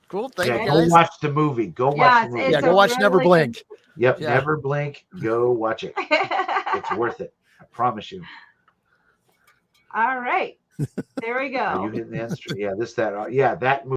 Cool. Thank you, go guys. watch the movie. Go watch the movie. Yeah, go watch Never Blink. Yep, Never Blink. Go watch it. It's worth it. I promise you. All right. There we go. Are you hitting the end? Yeah, that movie.